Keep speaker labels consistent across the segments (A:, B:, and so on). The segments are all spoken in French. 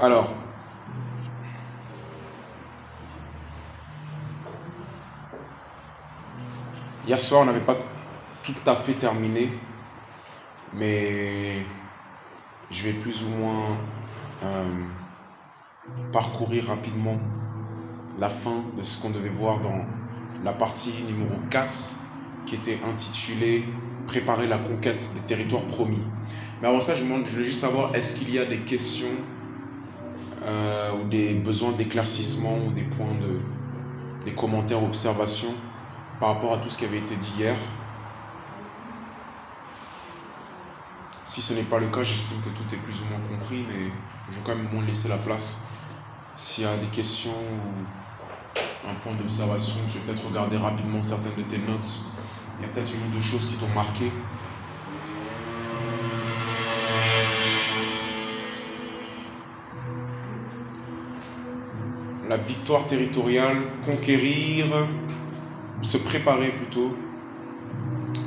A: Alors, hier soir, on n'avait pas tout à fait terminé, mais je vais plus ou moins parcourir rapidement la fin de ce qu'on devait voir dans la partie numéro 4, qui était intitulée « Préparer la conquête des territoires promis ». Mais avant ça, je voulais juste savoir, est-ce qu'il y a des questions ou des besoins d'éclaircissement ou des points des commentaires, observations par rapport à tout ce qui avait été dit hier. Si ce n'est pas le cas, j'estime que tout est plus ou moins compris, mais je vais quand même au moins laisser la place. S'il y a des questions ou un point d'observation, je vais peut-être regarder rapidement certaines de tes notes. Il y a peut-être une ou deux choses qui t'ont marqué. La victoire territoriale, conquérir, se préparer plutôt,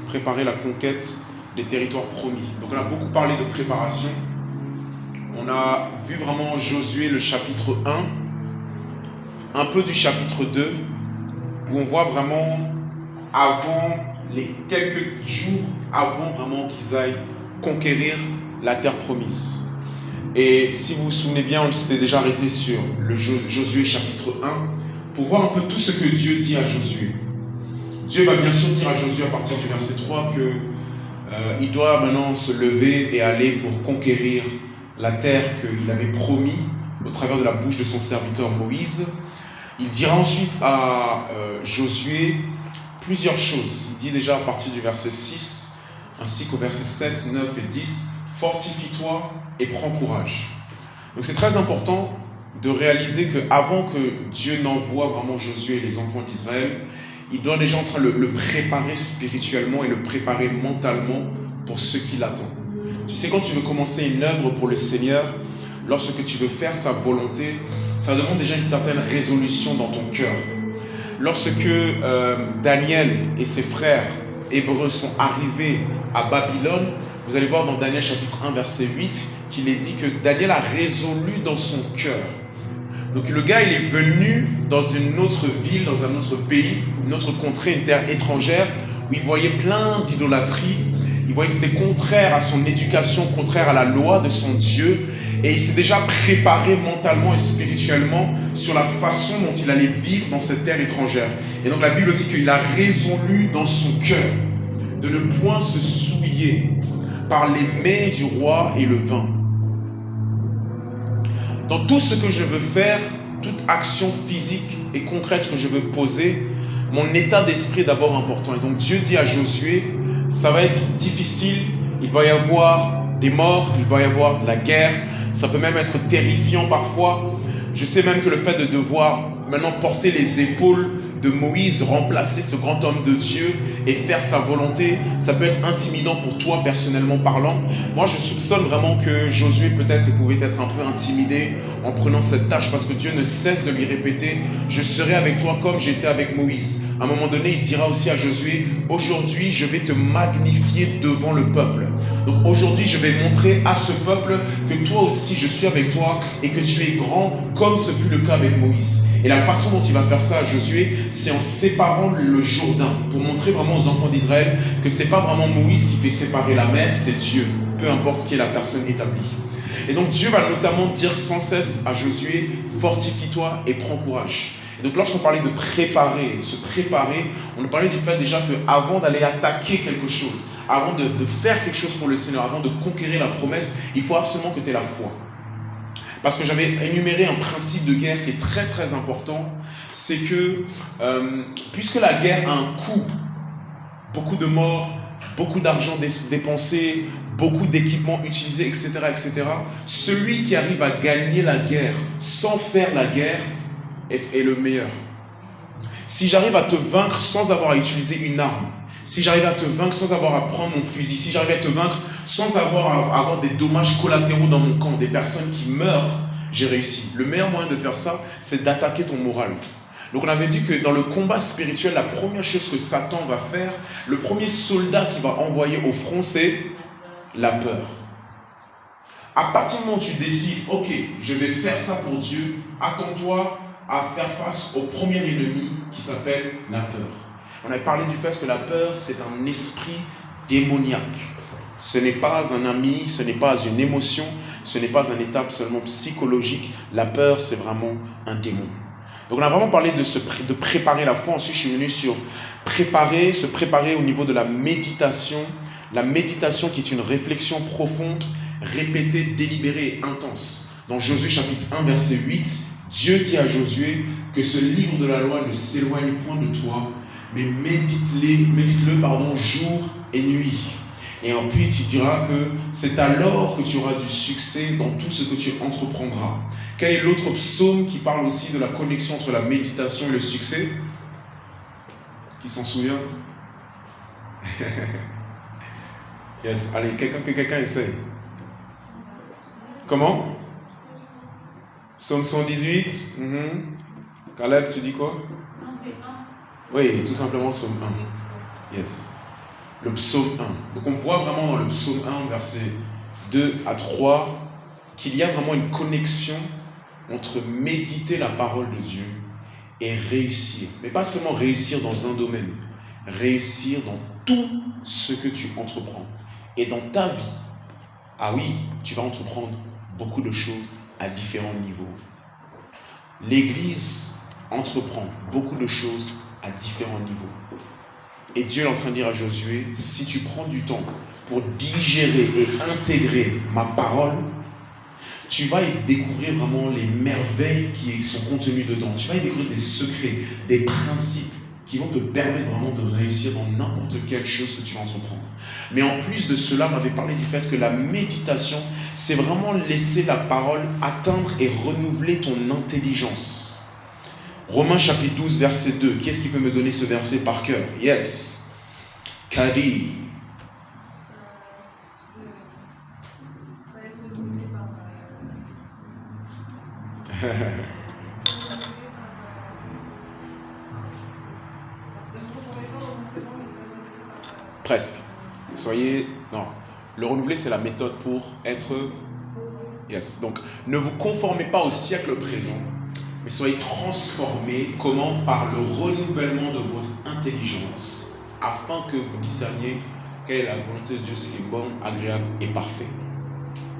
A: préparer la conquête des territoires promis. Donc on a beaucoup parlé de préparation. On a vu vraiment Josué le chapitre 1, un peu du chapitre 2, où on voit vraiment les quelques jours avant vraiment qu'ils aillent conquérir la terre promise. Et si vous vous souvenez bien, on s'était déjà arrêté sur le Josué chapitre 1 pour voir un peu tout ce que Dieu dit à Josué. Dieu va bien sûr dire à Josué à partir du verset 3 qu'il doit maintenant se lever et aller pour conquérir la terre qu'il avait promis au travers de la bouche de son serviteur Moïse. Il dira ensuite à Josué plusieurs choses. Il dit déjà à partir du verset 6 ainsi qu'au verset 7, 9 et 10 « Fortifie-toi et prends courage ». Donc c'est très important de réaliser qu'avant que Dieu n'envoie vraiment Josué et les enfants d'Israël, il doit déjà en train de le préparer spirituellement et le préparer mentalement pour ce qui l'attend. Tu sais, quand tu veux commencer une œuvre pour le Seigneur, lorsque tu veux faire sa volonté, ça demande déjà une certaine résolution dans ton cœur. Lorsque Daniel et ses frères hébreux sont arrivés à Babylone, vous allez voir dans Daniel chapitre 1 verset 8 qu'il est dit que Daniel a résolu dans son cœur. Donc le gars, il est venu dans une autre ville, dans un autre pays, une autre contrée, une terre étrangère, où il voyait plein d'idolâtrie. Il voyait que c'était contraire à son éducation, contraire à la loi de son Dieu. Et il s'est déjà préparé mentalement et spirituellement sur la façon dont il allait vivre dans cette terre étrangère. Et donc la Bible dit qu'il a résolu dans son cœur de ne point se souiller par les mets du roi et le vin. Dans tout ce que je veux faire, toute action physique et concrète que je veux poser, mon état d'esprit est d'abord important. Et donc Dieu dit à Josué, ça va être difficile, il va y avoir des morts, il va y avoir de la guerre, ça peut même être terrifiant parfois. Je sais même que le fait de devoir maintenant porter les épaules de Moïse, remplacer ce grand homme de Dieu et faire sa volonté, ça peut être intimidant pour toi personnellement parlant. Moi je soupçonne vraiment que Josué peut-être pouvait être un peu intimidé en prenant cette tâche, parce que Dieu ne cesse de lui répéter « Je serai avec toi comme j'étais avec Moïse ». À un moment donné, il dira aussi à Josué « Aujourd'hui, je vais te magnifier devant le peuple ». Donc aujourd'hui, je vais montrer à ce peuple que toi aussi, je suis avec toi et que tu es grand comme ce fut le cas avec Moïse. Et la façon dont il va faire ça à Josué, c'est en séparant le Jourdain, pour montrer vraiment aux enfants d'Israël que ce n'est pas vraiment Moïse qui fait séparer la mer, c'est Dieu, peu importe qui est la personne établie. Et donc Dieu va notamment dire sans cesse à Josué, fortifie-toi et prends courage. Et donc lorsqu'on parlait de préparer, se préparer, on parlait du fait déjà qu'avant d'aller attaquer quelque chose, avant de faire quelque chose pour le Seigneur, avant de conquérir la promesse, il faut absolument que tu aies la foi. Parce que j'avais énuméré un principe de guerre qui est très très important, c'est que puisque la guerre a un coût, beaucoup de morts, beaucoup d'argent dépensé, beaucoup d'équipements utilisés, etc., etc., celui qui arrive à gagner la guerre sans faire la guerre est le meilleur. Si j'arrive à te vaincre sans avoir à utiliser une arme, si j'arrive à te vaincre sans avoir à prendre mon fusil, si j'arrive à te vaincre sans avoir des dommages collatéraux dans mon camp, des personnes qui meurent, j'ai réussi. Le meilleur moyen de faire ça, c'est d'attaquer ton moral. Donc on avait dit que dans le combat spirituel, la première chose que Satan va faire, le premier soldat qu'il va envoyer au front, c'est la peur. À partir du moment où tu décides, ok, je vais faire ça pour Dieu, attends-toi à faire face au premier ennemi qui s'appelle la peur. On a parlé du fait que la peur, c'est un esprit démoniaque. Ce n'est pas un ami, ce n'est pas une émotion, ce n'est pas un état seulement psychologique. La peur, c'est vraiment un démon. Donc on a vraiment parlé de préparer la foi. Ensuite, je suis venu sur se préparer au niveau de la méditation. La méditation qui est une réflexion profonde, répétée, délibérée et intense. Dans Josué chapitre 1, verset 8, Dieu dit à Josué que ce livre de la loi ne s'éloigne point de toi, mais médite-le jour et nuit. Et puis tu diras que c'est alors que tu auras du succès dans tout ce que tu entreprendras. Quel est l'autre psaume qui parle aussi de la connexion entre la méditation et le succès? Qui s'en souvient? Yes, allez, quelqu'un essaie. Comment? Psaume 118. Caleb, tu dis quoi?
B: Non, c'est 1.
A: Oui, tout simplement psaume 1. Yes. Le psaume 1. Donc on voit vraiment dans le psaume 1, versets 2 à 3, qu'il y a vraiment une connexion entre méditer la parole de Dieu et réussir. Mais pas seulement réussir dans un domaine, réussir dans tout ce que tu entreprends. Et dans ta vie, ah oui, tu vas entreprendre beaucoup de choses à différents niveaux. L'Église entreprend beaucoup de choses à différents niveaux. Et Dieu est en train de dire à Josué, si tu prends du temps pour digérer et intégrer ma parole, tu vas y découvrir vraiment les merveilles qui sont contenues dedans. Tu vas y découvrir des secrets, des principes qui vont te permettre vraiment de réussir dans n'importe quelle chose que tu vas entreprendre. Mais en plus de cela, on avait parlé du fait que la méditation, c'est vraiment laisser la parole atteindre et renouveler ton intelligence. Romains chapitre 12, verset 2. Qui est-ce qui peut me donner ce verset par cœur? Yes. Kadi. Presque. Non. Le renouveler, c'est la méthode pour être... Yes. Donc, ne vous conformez pas au siècle présent, mais soyez transformés. Comment? Par le renouvellement de votre intelligence, afin que vous discerniez quelle est la volonté de Dieu, ce qui est bon, agréable et parfait.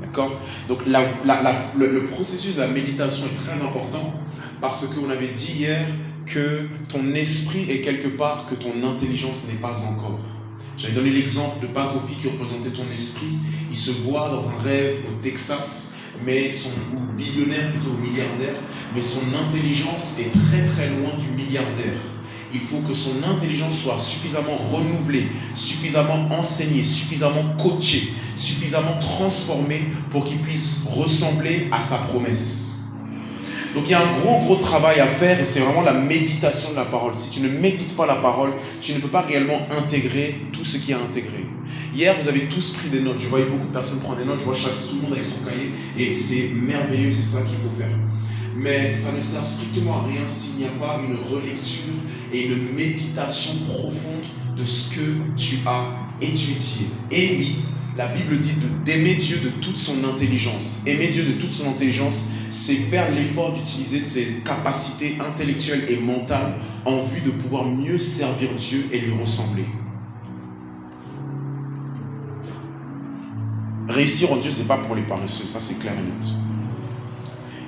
A: D'accord? Donc, le processus de la méditation est très important, parce qu'on avait dit hier que ton esprit est quelque part que ton intelligence n'est pas encore. J'avais donné l'exemple de Bakofi qui représentait ton esprit. Il se voit dans un rêve au Texas, ou billionnaire plutôt, milliardaire, mais son intelligence est très très loin du milliardaire. Il faut que son intelligence soit suffisamment renouvelée, suffisamment enseignée, suffisamment coachée, suffisamment transformée pour qu'il puisse ressembler à sa promesse. Donc il y a un gros travail à faire et c'est vraiment la méditation de la parole. Si tu ne médites pas la parole, tu ne peux pas réellement intégrer tout ce qu'il y a à intégrer. Hier, vous avez tous pris des notes. Je voyais beaucoup de personnes prendre des notes. Je vois tout le monde avec son cahier et c'est merveilleux, c'est ça qu'il faut faire. Mais ça ne sert strictement à rien s'il n'y a pas une relecture et une méditation profonde de ce que tu as étudié. Et oui, la Bible dit d'aimer Dieu de toute son intelligence. Aimer Dieu de toute son intelligence, c'est faire l'effort d'utiliser ses capacités intellectuelles et mentales en vue de pouvoir mieux servir Dieu et lui ressembler. Réussir en Dieu, ce n'est pas pour les paresseux, ça c'est clair et net.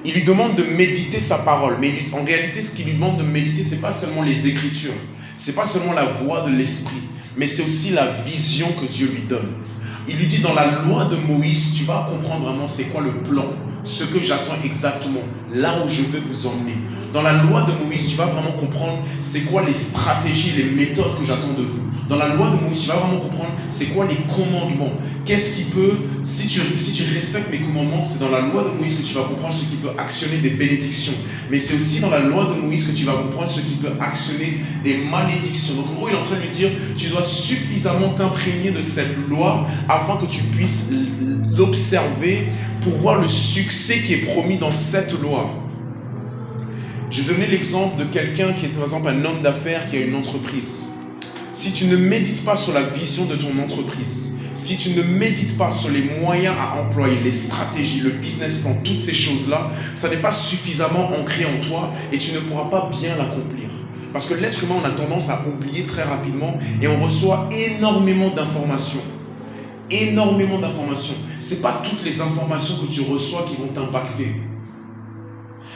A: Il lui demande de méditer sa parole, mais en réalité, ce qu'il lui demande de méditer, ce n'est pas seulement les Écritures, ce n'est pas seulement la voix de l'Esprit, mais c'est aussi la vision que Dieu lui donne. Il lui dit, dans la loi de Moïse, tu vas comprendre vraiment c'est quoi le plan, ce que j'attends exactement, là où je veux vous emmener. Dans la loi de Moïse, tu vas vraiment comprendre c'est quoi les stratégies, les méthodes que j'attends de vous. Dans la loi de Moïse, tu vas vraiment comprendre c'est quoi les commandements. Qu'est-ce qui peut, si tu respectes mes commandements, c'est dans la loi de Moïse que tu vas comprendre ce qui peut actionner des bénédictions. Mais c'est aussi dans la loi de Moïse que tu vas comprendre ce qui peut actionner des malédictions. Donc en gros, il est en train de lui dire, tu dois suffisamment t'imprégner de cette loi afin que tu puisses l'observer pour voir le succès qui est promis dans cette loi. J'ai donné l'exemple de quelqu'un qui est par exemple un homme d'affaires qui a une entreprise. si tu ne médites pas sur la vision de ton entreprise, si tu ne médites pas sur les moyens à employer, les stratégies, le business plan, toutes ces choses-là, ça n'est pas suffisamment ancré en toi et tu ne pourras pas bien l'accomplir. Parce que l'être humain, on a tendance à oublier très rapidement et on reçoit énormément d'informations. Énormément d'informations. Ce n'est pas toutes les informations que tu reçois qui vont t'impacter.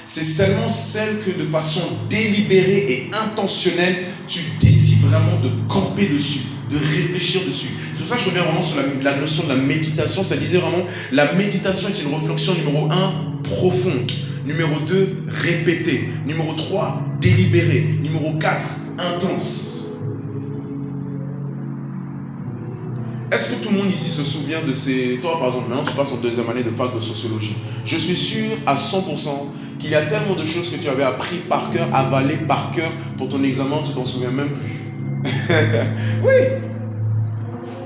A: C'est seulement celles que de façon délibérée et intentionnelle, tu décides vraiment de camper dessus, de réfléchir dessus. C'est pour ça que je reviens vraiment sur la notion de la méditation. Ça disait vraiment, la méditation est une réflexion numéro 1, profonde. Numéro 2, répétée. Numéro 3, délibérée. Numéro 4, intense. Est-ce que tout le monde ici se souvient de ces... Toi, par exemple, maintenant tu passes en 2e année de fac de sociologie. Je suis sûr à 100% qu'il y a tellement de choses que tu avais appris par cœur, avalé par cœur pour ton examen, tu t'en souviens même plus. Oui.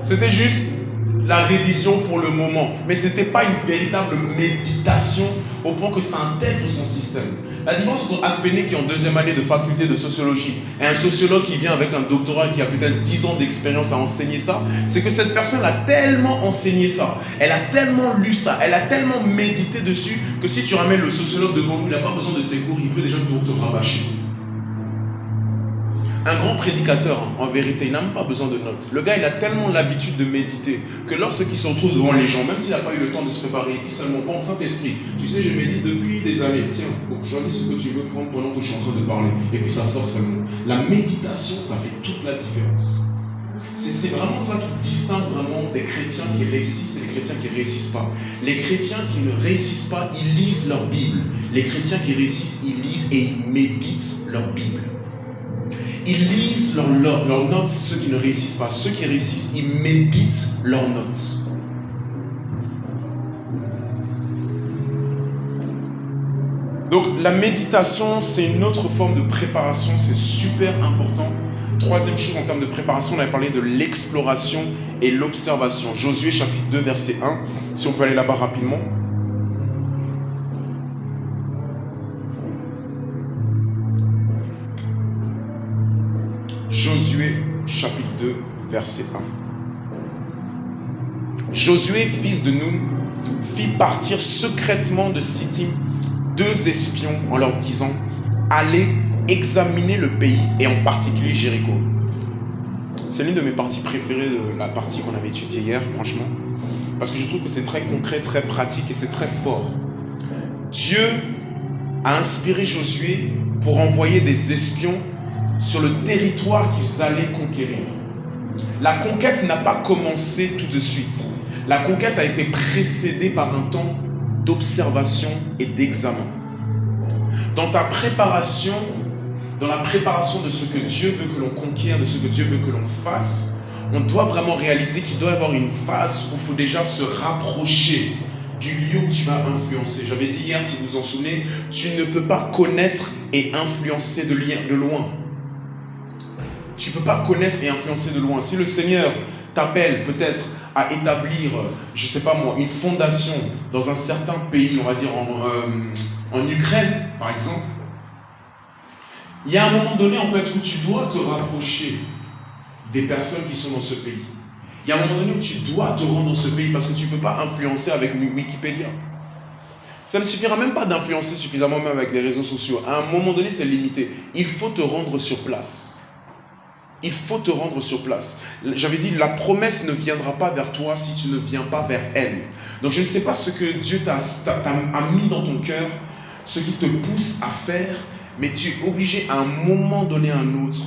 A: C'était juste la révision pour le moment. Mais ce n'était pas une véritable méditation au point que ça intègre son système. La différence entre Akpené qui est en 2e année de faculté de sociologie et un sociologue qui vient avec un doctorat qui a peut-être 10 ans d'expérience à enseigner ça, c'est que cette personne a tellement enseigné ça, elle a tellement lu ça, elle a tellement médité dessus que si tu ramènes le sociologue devant nous, il n'a pas besoin de ses cours, il peut déjà te rabâcher. Un grand prédicateur, en vérité, il n'a même pas besoin de notes. Le gars, il a tellement l'habitude de méditer que lorsqu'il se retrouve devant les gens, même s'il n'a pas eu le temps de se préparer, il dit seulement, bon, Saint-Esprit, tu sais, je médite depuis des années. Tiens, bon, choisis ce que tu veux prendre pendant que je suis en train de parler. Et puis ça sort seulement. La méditation, ça fait toute la différence. C'est vraiment ça qui distingue vraiment des chrétiens qui réussissent et des chrétiens qui ne réussissent pas. Les chrétiens qui ne réussissent pas, ils lisent leur Bible. Les chrétiens qui réussissent, ils lisent et ils méditent leur Bible. Ils lisent leurs notes, ceux qui ne réussissent pas. Ceux qui réussissent, ils méditent leurs notes. Donc la méditation, c'est une autre forme de préparation, c'est super important. Troisième chose en termes de préparation, on avait parlé de l'exploration et l'observation. Josué chapitre 2, verset 1, si on peut aller là-bas rapidement. Josué chapitre 2, verset 1. Josué, fils de Nun, fit partir secrètement de Sittim 2 espions en leur disant « Allez examiner le pays et en particulier Jéricho. » C'est l'une de mes parties préférées de la partie qu'on avait étudiée hier, franchement. Parce que je trouve que c'est très concret, très pratique et c'est très fort. Dieu a inspiré Josué pour envoyer des espions sur le territoire qu'ils allaient conquérir. La conquête n'a pas commencé tout de suite. La conquête a été précédée par un temps d'observation et d'examen. Dans ta préparation, dans la préparation de ce que Dieu veut que l'on conquiert, de ce que Dieu veut que l'on fasse, on doit vraiment réaliser qu'il doit y avoir une phase où il faut déjà se rapprocher du lieu où tu vas influencer. J'avais dit hier, si vous vous en souvenez, tu ne peux pas connaître et influencer de loin. Tu ne peux pas connaître et influencer de loin. Si le Seigneur t'appelle peut-être à établir, je ne sais pas moi, une fondation dans un certain pays, on va dire en Ukraine, par exemple, il y a un moment donné en fait où tu dois te rapprocher des personnes qui sont dans ce pays. Il y a un moment donné où tu dois te rendre dans ce pays parce que tu ne peux pas influencer avec Wikipédia. Ça ne suffira même pas d'influencer suffisamment même avec les réseaux sociaux. À un moment donné, c'est limité. Il faut te rendre sur place. Il faut te rendre sur place. J'avais dit, la promesse ne viendra pas vers toi si tu ne viens pas vers elle. Donc je ne sais pas ce que Dieu a mis dans ton cœur, ce qui te pousse à faire, mais tu es obligé à un moment donné à un autre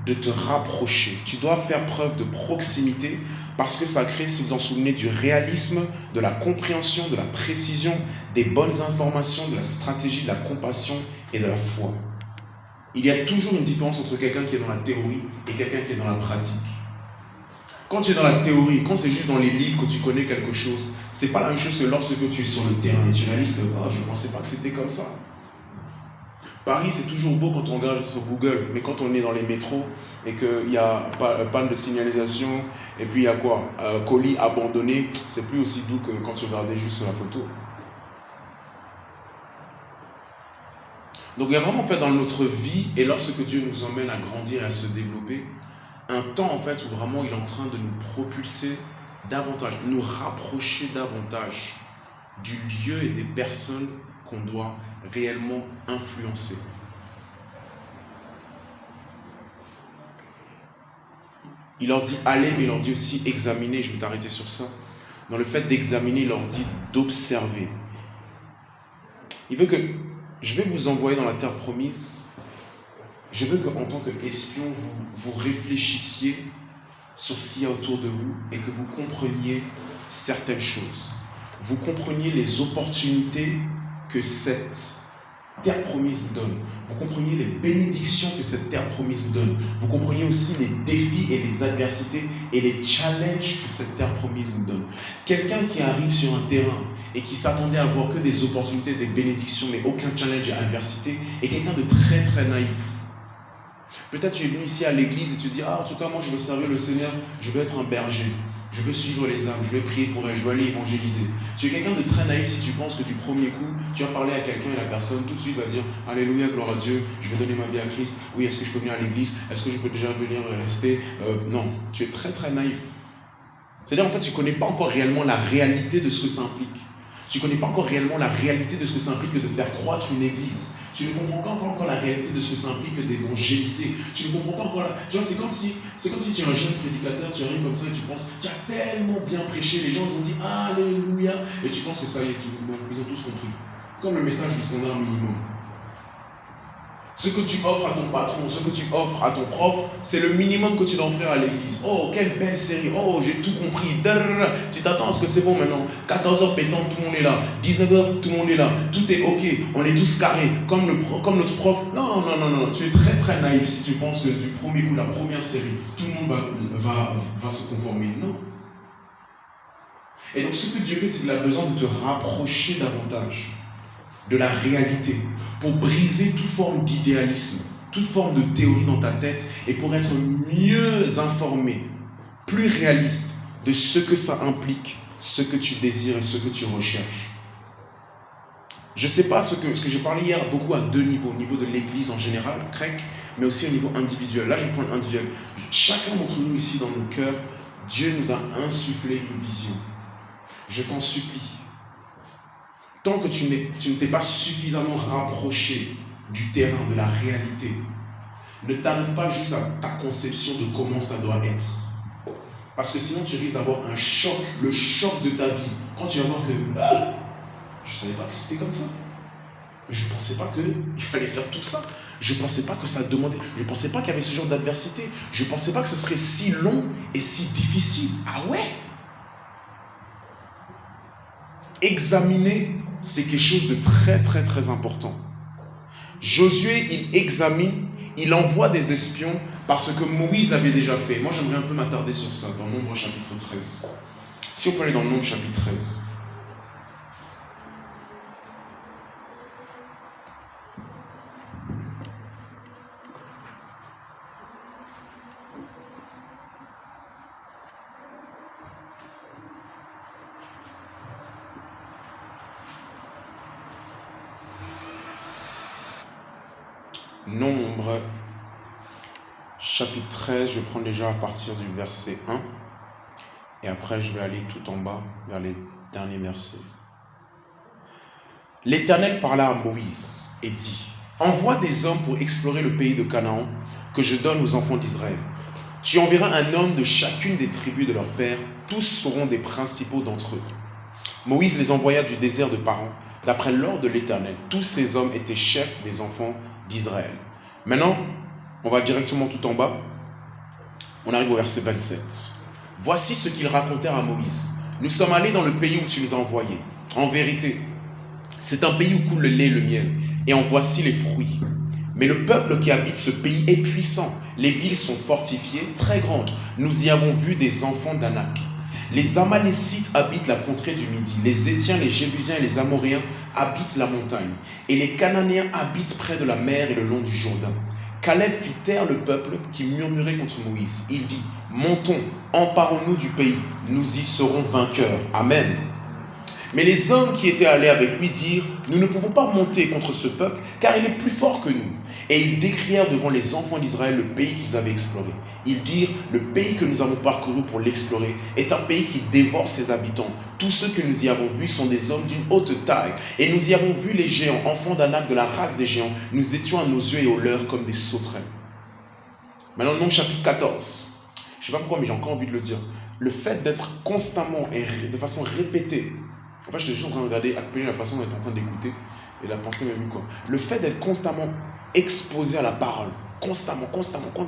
A: de te rapprocher. Tu dois faire preuve de proximité parce que ça crée, si vous en souvenez, du réalisme, de la compréhension, de la précision, des bonnes informations, de la stratégie, de la compassion et de la foi. Il y a toujours une différence entre quelqu'un qui est dans la théorie et quelqu'un qui est dans la pratique. Quand tu es dans la théorie, quand c'est juste dans les livres que tu connais quelque chose, c'est pas la même chose que lorsque tu es sur le terrain et tu réalises que je ne pensais pas que c'était comme ça. Paris, c'est toujours beau quand on regarde sur Google, mais quand on est dans les métros et qu'il y a panne de signalisation et puis il y a quoi, colis abandonné, c'est plus aussi doux que quand tu regardais juste sur la photo. Donc il y a vraiment fait dans notre vie, et lorsque Dieu nous emmène à grandir et à se développer, un temps en fait où vraiment il est en train de nous propulser davantage, nous rapprocher davantage du lieu et des personnes qu'on doit réellement influencer. Il leur dit allez, mais il leur dit aussi examiner. Je vais t'arrêter sur ça. Dans le fait d'examiner, il leur dit d'observer. Il veut que je vais vous envoyer dans la terre promise. Je veux qu'en tant qu'espion, vous réfléchissiez sur ce qu'il y a autour de vous et que vous compreniez certaines choses. Vous compreniez les opportunités que cette terre promise vous donne. Vous compreniez les bénédictions que cette terre promise vous donne. Vous compreniez aussi les défis et les adversités et les challenges que cette terre promise vous donne. Quelqu'un qui arrive sur un terrain et qui s'attendait à voir que des opportunités, des bénédictions, mais aucun challenge et adversité, est quelqu'un de très très naïf. Peut-être tu es venu ici à l'église et tu dis, en tout cas moi je veux servir le Seigneur, je veux être un berger. Je veux suivre les âmes, je vais prier pour elles, je veux aller évangéliser. Tu es quelqu'un de très naïf si tu penses que du premier coup, tu vas parler à quelqu'un et la personne tout de suite va dire « Alléluia, gloire à Dieu, je vais donner ma vie à Christ. Oui, est-ce que je peux venir à l'église? Est-ce que je peux déjà venir rester ?» Non, tu es très très naïf. C'est-à-dire en fait, tu ne connais pas encore réellement la réalité de ce que ça implique. Tu ne connais pas encore réellement la réalité de ce que ça implique de faire croître une église. Tu ne comprends pas encore la réalité de ce que ça implique d'évangéliser. Tu ne comprends pas encore la... Tu vois, c'est comme si tu es un jeune prédicateur, tu arrives comme ça et tu penses, tu as tellement bien prêché, les gens ont dit Alléluia, et tu penses que ça y est, ils ont tous compris. Comme le message du standard minimum. Ce que tu offres à ton patron, ce que tu offres à ton prof, c'est le minimum que tu dois offrir à l'église. Oh, quelle belle série. Oh, j'ai tout compris. Tu t'attends à ce que c'est bon maintenant. 14h pétant, tout le monde est là. 19h, tout le monde est là. Tout est ok. On est tous carrés. Comme notre prof. Non. Tu es très très naïf si tu penses que du premier coup, la première série, tout le monde va se conformer. Non. Et donc, ce que Dieu fait, c'est qu'il a besoin de te rapprocher davantage de la réalité, pour briser toute forme d'idéalisme, toute forme de théorie dans ta tête et pour être mieux informé, plus réaliste de ce que ça implique, ce que tu désires et ce que tu recherches. Je ne sais pas ce que j'ai parlé hier beaucoup à deux niveaux, au niveau de l'église en général, grec, mais aussi au niveau individuel. Là, je prends l'individuel. Chacun d'entre nous ici dans nos cœurs, Dieu nous a insufflé une vision. Je t'en supplie. Tant que tu ne t'es pas suffisamment rapproché du terrain, de la réalité, ne t'arrête pas juste à ta conception de comment ça doit être. Parce que sinon tu risques d'avoir un choc, le choc de ta vie. Quand tu vas voir que je ne savais pas que c'était comme ça. Je ne pensais pas qu'il fallait faire tout ça. Je ne pensais pas que ça demandait. Je ne pensais pas qu'il y avait ce genre d'adversité. Je ne pensais pas que ce serait si long et si difficile. Ah ouais? Examiner, c'est quelque chose de très très très important. Josué, il examine, il envoie des espions parce que Moïse l'avait déjà fait. Moi, j'aimerais un peu m'attarder sur ça, dans Nombre chapitre 13. Si on peut aller dans Nombre chapitre 13. Nombre, chapitre 13, je vais prendre déjà à partir du verset 1, et après je vais aller tout en bas, vers les derniers versets. L'Éternel parla à Moïse et dit, « Envoie des hommes pour explorer le pays de Canaan que je donne aux enfants d'Israël. Tu enverras un homme de chacune des tribus de leur père, tous seront des principaux d'entre eux. » Moïse les envoya du désert de Paran. D'après l'ordre de l'Éternel, tous ces hommes étaient chefs des enfants d'Israël. Maintenant, on va directement tout en bas. On arrive au verset 27. Voici ce qu'ils racontèrent à Moïse. Nous sommes allés dans le pays où tu nous as envoyés. En vérité, c'est un pays où coule le lait et le miel, et en voici les fruits. Mais le peuple qui habite ce pays est puissant. Les villes sont fortifiées, très grandes. Nous y avons vu des enfants d'Anak. Les Amalécites habitent la contrée du Midi. Les Étiens, les Jébusiens et les Amoréens habitent la montagne. Et les Cananéens habitent près de la mer et le long du Jourdain. Caleb fit taire le peuple qui murmurait contre Moïse. Il dit, montons, emparons-nous du pays. Nous y serons vainqueurs. Amen. Mais les hommes qui étaient allés avec lui dirent, nous ne pouvons pas monter contre ce peuple, car il est plus fort que nous. Et ils décrièrent devant les enfants d'Israël le pays qu'ils avaient exploré. Ils dirent, le pays que nous avons parcouru pour l'explorer est un pays qui dévore ses habitants. Tous ceux que nous y avons vus sont des hommes d'une haute taille. Et nous y avons vu les géants, enfants d'Anak de la race des géants. Nous étions à nos yeux et aux leurs comme des sauterelles. Maintenant, Nombre chapitre 14. Je ne sais pas pourquoi, mais j'ai encore envie de le dire. Le fait d'être constamment et de façon répétée, en fait, je suis toujours en train de regarder, appeler la façon dont on est en train d'écouter, et la pensée m'a mis quoi. Le fait d'être constamment exposé à la parole, constamment,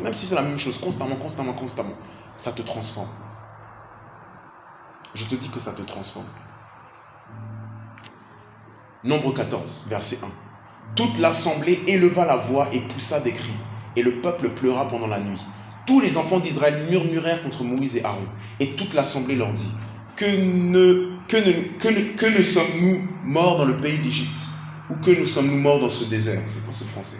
A: même si c'est la même chose, constamment, ça te transforme. Je te dis que ça te transforme. Nombre 14, verset 1. Toute l'assemblée éleva la voix et poussa des cris, et le peuple pleura pendant la nuit. Tous les enfants d'Israël murmurèrent contre Moïse et Aaron, et toute l'assemblée leur dit, que ne sommes-nous morts dans le pays d'Égypte, ou que nous sommes-nous morts dans ce désert? C'est quoi ce français?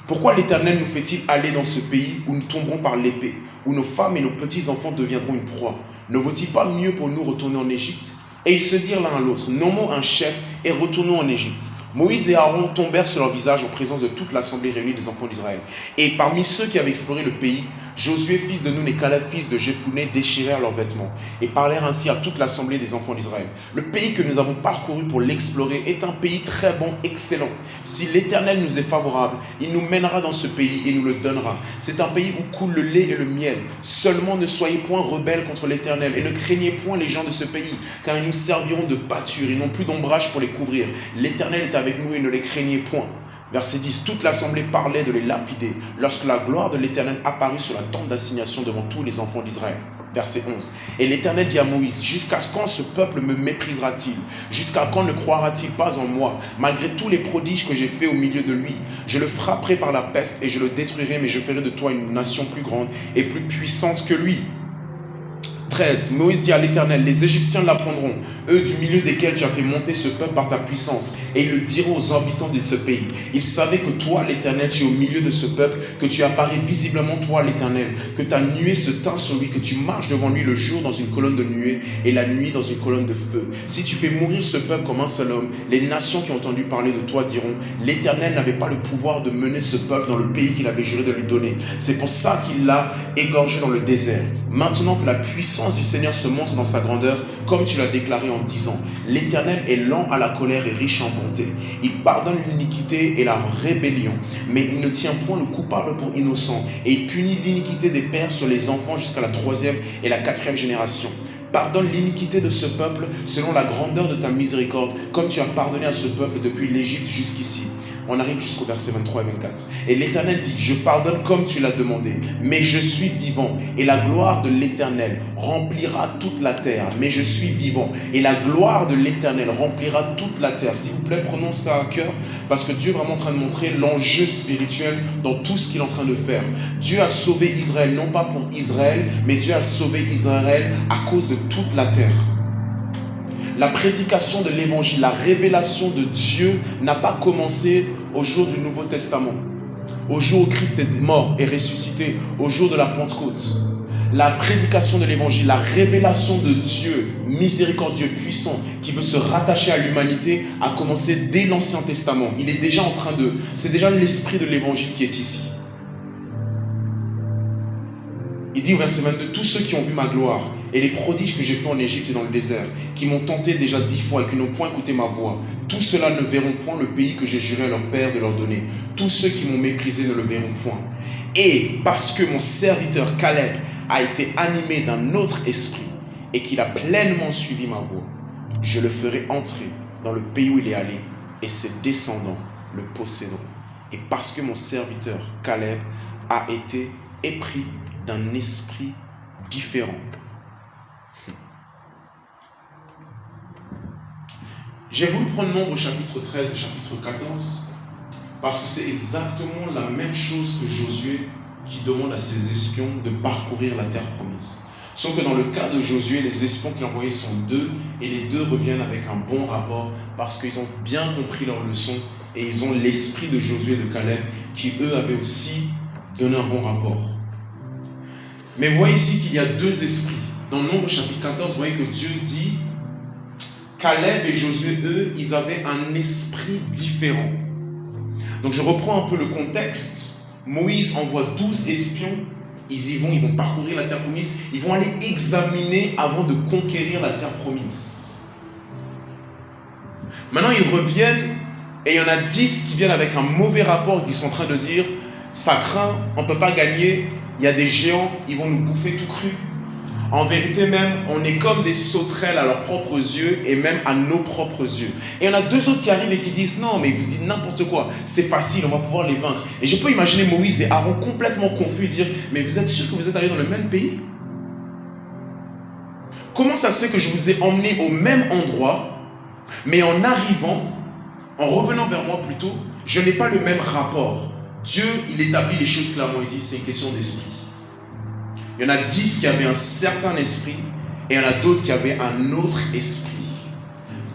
A: Pourquoi l'Éternel nous fait-il aller dans ce pays où nous tomberons par l'épée, où nos femmes et nos petits-enfants deviendront une proie? Ne vaut-il pas mieux pour nous retourner en Égypte? Et ils se dirent l'un à l'autre, nommons un chef et retournons en Égypte. Moïse et Aaron tombèrent sur leur visage en présence de toute l'assemblée réunie des enfants d'Israël. Et parmi ceux qui avaient exploré le pays, Josué, fils de Nun, et Caleb, fils de Jephunneh, déchirèrent leurs vêtements et parlèrent ainsi à toute l'assemblée des enfants d'Israël. Le pays que nous avons parcouru pour l'explorer est un pays très bon, excellent. Si l'Éternel nous est favorable, il nous mènera dans ce pays et nous le donnera. C'est un pays où coule le lait et le miel. Seulement ne soyez point rebelles contre l'Éternel et ne craignez point les gens de ce pays, car ils nous serviront de pâture, ils n'ont plus d'ombrage pour les couvrir. L'Éternel est avec nous et ne les craignez point. Verset 10, toute l'assemblée parlait de les lapider lorsque la gloire de l'Éternel apparut sur la tente d'assignation devant tous les enfants d'Israël. Verset 11, et l'Éternel dit à Moïse, jusqu'à quand ce peuple me méprisera-t-il? Jusqu'à quand ne croira-t-il pas en moi? Malgré tous les prodiges que j'ai faits au milieu de lui, je le frapperai par la peste et je le détruirai, mais je ferai de toi une nation plus grande et plus puissante que lui. 13. Moïse dit à l'Éternel, les Égyptiens l'apprendront, eux du milieu desquels tu as fait monter ce peuple par ta puissance, et ils le diront aux habitants de ce pays. Ils savaient que toi, l'Éternel, tu es au milieu de ce peuple, que tu apparais visiblement, toi, l'Éternel, que ta nuée se tint sur lui, que tu marches devant lui le jour dans une colonne de nuée, et la nuit dans une colonne de feu. Si tu fais mourir ce peuple comme un seul homme, les nations qui ont entendu parler de toi diront, l'Éternel n'avait pas le pouvoir de mener ce peuple dans le pays qu'il avait juré de lui donner. C'est pour ça qu'il l'a égorgé dans le désert. Maintenant que la puissance du Seigneur se montre dans sa grandeur, comme tu l'as déclaré en disant, l'Éternel est lent à la colère et riche en bonté. Il pardonne l'iniquité et la rébellion, mais il ne tient point le coupable pour innocent, et il punit l'iniquité des pères sur les enfants jusqu'à la 3e et la 4e génération. Pardonne l'iniquité de ce peuple selon la grandeur de ta miséricorde, comme tu as pardonné à ce peuple depuis l'Égypte jusqu'ici. On arrive jusqu'au verset 23 et 24. Et l'Éternel dit, je pardonne comme tu l'as demandé, mais je suis vivant, et la gloire de l'Éternel remplira toute la terre. Mais je suis vivant, et la gloire de l'Éternel remplira toute la terre. S'il vous plaît, prenons ça à cœur, parce que Dieu est vraiment en train de montrer l'enjeu spirituel dans tout ce qu'il est en train de faire. Dieu a sauvé Israël, non pas pour Israël, mais Dieu a sauvé Israël à cause de toute la terre. La prédication de l'évangile, la révélation de Dieu n'a pas commencé au jour du Nouveau Testament, au jour où Christ est mort et ressuscité, au jour de la Pentecôte. La prédication de l'évangile, la révélation de Dieu, miséricordieux, puissant, qui veut se rattacher à l'humanité, a commencé dès l'Ancien Testament. Il est déjà en train de... C'est déjà l'esprit de l'évangile qui est ici. Il dit au verset 22, tous ceux qui ont vu ma gloire et les prodiges que j'ai faits en Égypte et dans le désert, qui m'ont tenté déjà 10 fois et qui n'ont point écouté ma voix, tous ceux-là ne verront point le pays que j'ai juré à leur père de leur donner. Tous ceux qui m'ont méprisé ne le verront point. Et parce que mon serviteur Caleb a été animé d'un autre esprit et qu'il a pleinement suivi ma voix, je le ferai entrer dans le pays où il est allé et ses descendants le posséderont. Et parce que mon serviteur Caleb a été épris d'un esprit différent. J'ai voulu prendre Nombre au chapitre 13 et chapitre 14 parce que c'est exactement la même chose que Josué qui demande à ses espions de parcourir la terre promise. Sauf que dans le cas de Josué, les espions qu'il a envoyés sont 2 et les 2 reviennent avec un bon rapport parce qu'ils ont bien compris leur leçon et ils ont l'esprit de Josué et de Caleb qui eux avaient aussi donné un bon rapport. Mais vous voyez ici qu'il y a 2 esprits. Dans Nombre chapitre 14, vous voyez que Dieu dit Caleb et Josué, eux, ils avaient un esprit différent. Donc je reprends un peu le contexte. Moïse envoie 12 espions. Ils vont parcourir la terre promise. Ils vont aller examiner avant de conquérir la terre promise. Maintenant, ils reviennent et il y en a 10 qui viennent avec un mauvais rapport et qui sont en train de dire « Ça craint, on ne peut pas gagner, il y a des géants, ils vont nous bouffer tout cru. » En vérité même, on est comme des sauterelles à leurs propres yeux et même à nos propres yeux. Et il y en a 2 autres qui arrivent et qui disent « Non, mais vous dites n'importe quoi, c'est facile, on va pouvoir les vaincre. » Et je peux imaginer Moïse et Aaron complètement confus et dire « Mais vous êtes sûr que vous êtes allés dans le même pays? Comment ça se fait que je vous ai emmenés au même endroit, mais en arrivant, en revenant vers moi plutôt, je n'ai pas le même rapport? » Dieu, il établit les choses clairement, il dit « C'est une question d'esprit. » Il y en a 10 qui avaient un certain esprit et il y en a d'autres qui avaient un autre esprit.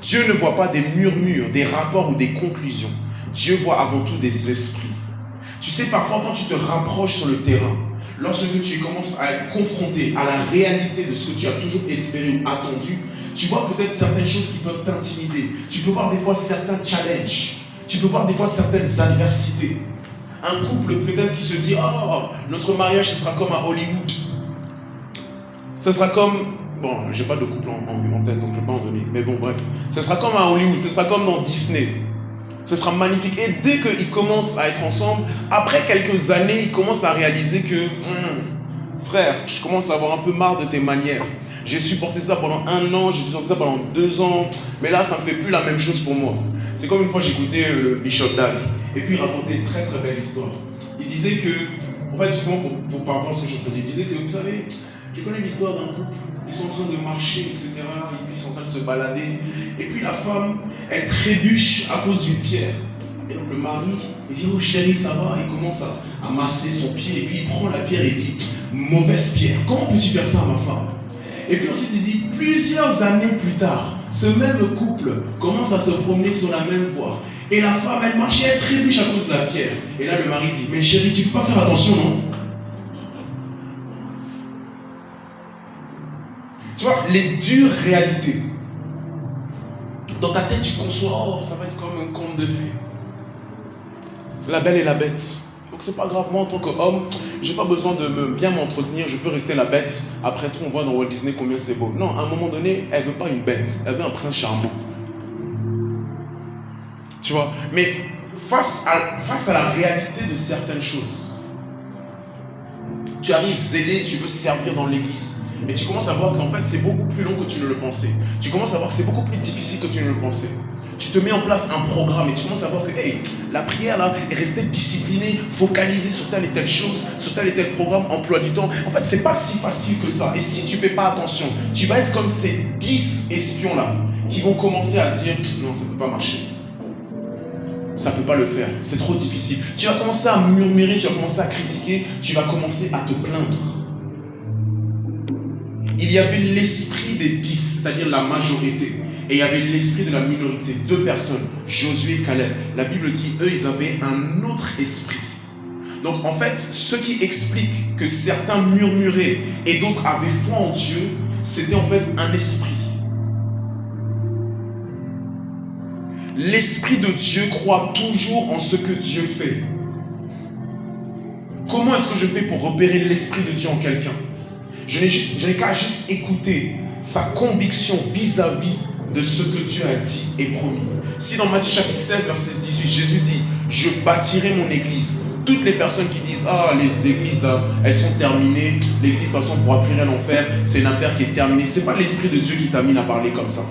A: Dieu ne voit pas des murmures, des rapports ou des conclusions. Dieu voit avant tout des esprits. Tu sais, parfois quand tu te rapproches sur le terrain, lorsque tu commences à être confronté à la réalité de ce que tu as toujours espéré ou attendu, tu vois peut-être certaines choses qui peuvent t'intimider. Tu peux voir des fois certains challenges. Tu peux voir des fois certaines adversités. Un couple peut-être qui se dit « Oh, notre mariage, ce sera comme à Hollywood. » Ce sera comme... Bon, j'ai pas de couple en tête, donc je ne vais pas en donner. Mais bon, bref. Ce sera comme à Hollywood, ce sera comme dans Disney. Ce sera magnifique. Et dès qu'ils commencent à être ensemble, après quelques années, ils commencent à réaliser que... frère, je commence à avoir un peu marre de tes manières. J'ai supporté ça pendant 1 an, j'ai supporté ça pendant 2 ans. Mais là, ça ne me fait plus la même chose pour moi. C'est comme une fois, j'écoutais le Bishop Dag. Et puis, il racontait une très très belle histoire. Il disait que... En fait, justement, par rapport à ce que je te dis, il disait que, vous savez... Je connais l'histoire d'un couple, ils sont en train de marcher, etc. Et puis ils sont en train de se balader. Et puis la femme, elle trébuche à cause d'une pierre. Et donc le mari, il dit « Oh chérie, ça va ?» Il commence à masser son pied. Et puis il prend la pierre et dit « Mauvaise pierre, comment peux-tu faire ça à ma femme ?» Et puis ensuite il dit « Plusieurs années plus tard, ce même couple commence à se promener sur la même voie. Et la femme, elle marche et elle trébuche à cause de la pierre. Et là le mari dit « Mais chérie, tu ne peux pas faire attention, non ?» Tu vois, les dures réalités. Dans ta tête, tu conçois, oh, ça va être comme un conte de fées. La belle et la bête. Donc c'est pas grave, moi en tant qu'homme, j'ai pas besoin de bien m'entretenir, je peux rester la bête. Après tout, on voit dans Walt Disney combien c'est beau. Non, à un moment donné, elle veut pas une bête, elle veut un prince charmant. Tu vois, mais face à la réalité de certaines choses, tu arrives zélé, tu veux servir dans l'église. Et tu commences à voir qu'en fait, c'est beaucoup plus long que tu ne le pensais. Tu commences à voir que c'est beaucoup plus difficile que tu ne le pensais. Tu te mets en place un programme et tu commences à voir que hey, la prière là est restée disciplinée, focalisée sur telle et telle chose, sur tel et tel programme, emploi du temps. En fait, c'est pas si facile que ça. Et si tu fais pas attention, tu vas être comme ces 10 espions là qui vont commencer à dire non, ça peut pas marcher. Ça peut pas le faire, c'est trop difficile. Tu vas commencer à murmurer, tu vas commencer à critiquer, tu vas commencer à te plaindre. Il y avait l'esprit des 10, c'est-à-dire la majorité. Et il y avait l'esprit de la minorité. 2 personnes, Josué et Caleb. La Bible dit, eux, ils avaient un autre esprit. Donc en fait, ce qui explique que certains murmuraient et d'autres avaient foi en Dieu, c'était en fait un esprit. L'esprit de Dieu croit toujours en ce que Dieu fait. Comment est-ce que je fais pour repérer l'esprit de Dieu en quelqu'un? Je n'ai qu'à juste écouter sa conviction vis-à-vis de ce que Dieu a dit et promis. Si dans Matthieu chapitre 16, verset 18, Jésus dit « Je bâtirai mon église », toutes les personnes qui disent « Ah, les églises là, elles sont terminées, l'église de toute façon ne pourra plus rien en faire, c'est une affaire qui est terminée », ce n'est pas l'esprit de Dieu qui t'amène à parler comme ça.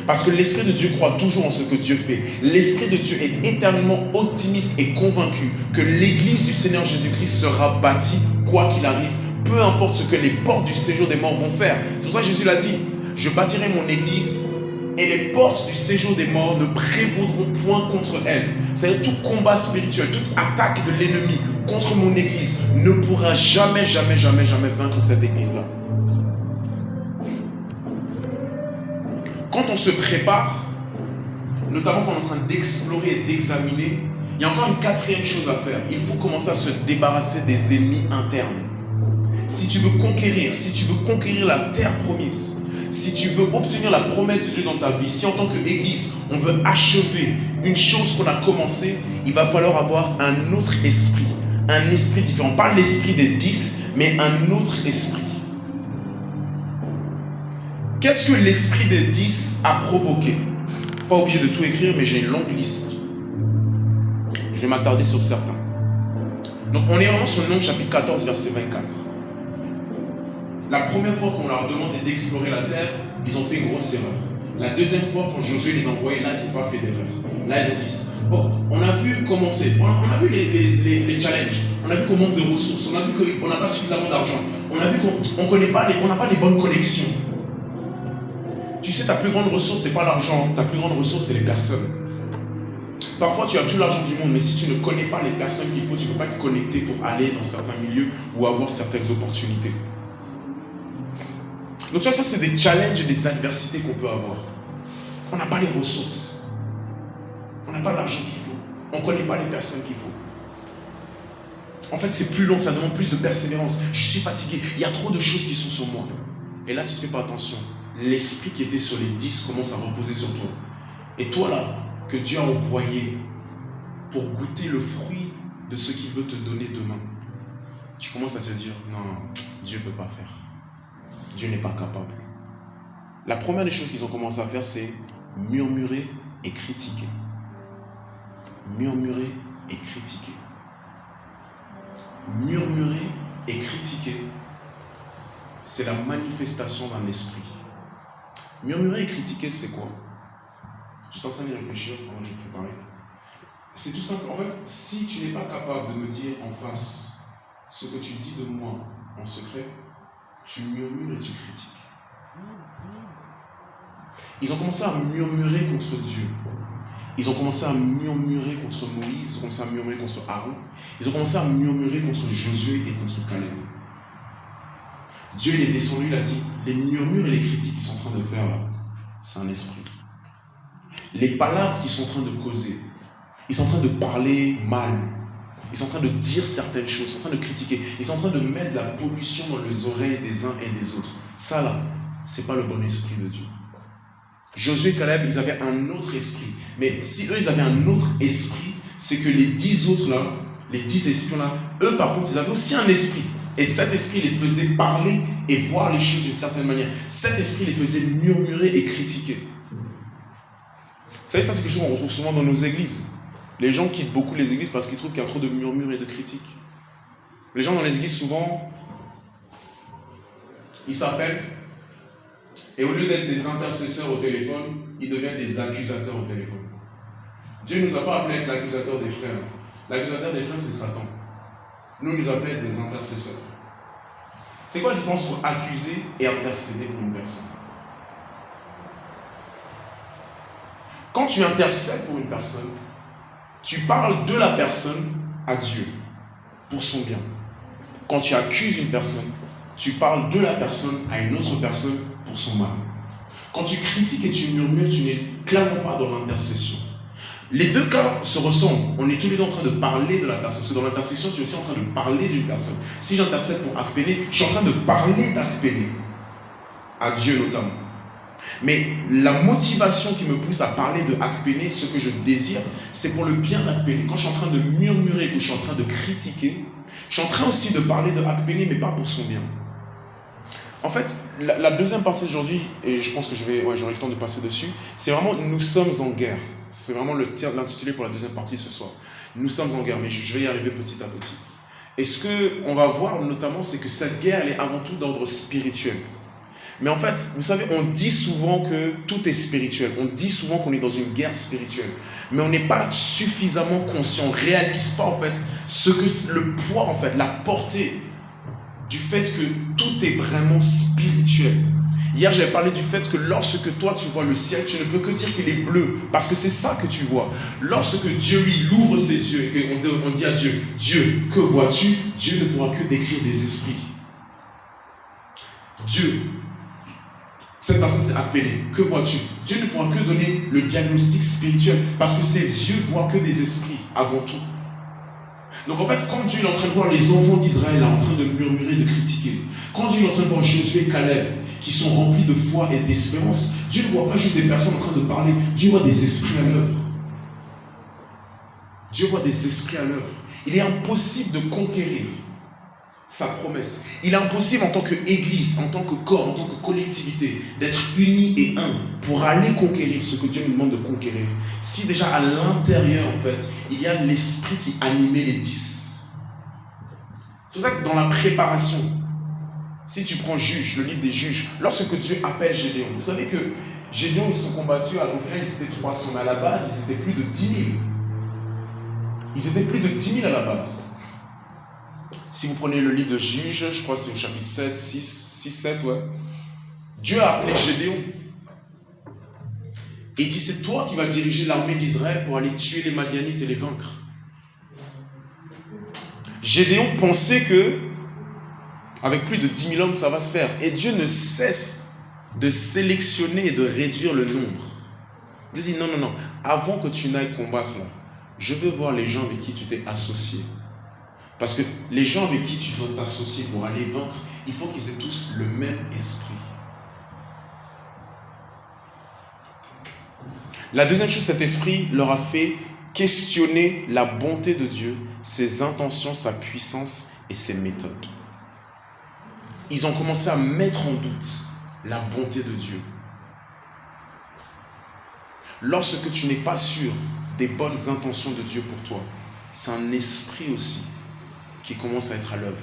A: Parce que l'Esprit de Dieu croit toujours en ce que Dieu fait. L'Esprit de Dieu est éternellement optimiste et convaincu que l'Église du Seigneur Jésus-Christ sera bâtie, quoi qu'il arrive, peu importe ce que les portes du séjour des morts vont faire. C'est pour ça que Jésus l'a dit, je bâtirai mon Église et les portes du séjour des morts ne prévaudront point contre elle. C'est-à-dire tout combat spirituel, toute attaque de l'ennemi contre mon Église ne pourra jamais vaincre cette Église-là. Quand on se prépare, notamment quand on est en train d'explorer et d'examiner, il y a encore une 4e chose à faire. Il faut commencer à se débarrasser des ennemis internes. Si tu veux conquérir la terre promise, si tu veux obtenir la promesse de Dieu dans ta vie, si en tant qu'Église, on veut achever une chose qu'on a commencé, il va falloir avoir un autre esprit différent. Pas l'esprit des 10, mais un autre esprit. Qu'est-ce que l'esprit des 10 a provoqué? Pas obligé de tout écrire, mais j'ai une longue liste. Je vais m'attarder sur certains. Donc on est vraiment sur Nombre chapitre 14, verset 24. La première fois qu'on leur a demandé d'explorer la terre, ils ont fait une grosse erreur. La deuxième fois, quand Josué les a envoyés, là, ils n'ont pas fait d'erreur. Là, ils ont dit, bon, on a vu commencer, on a vu les challenges, on a vu qu'on manque de ressources, on a vu qu'on n'a pas suffisamment d'argent, on a vu qu'on n'a pas les bonnes connexions. Tu sais, ta plus grande ressource, ce n'est pas l'argent, ta plus grande ressource, c'est les personnes. Parfois, tu as tout l'argent du monde, mais si tu ne connais pas les personnes qu'il faut, tu ne peux pas être connecté pour aller dans certains milieux ou avoir certaines opportunités. Donc ça c'est des challenges et des adversités qu'on peut avoir. On n'a pas les ressources. On n'a pas l'argent qu'il faut. On ne connaît pas les personnes qu'il faut. En fait, c'est plus long, ça demande plus de persévérance. Je suis fatigué, il y a trop de choses qui sont sur moi. Et là, si tu ne fais pas attention, l'esprit qui était sur les 10 commence à reposer sur toi. Et toi là, que Dieu a envoyé pour goûter le fruit de ce qu'il veut te donner demain, tu commences à te dire, non, Dieu ne peut pas faire. Dieu n'est pas capable. La première des choses qu'ils ont commencé à faire, c'est murmurer et critiquer. Murmurer et critiquer. Murmurer et critiquer, c'est la manifestation d'un esprit. Murmurer et critiquer, c'est quoi? J'étais en train d'y réfléchir pendant que je préparais. C'est tout simple. En fait, si tu n'es pas capable de me dire en face ce que tu dis de moi en secret, tu murmures et tu critiques. Ils ont commencé à murmurer contre Dieu. Ils ont commencé à murmurer contre Moïse. Ils ont commencé à murmurer contre Aaron. Ils ont commencé à murmurer contre Josué et contre Caleb. Dieu il est descendu, il a dit, les murmures et les critiques qu'ils sont en train de faire là, c'est un esprit. Les palabres qu'ils sont en train de causer, ils sont en train de parler mal. Ils sont en train de dire certaines choses, ils sont en train de critiquer, ils sont en train de mettre de la pollution dans les oreilles des uns et des autres. Ça là, c'est pas le bon esprit de Dieu. Josué et Caleb, ils avaient un autre esprit. Mais si eux, ils avaient un autre esprit, c'est que les 10 autres là, les 10 esprits là, eux par contre, ils avaient aussi un esprit. Et cet esprit les faisait parler et voir les choses d'une certaine manière. Cet esprit les faisait murmurer et critiquer. Vous savez, ça c'est quelque chose qu'on retrouve souvent dans nos églises. Les gens quittent beaucoup les églises parce qu'ils trouvent qu'il y a trop de murmures et de critiques. Les gens dans les églises, souvent, ils s'appellent et au lieu d'être des intercesseurs au téléphone, ils deviennent des accusateurs au téléphone. Dieu ne nous a pas appelés à être l'accusateur des frères. L'accusateur des frères, c'est Satan. Nous appelons être des intercesseurs. C'est quoi la différence entre accuser et intercéder pour une personne? Quand tu intercèdes pour une personne, tu parles de la personne à Dieu pour son bien. Quand tu accuses une personne, tu parles de la personne à une autre personne pour son mal. Quand tu critiques et tu murmures, tu n'es clairement pas dans l'intercession. Les deux cas se ressemblent. On est tous les deux en train de parler de la personne. Parce que dans l'intercession, tu es aussi en train de parler d'une personne. Si j'intercède pour Akpéné, je suis en train de parler d'Akpéné. À Dieu notamment. Mais la motivation qui me pousse à parler de Akpéné, ce que je désire, c'est pour le bien d'Akpéné. Quand je suis en train de murmurer ou je suis en train de critiquer, je suis en train aussi de parler de Akpéné, mais pas pour son bien. En fait, la deuxième partie d'aujourd'hui, et je pense que j'aurai le temps de passer dessus, c'est vraiment « Nous sommes en guerre ». C'est vraiment l'intitulé pour la deuxième partie ce soir. Nous sommes en guerre, mais je vais y arriver petit à petit. Et ce qu'on va voir notamment, c'est que cette guerre, elle est avant tout d'ordre spirituel. Mais en fait, vous savez, on dit souvent que tout est spirituel. On dit souvent qu'on est dans une guerre spirituelle. Mais on n'est pas suffisamment conscient. On ne réalise pas en fait ce que le poids, en fait, la portée du fait que tout est vraiment spirituel. Hier, j'avais parlé du fait que lorsque toi, tu vois le ciel, tu ne peux que dire qu'il est bleu. Parce que c'est ça que tu vois. Lorsque Dieu, lui, ouvre ses yeux et qu'on dit à Dieu, « Dieu, que vois-tu » Dieu ne pourra que décrire des esprits. Dieu, cette personne s'est appelée. Que vois-tu? Dieu ne pourra que donner le diagnostic spirituel parce que ses yeux voient que des esprits avant tout. Donc en fait, quand Dieu est en train de voir les enfants d'Israël en train de murmurer, de critiquer, quand Dieu est en train de voir Josué et Caleb qui sont remplis de foi et d'espérance, Dieu ne voit pas juste des personnes en train de parler, Dieu voit des esprits à l'œuvre. Dieu voit des esprits à l'œuvre. Il est impossible de conquérir sa promesse. Il est impossible en tant qu'église, en tant que corps, en tant que collectivité, d'être unis et un pour aller conquérir ce que Dieu nous demande de conquérir. Si déjà à l'intérieur, en fait, il y a l'esprit qui animait les 10. C'est pour ça que dans la préparation, si tu prends Juge, le livre des Juges, lorsque Dieu appelle Gédéon, vous savez que Gédéon, ils sont combattus, au final, ils étaient 300, mais à la base, ils étaient plus de 10 000. Ils étaient plus de 10 000 à la base. Si vous prenez le livre de Juges, je crois que c'est au chapitre 7, 6, 7, ouais. Dieu a appelé Gédéon. Et il dit, c'est toi qui vas diriger l'armée d'Israël pour aller tuer les Madianites et les vaincre. Gédéon pensait que, avec plus de 10 000 hommes, ça va se faire. Et Dieu ne cesse de sélectionner et de réduire le nombre. Dieu dit, non, non, non. Avant que tu n'ailles combattre là, je veux voir les gens avec qui tu t'es associé. Parce que les gens avec qui tu dois t'associer pour aller vaincre, il faut qu'ils aient tous le même esprit. La deuxième chose, cet esprit leur a fait questionner la bonté de Dieu, ses intentions, sa puissance et ses méthodes. Ils ont commencé à mettre en doute la bonté de Dieu. Lorsque tu n'es pas sûr des bonnes intentions de Dieu pour toi, c'est un esprit aussi qui commence à être à l'œuvre.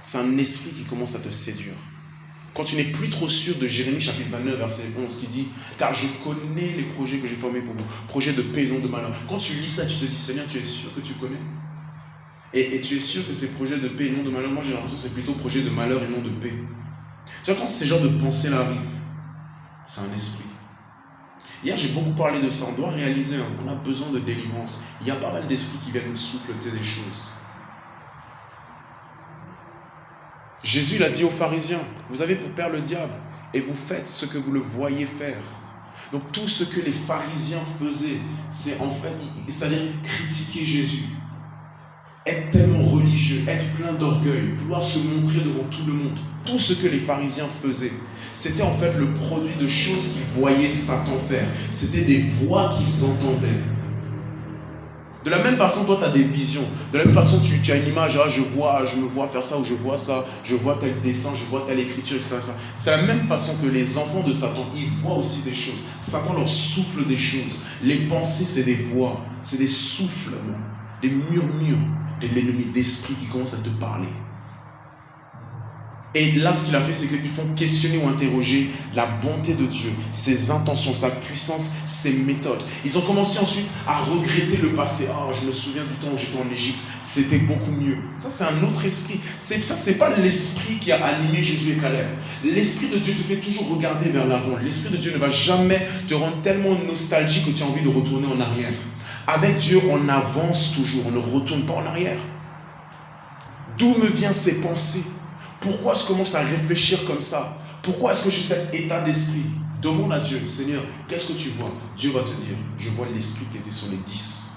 A: C'est un esprit qui commence à te séduire. Quand tu n'es plus trop sûr de Jérémie chapitre 29 verset 11 qui dit « Car je connais les projets que j'ai formés pour vous, projets de paix et non de malheur. » Quand tu lis ça, tu te dis « Seigneur, tu es sûr que tu connais ?» et tu es sûr que ces projets de paix et non de malheur, moi j'ai l'impression que c'est plutôt projet de malheur et non de paix. Tu vois, quand ces genres de pensées-là arrivent, c'est un esprit. Hier, j'ai beaucoup parlé de ça. On doit réaliser, on a besoin de délivrance. Il y a pas mal d'esprits qui viennent nous souffleter des choses. Jésus l'a dit aux pharisiens, vous avez pour père le diable et vous faites ce que vous le voyez faire. Donc tout ce que les pharisiens faisaient, c'est en fait, c'est-à-dire critiquer Jésus, être tellement religieux, être plein d'orgueil, vouloir se montrer devant tout le monde. Tout ce que les pharisiens faisaient, c'était en fait le produit de choses qu'ils voyaient Satan faire. C'était des voix qu'ils entendaient. De la même façon, toi, tu as des visions. De la même façon, tu as une image, je me vois faire ça, ou je vois ça, je vois tel dessin, je vois telle écriture, etc. C'est la même façon que les enfants de Satan, ils voient aussi des choses. Satan leur souffle des choses. Les pensées, c'est des voix, c'est des soufflements, des murmures de l'ennemi, d'esprit qui commencent à te parler. Et là, ce qu'il a fait, c'est qu'ils font questionner ou interroger la bonté de Dieu, ses intentions, sa puissance, ses méthodes. Ils ont commencé ensuite à regretter le passé. Oh, je me souviens du temps où j'étais en Égypte, c'était beaucoup mieux. Ça, c'est un autre esprit. Ça, c'est pas l'esprit qui a animé Jésus et Caleb. L'esprit de Dieu te fait toujours regarder vers l'avant. L'esprit de Dieu ne va jamais te rendre tellement nostalgique que tu as envie de retourner en arrière. Avec Dieu, on avance toujours, on ne retourne pas en arrière. D'où me viennent ces pensées ? Pourquoi je commence à réfléchir comme ça? Pourquoi est-ce que j'ai cet état d'esprit? Demande à Dieu, Seigneur, qu'est-ce que tu vois? Dieu va te dire, je vois l'esprit qui était sur les 10.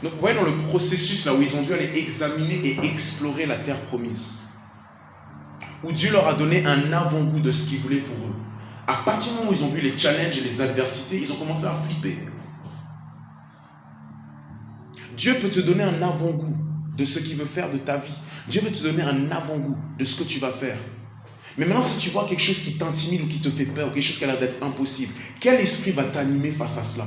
A: Donc, vous voyez dans le processus là où ils ont dû aller examiner et explorer la terre promise, où Dieu leur a donné un avant-goût de ce qu'il voulait pour eux. À partir du moment où ils ont vu les challenges et les adversités, ils ont commencé à flipper. Dieu peut te donner un avant-goût de ce qu'il veut faire de ta vie. Dieu veut te donner un avant-goût de ce que tu vas faire. Mais maintenant, si tu vois quelque chose qui t'intimide ou qui te fait peur, ou quelque chose qui a l'air d'être impossible, quel esprit va t'animer face à cela?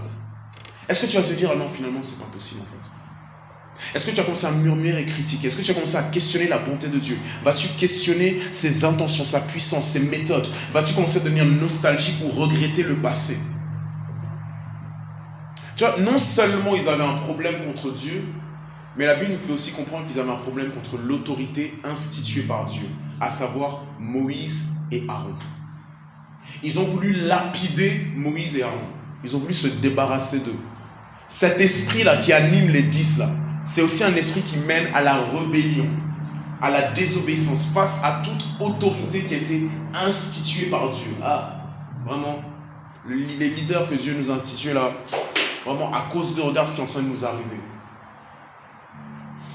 A: Est-ce que tu vas te dire, ah non, finalement, c'est pas possible en fait? Est-ce que tu vas commencer à murmurer et critiquer? Est-ce que tu vas commencer à questionner la bonté de Dieu? Vas-tu questionner ses intentions, sa puissance, ses méthodes? Vas-tu commencer à devenir nostalgique ou regretter le passé? Tu vois, non seulement ils avaient un problème contre Dieu, mais la Bible nous fait aussi comprendre qu'ils avaient un problème contre l'autorité instituée par Dieu, à savoir Moïse et Aaron. Ils ont voulu lapider Moïse et Aaron. Ils ont voulu se débarrasser d'eux. Cet esprit-là qui anime les 10 là, c'est aussi un esprit qui mène à la rébellion, à la désobéissance face à toute autorité qui a été instituée par Dieu. Ah, vraiment, Les leaders que Dieu nous a institués là, vraiment à cause de regarde ce qui est en train de nous arriver.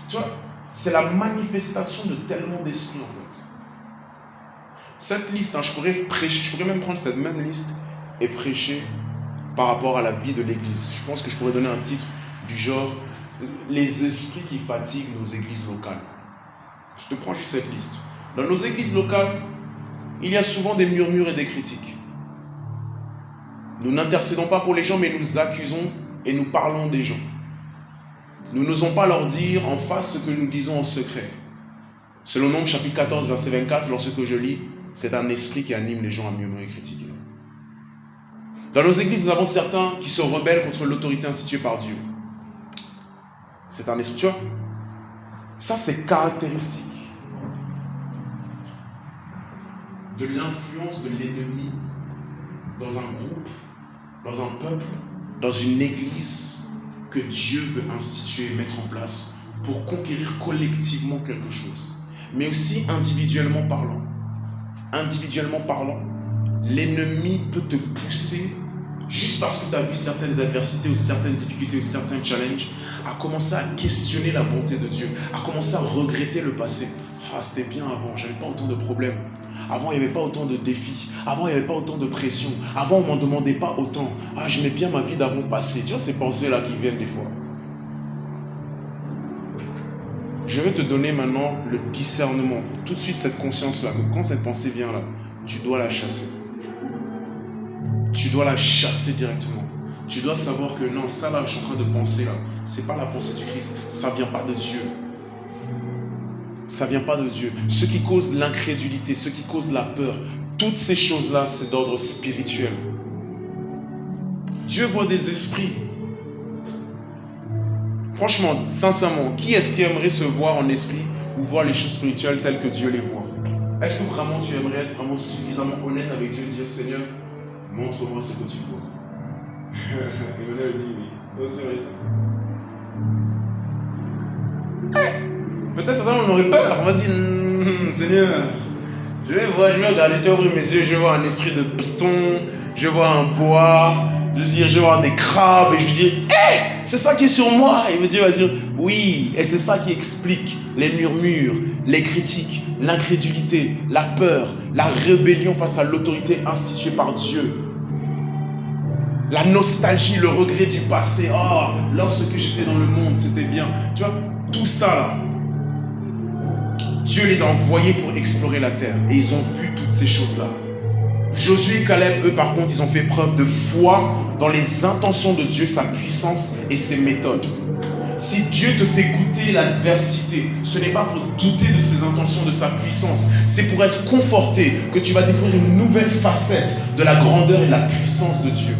A: Tu vois, c'est la manifestation de tellement d'esprits en fait. Cette liste, je pourrais prêcher, je pourrais même prendre cette même liste et prêcher par rapport à la vie de l'église. Je pense que je pourrais donner un titre du genre les esprits qui fatiguent nos églises locales. Je te prends juste cette liste. Dans nos églises locales, il y a souvent des murmures et des critiques. Nous n'intercédons pas pour les gens, mais nous accusons et nous parlons des gens. Nous n'osons pas leur dire en face ce que nous disons en secret. Selon Nombre chapitre 14, verset 24, lorsque je lis, c'est un esprit qui anime les gens à murmurer et critiquer. Dans nos églises, nous avons certains qui se rebellent contre l'autorité instituée par Dieu. C'est un esprit, tu vois. Ça, c'est caractéristique de l'influence de l'ennemi dans un groupe, dans un peuple, dans une église que Dieu veut instituer et mettre en place pour conquérir collectivement quelque chose. Mais aussi individuellement parlant. Individuellement parlant, l'ennemi peut te pousser, juste parce que tu as vu certaines adversités ou certaines difficultés ou certains challenges, à commencer à questionner la bonté de Dieu, à commencer à regretter le passé. Ah, c'était bien avant, j'avais pas autant de problèmes. Avant, il n'y avait pas autant de défis. Avant, il n'y avait pas autant de pression. Avant, on ne m'en demandait pas autant. Ah, j'aimais bien ma vie d'avant passé. Tu vois ces pensées-là qui viennent des fois. Je vais te donner maintenant le discernement. Tout de suite, cette conscience-là, que quand cette pensée vient là, tu dois la chasser. Tu dois la chasser directement. Tu dois savoir que non, ça là, je suis en train de penser là, c'est pas la pensée du Christ. Ça ne vient pas de Dieu. Ça ne vient pas de Dieu. Ce qui cause l'incrédulité, ce qui cause la peur, toutes ces choses-là, c'est d'ordre spirituel. Dieu voit des esprits. Franchement, sincèrement, qui est-ce qui aimerait se voir en esprit ou voir les choses spirituelles telles que Dieu les voit? Est-ce que vraiment tu aimerais être vraiment suffisamment honnête avec Dieu et dire Seigneur, montre-moi ce que tu vois? Emmanuel dit oui. Toi aussi, peut-être certains on aurait peur. On va dire Seigneur, je vais regarder, tu vas ouvrir mes yeux, je vais voir un esprit de python, je vais voir un bois, je vais voir des crabes, et je vais dire, c'est ça qui est sur moi. Et Dieu va dire, oui, et c'est ça qui explique les murmures, les critiques, l'incrédulité, la peur, la rébellion face à l'autorité instituée par Dieu. La nostalgie, le regret du passé. Oh, lorsque j'étais dans le monde, c'était bien. Tu vois, tout ça là, Dieu les a envoyés pour explorer la terre. Et ils ont vu toutes ces choses-là. Josué et Caleb, eux par contre, ils ont fait preuve de foi dans les intentions de Dieu, sa puissance et ses méthodes. Si Dieu te fait goûter l'adversité, ce n'est pas pour douter de ses intentions, de sa puissance. C'est pour être conforté que tu vas découvrir une nouvelle facette de la grandeur et de la puissance de Dieu.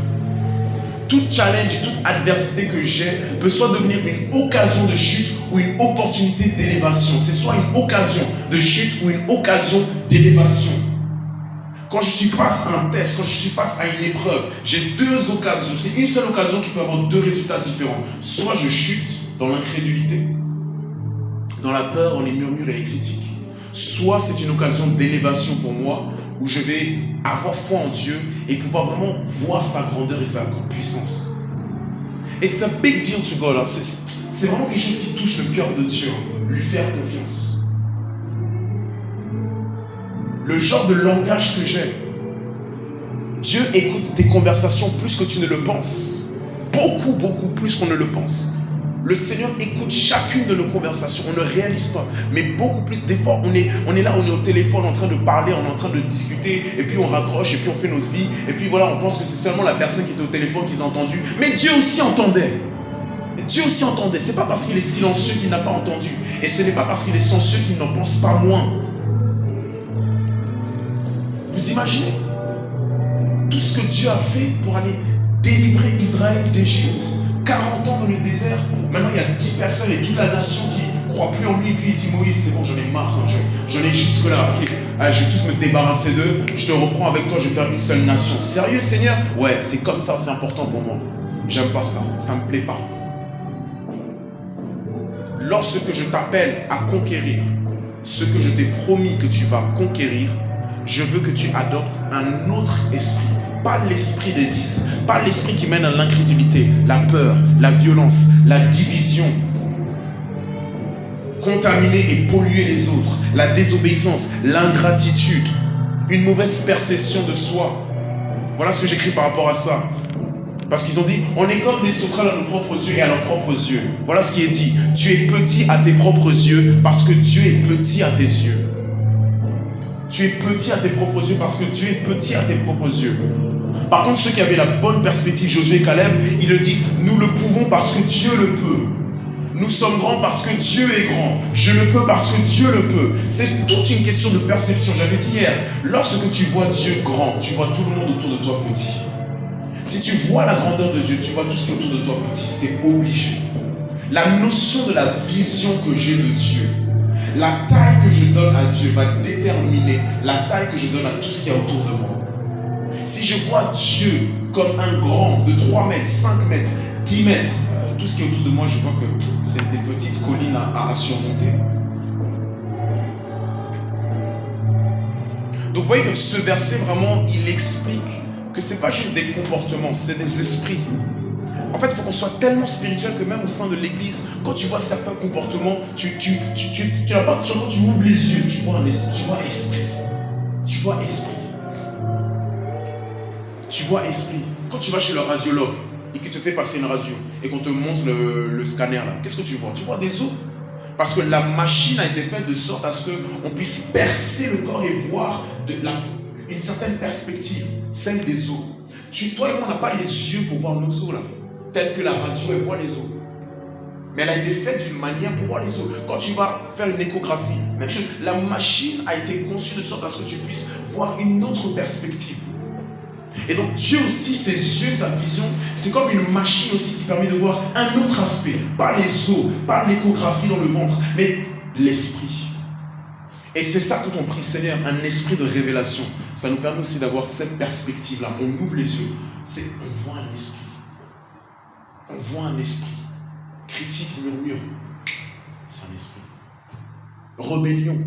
A: Tout challenge et toute adversité que j'ai peut soit devenir une occasion de chute ou une opportunité d'élévation. C'est soit une occasion de chute ou une occasion d'élévation. Quand je suis face à un test, quand je suis face à une épreuve, j'ai deux occasions. C'est une seule occasion qui peut avoir deux résultats différents. Soit je chute dans l'incrédulité, dans la peur, dans les murmures et les critiques. Soit c'est une occasion d'élévation pour moi, où je vais avoir foi en Dieu et pouvoir vraiment voir sa grandeur et sa puissance. It's a big deal to God. C'est vraiment quelque chose qui touche le cœur de Dieu. Lui faire confiance. Le genre de langage que j'ai. Dieu écoute tes conversations plus que tu ne le penses. Beaucoup, beaucoup plus qu'on ne le pense. Le Seigneur écoute chacune de nos conversations. On ne réalise pas. Mais beaucoup plus. Des fois, on est là, on est au téléphone en train de parler, on est en train de discuter. Et puis on raccroche et puis on fait notre vie. Et puis voilà, on pense que c'est seulement la personne qui était au téléphone qui a entendu. Mais Dieu aussi entendait. Dieu aussi entendait. Ce n'est pas parce qu'il est silencieux qu'il n'a pas entendu. Et ce n'est pas parce qu'il est silencieux qu'il n'en pense pas moins. Vous imaginez tout ce que Dieu a fait pour aller délivrer Israël d'Égypte? 40 ans dans le désert, maintenant il y a 10 personnes et toute la nation qui ne croit plus en lui. Et puis il dit Moïse, c'est bon, j'en ai marre, j'en ai jusque là, ok, allez, je vais tous me débarrasser d'eux, je te reprends avec toi, je vais faire une seule nation. Sérieux Seigneur? Ouais, c'est comme ça, c'est important pour moi. J'aime pas ça, ça me plaît pas. Lorsque je t'appelle à conquérir ce que je t'ai promis que tu vas conquérir, je veux que tu adoptes un autre esprit, pas l'esprit des 10, pas l'esprit qui mène à l'incrédulité, la peur, la violence, la division, contaminer et polluer les autres, la désobéissance, l'ingratitude, une mauvaise perception de soi. Voilà ce que j'écris par rapport à ça. Parce qu'ils ont dit, on est comme des sauterelles à nos propres yeux et à leurs propres yeux. Voilà ce qui est dit. Tu es petit à tes propres yeux parce que Dieu est petit à tes yeux. Tu es petit à tes propres yeux parce que Dieu est petit à tes propres yeux. Par contre, ceux qui avaient la bonne perspective, Josué et Caleb, ils le disent, nous le pouvons parce que Dieu le peut. Nous sommes grands parce que Dieu est grand. Je le peux parce que Dieu le peut. C'est toute une question de perception. J'avais dit hier, lorsque tu vois Dieu grand, tu vois tout le monde autour de toi petit. Si tu vois la grandeur de Dieu, tu vois tout ce qui est autour de toi petit. C'est obligé. La notion de la vision que j'ai de Dieu, la taille que je donne à Dieu va déterminer la taille que je donne à tout ce qu'il y a autour de moi. Si je vois Dieu comme un grand de 3 mètres, 5 mètres, 10 mètres, tout ce qui est autour de moi, je vois que c'est des petites collines à surmonter. Donc vous voyez que ce verset, vraiment, il explique que ce n'est pas juste des comportements, c'est des esprits. En fait, il faut qu'on soit tellement spirituel que même au sein de l'église, quand tu vois certains comportements, tu n'as pas seulement, tu ouvres les yeux, tu vois esprit. Tu vois esprit. Tu vois esprit. Quand tu vas chez le radiologue et qu'il te fait passer une radio et qu'on te montre le scanner là, qu'est-ce que tu vois? Tu vois des os. Parce que la machine a été faite de sorte à ce qu'on puisse percer le corps et voir une certaine perspective, celle des os. Toi et moi, on n'a pas les yeux pour voir nos os là, tels que la radio, elle voit les os. Mais elle a été faite d'une manière pour voir les os. Quand tu vas faire une échographie, même chose, la machine a été conçue de sorte à ce que tu puisses voir une autre perspective. Et donc Dieu aussi, ses yeux, sa vision, c'est comme une machine aussi qui permet de voir un autre aspect. Pas les os, pas l'échographie dans le ventre, mais l'esprit. Et c'est ça quand on prie Seigneur, un esprit de révélation. Ça nous permet aussi d'avoir cette perspective-là. On ouvre les yeux, on voit un esprit. On voit un esprit. Critique, murmure, c'est un esprit. Rébellion,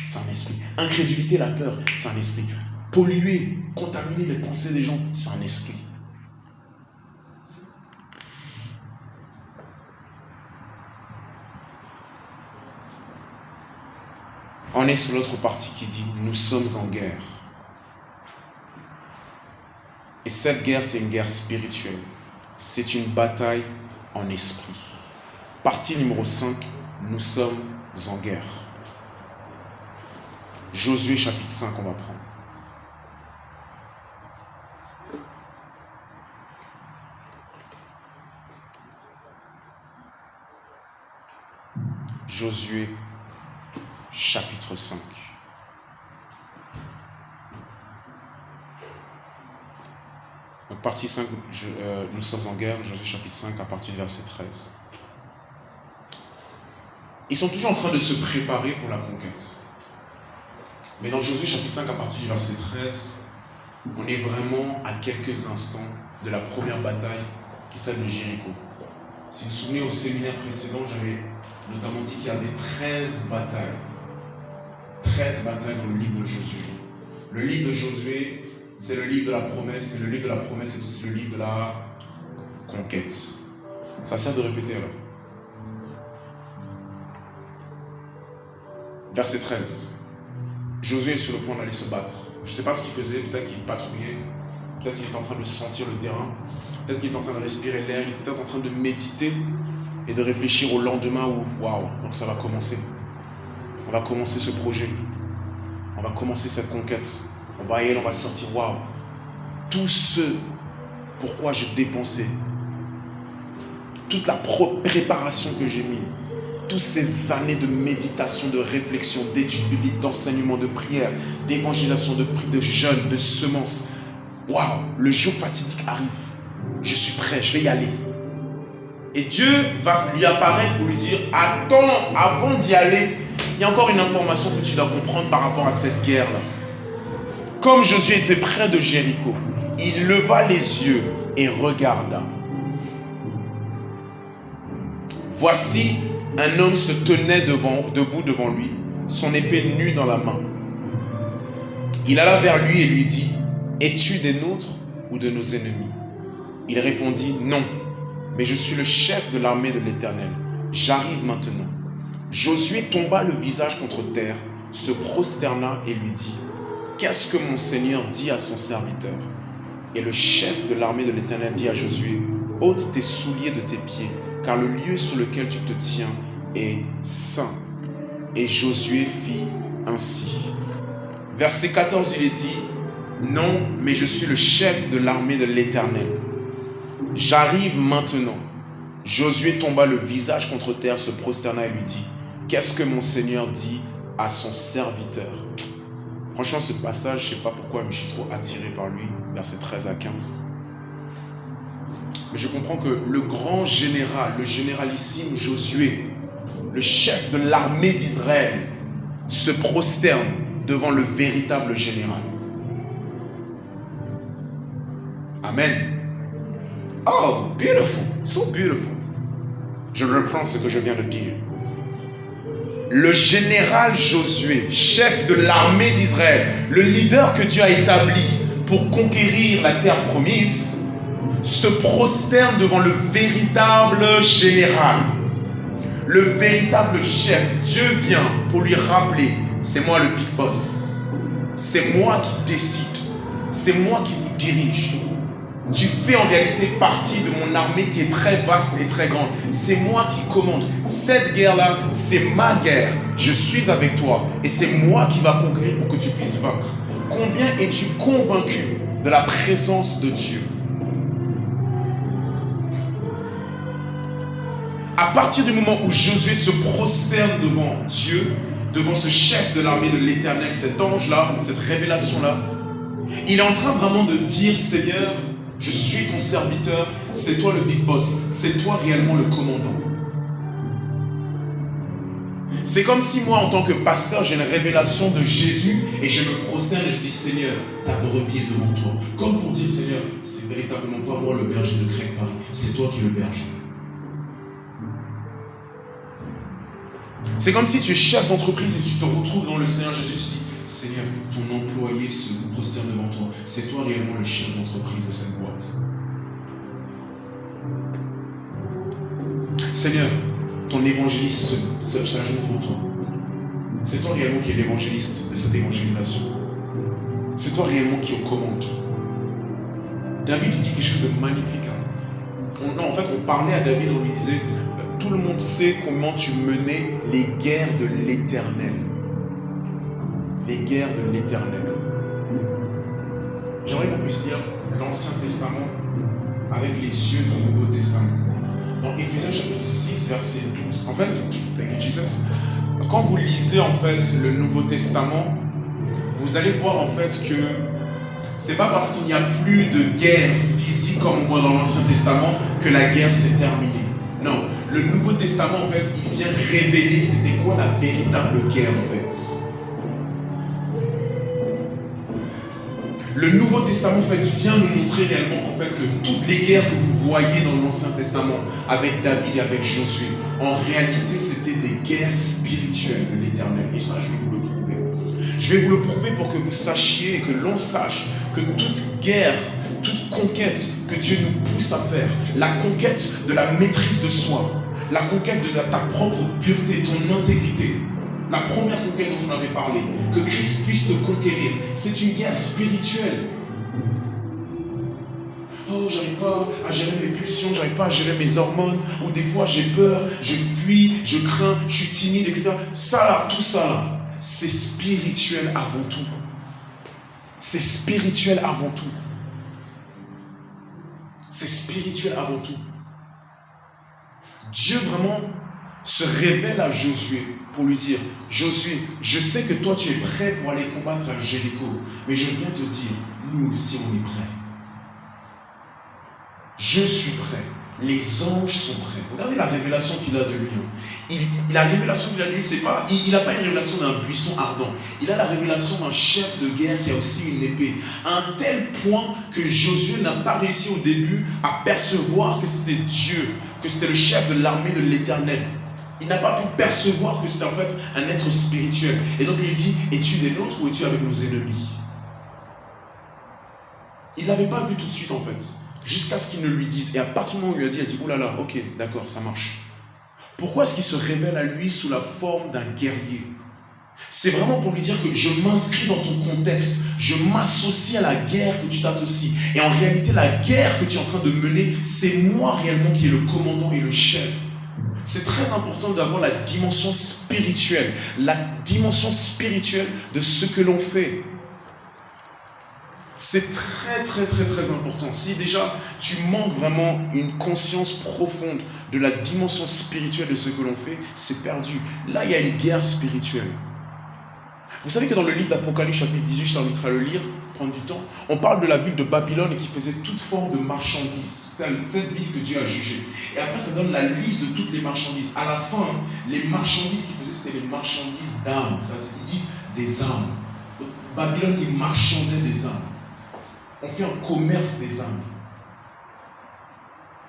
A: c'est un esprit. Incrédulité, la peur, c'est un esprit. Polluer, contaminer les pensées des gens, c'est un esprit. On est sur l'autre partie qui dit « Nous sommes en guerre ». Et cette guerre, c'est une guerre spirituelle. C'est une bataille en esprit. Partie numéro 5, nous sommes en guerre. Josué chapitre 5, on va prendre. Josué chapitre 5. Donc partie 5, nous sommes en guerre, Josué chapitre 5 à partir du verset 13. Ils sont toujours en train de se préparer pour la conquête. Mais dans Josué chapitre 5 à partir du verset 13, on est vraiment à quelques instants de la première bataille qui s'appelle Jéricho. Si vous vous souvenez, au séminaire précédent, j'avais notamment dit qu'il y avait 13 batailles. 13 batailles dans le livre de Josué. Le livre de Josué, c'est le livre de la promesse, et le livre de la promesse est aussi le livre de la conquête. Ça sert de répéter alors. Verset 13. Josué est sur le point d'aller se battre. Je ne sais pas ce qu'il faisait, peut-être qu'il patrouillait, peut-être qu'il était en train de sentir le terrain, peut-être qu'il était en train de respirer l'air, il était peut-être en train de méditer et de réfléchir au lendemain où, waouh, donc ça va commencer. On va commencer ce projet. On va commencer cette conquête. On va y aller, on va sortir, waouh. Tout ce pourquoi j'ai dépensé, toute la préparation que j'ai mise, toutes ces années de méditation, de réflexion, d'études bibliques, d'enseignement, de prière, d'évangélisation, de jeûne, de semences. Waouh, le jour fatidique arrive. Je suis prêt, je vais y aller. Et Dieu va lui apparaître pour lui dire, attends, avant d'y aller, il y a encore une information que tu dois comprendre par rapport à cette guerre-là. Comme Josué était près de Jéricho, il leva les yeux et regarda. Voici, un homme se tenait debout devant lui, son épée nue dans la main. Il alla vers lui et lui dit, es-tu des nôtres ou de nos ennemis? Il répondit, non, mais je suis le chef de l'armée de l'Éternel. J'arrive maintenant. Josué tomba le visage contre terre, se prosterna et lui dit, qu'est-ce que mon Seigneur dit à son serviteur? Et le chef de l'armée de l'Éternel dit à Josué, ôte tes souliers de tes pieds, car le lieu sur lequel tu te tiens est saint. Et Josué fit ainsi. Verset 14, il est dit, non, mais je suis le chef de l'armée de l'Éternel. J'arrive maintenant. Josué tomba le visage contre terre, se prosterna et lui dit, qu'est-ce que mon Seigneur dit à son serviteur? Franchement, ce passage, je ne sais pas pourquoi, mais je suis trop attiré par lui, versets 13 à 15. Mais je comprends que le grand général, le généralissime Josué, le chef de l'armée d'Israël, se prosterne devant le véritable général. Amen. Oh, beautiful, so beautiful. Je reprends ce que je viens de dire. Le général Josué, chef de l'armée d'Israël, le leader que Dieu a établi pour conquérir la terre promise, se prosterne devant le véritable général, le véritable chef. Dieu vient pour lui rappeler, c'est moi le big boss, c'est moi qui décide, c'est moi qui vous dirige. Tu fais en réalité partie de mon armée qui est très vaste et très grande. C'est moi qui commande. Cette guerre-là, c'est ma guerre. Je suis avec toi et c'est moi qui va conquérir pour que tu puisses vaincre. Combien es-tu convaincu de la présence de Dieu? À partir du moment où Josué se prosterne devant Dieu, devant ce chef de l'armée de l'Éternel, cet ange-là, cette révélation-là, il est en train vraiment de dire, Seigneur, je suis ton serviteur, c'est toi le big boss, c'est toi réellement le commandant. C'est comme si moi, en tant que pasteur, j'ai une révélation de Jésus et je me prosterne et je dis, Seigneur, ta brebis est devant toi. Comme pour dire, Seigneur, c'est véritablement pas moi le berger de Craig Paris, c'est toi qui es le berger. C'est comme si tu es chef d'entreprise et tu te retrouves dans le Seigneur Jésus, tu dis, Seigneur, ton employé se prosterne devant toi. C'est toi réellement le chef d'entreprise de cette boîte. Seigneur, ton évangéliste s'agit pour toi. C'est toi réellement qui es l'évangéliste de cette évangélisation. C'est toi réellement qui es aux commandes. David dit quelque chose de magnifique. En fait, on parlait à David, on lui disait, tout le monde sait comment tu menais les guerres de l'Éternel. Les guerres de l'Éternel. J'aimerais qu'on puisse lire l'Ancien Testament avec les yeux du Nouveau Testament. Dans Éphésiens chapitre 6, verset 12. En fait, thank you Jesus, quand vous lisez en fait le Nouveau Testament, vous allez voir en fait que c'est pas parce qu'il n'y a plus de guerre physique comme on voit dans l'Ancien Testament que la guerre s'est terminée. Non, le Nouveau Testament en fait, il vient révéler c'était quoi la véritable guerre en fait. Le Nouveau Testament en fait, vient nous montrer réellement en fait, que toutes les guerres que vous voyez dans l'Ancien Testament avec David et avec Josué, en réalité c'était des guerres spirituelles de l'Éternel. Et ça, je vais vous le prouver. Je vais vous le prouver pour que vous sachiez et que l'on sache que toute guerre, toute conquête que Dieu nous pousse à faire, la conquête de la maîtrise de soi, la conquête de ta propre pureté, ton intégrité, la première conquête dont on avait parlé, que Christ puisse te conquérir, c'est une guerre spirituelle. Oh, j'arrive pas à gérer mes pulsions, j'arrive pas à gérer mes hormones, ou des fois j'ai peur, je fuis, je crains, je suis timide, etc. Ça là, tout ça là, c'est spirituel avant tout. C'est spirituel avant tout. C'est spirituel avant tout. Dieu vraiment se révèle à Josué pour lui dire, Josué, je sais que toi tu es prêt pour aller combattre à Jéricho, mais je viens te dire, nous aussi on est prêts. Je suis prêt. Les anges sont prêts. Regardez la révélation qu'il a de lui. La révélation qu'il a de lui, c'est pas, il n'a pas une révélation d'un buisson ardent. Il a la révélation d'un chef de guerre qui a aussi une épée. À un tel point que Josué n'a pas réussi au début à percevoir que c'était Dieu, que c'était le chef de l'armée de l'Éternel. Il n'a pas pu percevoir que c'était en fait un être spirituel. Et donc il lui dit, es-tu des nôtres ou es-tu avec nos ennemis? Il ne l'avait pas vu tout de suite en fait. Jusqu'à ce qu'il ne lui dise. Et à partir du moment où il lui a dit, elle a dit, oh là là, ok, d'accord, ça marche. Pourquoi est-ce qu'il se révèle à lui sous la forme d'un guerrier? C'est vraiment pour lui dire que je m'inscris dans ton contexte, je m'associe à la guerre que tu t'associes. Et en réalité, la guerre que tu es en train de mener, c'est moi réellement qui est le commandant et le chef. C'est très important d'avoir la dimension spirituelle de ce que l'on fait. C'est très important. Si déjà tu manques vraiment une conscience profonde de la dimension spirituelle de ce que l'on fait, c'est perdu. Là, il y a une guerre spirituelle. Vous savez que dans le livre d'Apocalypse chapitre 18, je t'inviterai à le lire, prendre du temps, on parle de la ville de Babylone qui faisait toute forme de marchandises. C'est cette ville que Dieu a jugée. Et après, ça donne la liste de toutes les marchandises. À la fin, les marchandises qu'ils faisaient, c'était les marchandises d'âmes. Ils disent des âmes. Donc, Babylone, ils marchandaient des âmes. On fait un commerce des âmes.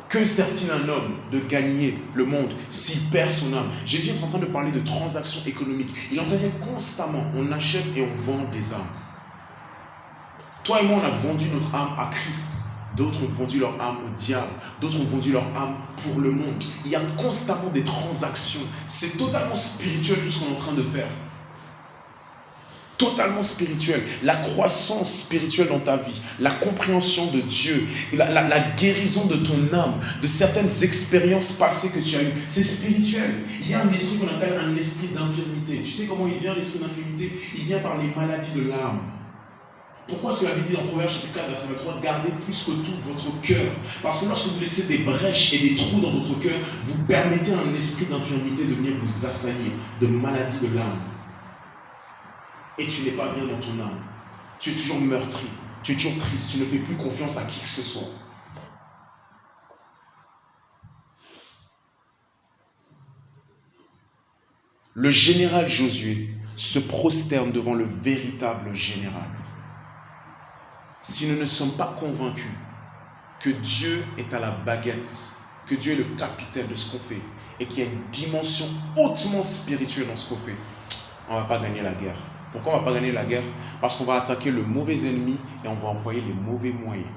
A: Que sert-il un homme de gagner le monde s'il perd son âme? Jésus est en train de parler de transactions économiques. Il en revient constamment. On achète et on vend des âmes. Toi et moi, on a vendu notre âme à Christ. D'autres ont vendu leur âme au diable. D'autres ont vendu leur âme pour le monde. Il y a constamment des transactions. C'est totalement spirituel tout ce qu'on est en train de faire. Totalement spirituel. La croissance spirituelle dans ta vie, la compréhension de Dieu, la guérison de ton âme, de certaines expériences passées que tu as eues, c'est spirituel. Il y a un esprit qu'on appelle un esprit d'infirmité. Tu sais comment il vient, l'esprit d'infirmité? Il vient par les maladies de l'âme. Pourquoi est-ce que la Bible dit dans Proverbes chapitre 4, verset 23, gardez plus que tout votre cœur? Parce que lorsque vous laissez des brèches et des trous dans votre cœur, vous permettez à un esprit d'infirmité de venir vous assaillir, de maladies de l'âme. Et tu n'es pas bien dans ton âme. Tu es toujours meurtri, tu es toujours triste, tu ne fais plus confiance à qui que ce soit. Le général Josué se prosterne devant le véritable général. Si nous ne sommes pas convaincus que Dieu est à la baguette, que Dieu est le capitaine de ce qu'on fait, et qu'il y a une dimension hautement spirituelle dans ce qu'on fait, on ne va pas gagner la guerre. Pourquoi on ne va pas gagner la guerre? Parce qu'on va attaquer le mauvais ennemi et on va employer les mauvais moyens.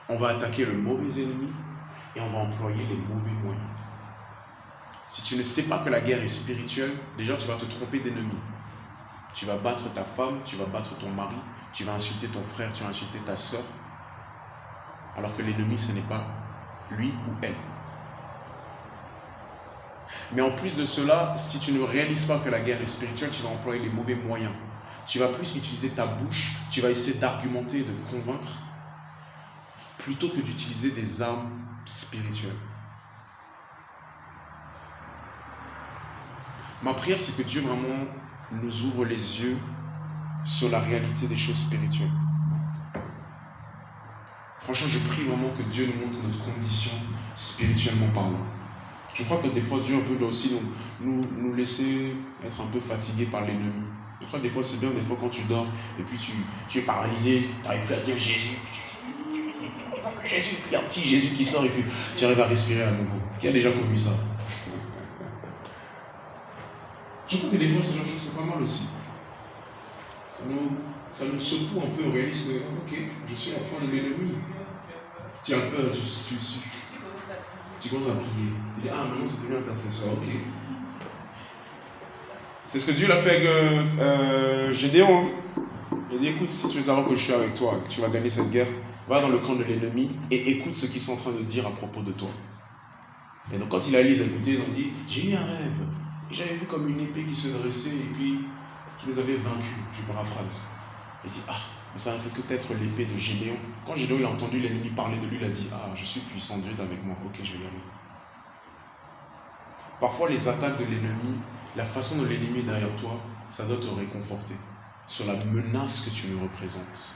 A: On va attaquer le mauvais ennemi et on va employer les mauvais moyens. Si tu ne sais pas que la guerre est spirituelle, déjà tu vas te tromper d'ennemi. Tu vas battre ta femme, tu vas battre ton mari, tu vas insulter ton frère, tu vas insulter ta soeur. Alors que l'ennemi, ce n'est pas lui ou elle. Mais en plus de cela, si tu ne réalises pas que la guerre est spirituelle, tu vas employer les mauvais moyens. Tu vas plus utiliser ta bouche, tu vas essayer d'argumenter et de convaincre, plutôt que d'utiliser des armes spirituelles. Ma prière, c'est que Dieu vraiment nous ouvre les yeux sur la réalité des choses spirituelles. Franchement, je prie vraiment que Dieu nous montre notre condition spirituellement parlant. Je crois que des fois, Dieu doit aussi nous laisser être un peu fatigués par l'ennemi. Je crois que des fois, c'est bien, des fois, quand tu dors et puis tu es paralysé, tu n'arrives plus à dire Jésus. Jésus, il y a un petit Jésus qui sort et puis tu arrives à respirer à nouveau. Qui a déjà connu ça? Je crois que des fois, ces choses, c'est pas mal aussi. Ça nous secoue un peu, on réalise que, ok, je suis en train de l'ennemi. Tu as peur, tu suis. Tu commences à prier. Tu dis, ah, maintenant, c'est devenu intercesseur, ok. C'est ce que Dieu l'a fait avec Gédéon. Il a dit, écoute, si tu veux savoir que je suis avec toi, que tu vas gagner cette guerre, va dans le camp de l'ennemi et écoute ce qu'ils sont en train de dire à propos de toi. Et donc, quand il a les écouté, ils ont dit, j'ai eu un rêve. J'avais vu comme une épée qui se dressait et puis qui nous avait vaincus. Je paraphrase. Il dit, ah, mais ça ne fait que peut-être l'épée de Gédéon. Quand Gédéon il a entendu l'ennemi parler de lui, il a dit, ah, je suis puissant, Dieu est avec moi. Ok, je vais y aller. Parfois, les attaques de l'ennemi, la façon dont l'ennemi est derrière toi, ça doit te réconforter sur la menace que tu nous représentes.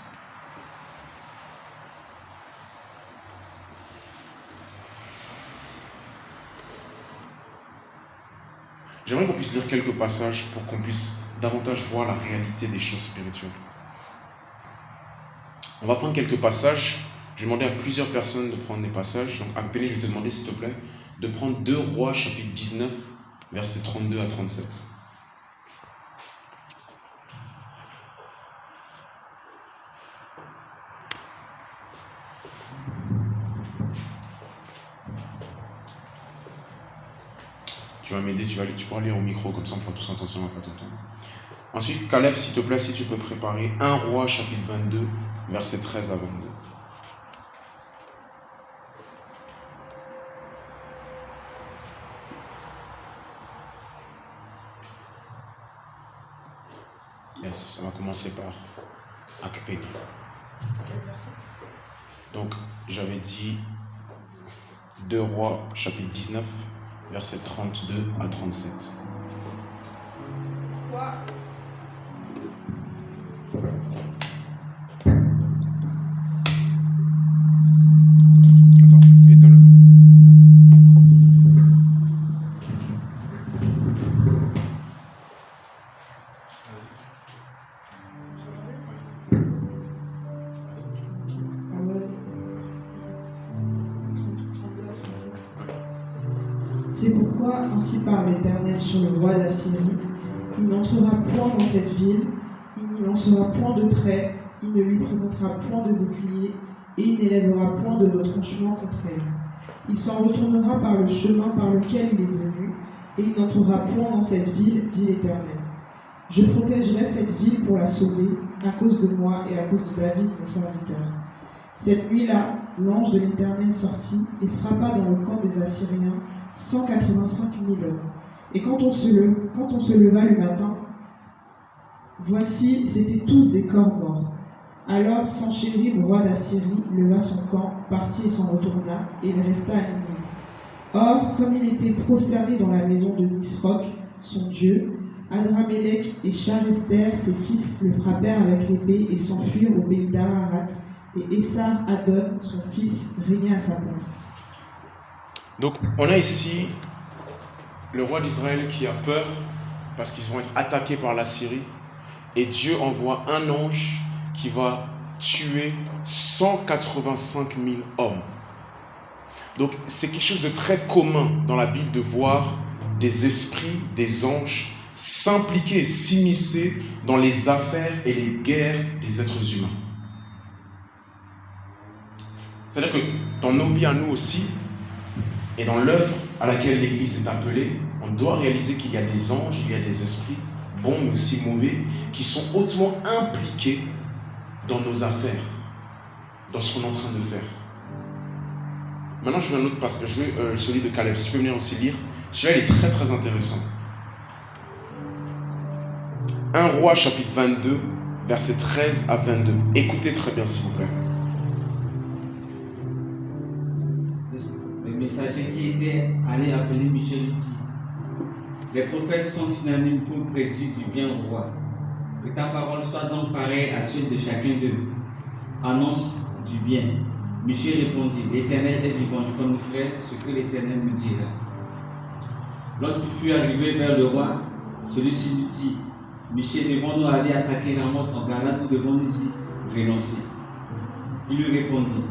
A: J'aimerais qu'on puisse lire quelques passages pour qu'on puisse davantage voir la réalité des choses spirituelles. On va prendre quelques passages. Je vais demander à plusieurs personnes de prendre des passages. Donc, Akpeni, je vais te demander, s'il te plaît, de prendre 2 Rois, chapitre 19, versets 32 à 37. Tu vas m'aider, tu pourras lire au micro, comme ça on fera tous attention, on va pas t'entendre. Ensuite, Caleb, s'il te plaît, si tu peux préparer 1 Roi, chapitre 22, versets 13 à 22. Yes, on va commencer par Akpeni. Donc, j'avais dit 2 Rois, chapitre 19, versets 32 à 37.
C: Pourquoi
A: Attends, éteins-le.
C: C'est pourquoi, ainsi parle l'Éternel sur le roi d'Assyrie, il n'entrera point dans cette ville, il n'y lancera point de trait, il ne lui présentera point de bouclier, et il n'élèvera point de retranchement contre elle. Il s'en retournera par le chemin par lequel il est venu, et il n'entrera point dans cette ville, dit l'Éternel. Je protégerai cette ville pour la sauver, à cause de moi et à cause de David, mon serviteur. Cette nuit-là, l'ange de l'Éternel sortit et frappa dans le camp des Assyriens 185 000 hommes. Et quand on se leva le matin, voici, c'étaient tous des corps morts. Alors Sanchérib, roi d'Assyrie, leva son camp, partit et s'en retourna, et il resta à Ninive. Or, comme il était prosterné dans la maison de Nisroch, son dieu, Adramélec et Charester, ses fils, le frappèrent avec l'épée et s'enfuirent au pays d'Ararat, et Essar Adon, son fils, régna à sa place.
A: Donc, on a ici le roi d'Israël qui a peur parce qu'ils vont être attaqués par la Syrie. Et Dieu envoie un ange qui va tuer 185 000 hommes. Donc, c'est quelque chose de très commun dans la Bible de voir des esprits, des anges s'impliquer et s'immiscer dans les affaires et les guerres des êtres humains. C'est-à-dire que dans nos vies à nous aussi, et dans l'œuvre à laquelle l'Église est appelée, on doit réaliser qu'il y a des anges, il y a des esprits, bons mais aussi mauvais, qui sont hautement impliqués dans nos affaires, dans ce qu'on est en train de faire. Maintenant, je veux un autre passage, celui de Caleb. Si tu peux venir aussi lire, celui-là il est très très intéressant. 1 Roi, chapitre 22, versets 13 à 22. Écoutez très bien, s'il vous plaît.
D: Le messager qui était allé appeler Michel lui dit: les prophètes sont unanimes pour prédire du bien au roi. Que ta parole soit donc pareille à celle de chacun d'eux. Annonce du bien. Michel répondit: l'Éternel est vivant, je communiquerai ce que l'Éternel me dira. Lorsqu'il fut arrivé vers le roi, celui-ci lui dit: Michel, devons-nous aller attaquer Ramoth en Galade ou devons-nous y renoncer? Il lui répondit: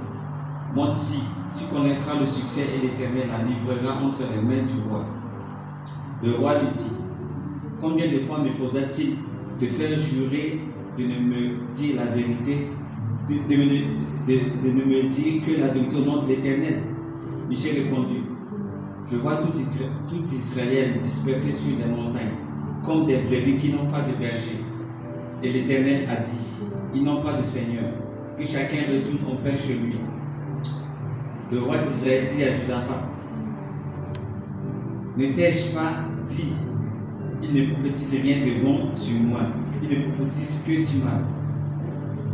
D: monte-y, tu connaîtras le succès et l'Éternel la livrera entre les mains du roi. Le roi lui dit: combien de fois me faudra-t-il te faire jurer de ne me dire la vérité, de ne me dire que la vérité au nom de l'Éternel? Michel répondit: je vois tout Israël dispersé sur les montagnes, comme des brebis qui n'ont pas de berger. Et l'Éternel a dit: ils n'ont pas de seigneur, que chacun retourne au père chez lui. Le roi d'Israël dit à Josaphat: ne t'ai-je pas dit, il ne prophétise rien de bon sur moi, il ne prophétise que du mal.